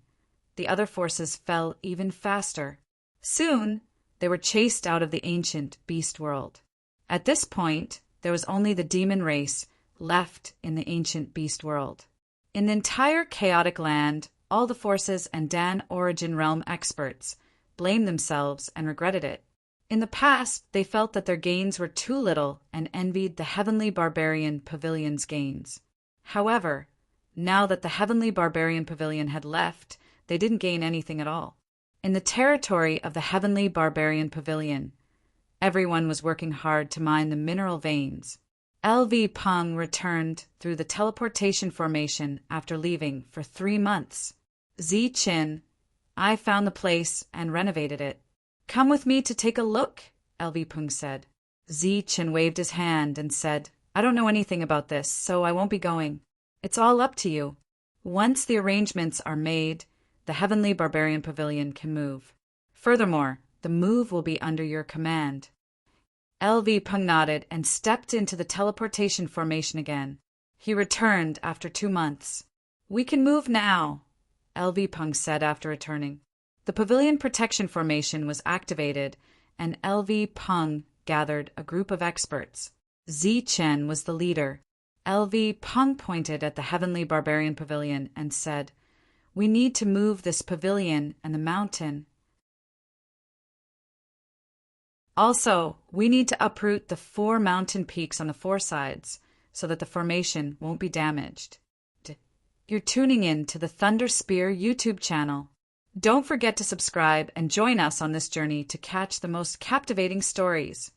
the other forces fell even faster. Soon, They were chased out of the ancient beast world. At this point, there was only the demon race left in the ancient beast world. In the entire chaotic land, all the forces and Dan Origin Realm experts blamed themselves and regretted it. In the past, they felt that their gains were too little and envied the Heavenly Barbarian Pavilion's gains. However, now that the Heavenly Barbarian Pavilion had left, they didn't gain anything at all. In the territory of the Heavenly Barbarian Pavilion, everyone was working hard to mine the mineral veins. LV Peng returned through the teleportation formation after leaving for 3 months. Zi Qin, I found the place and renovated it. Come with me to take a look, LV Peng said. Zi Qin waved his hand and said, I don't know anything about this, so I won't be going. It's all up to you. Once the arrangements are made, the Heavenly Barbarian Pavilion can move. Furthermore, the move will be under your command. LV Peng nodded and stepped into the teleportation formation again. He returned after 2 months. We can move now, LV Peng said after returning. The pavilion protection formation was activated, and LV Peng gathered a group of experts. Zi Chen was the leader. LV Peng pointed at the Heavenly Barbarian Pavilion and said, We need to move this pavilion and the mountain. Also, we need to uproot the 4 mountain peaks on the 4 sides so that the formation won't be damaged. You're tuning in to the Thunder Spear YouTube channel. Don't forget to subscribe and join us on this journey to catch the most captivating stories.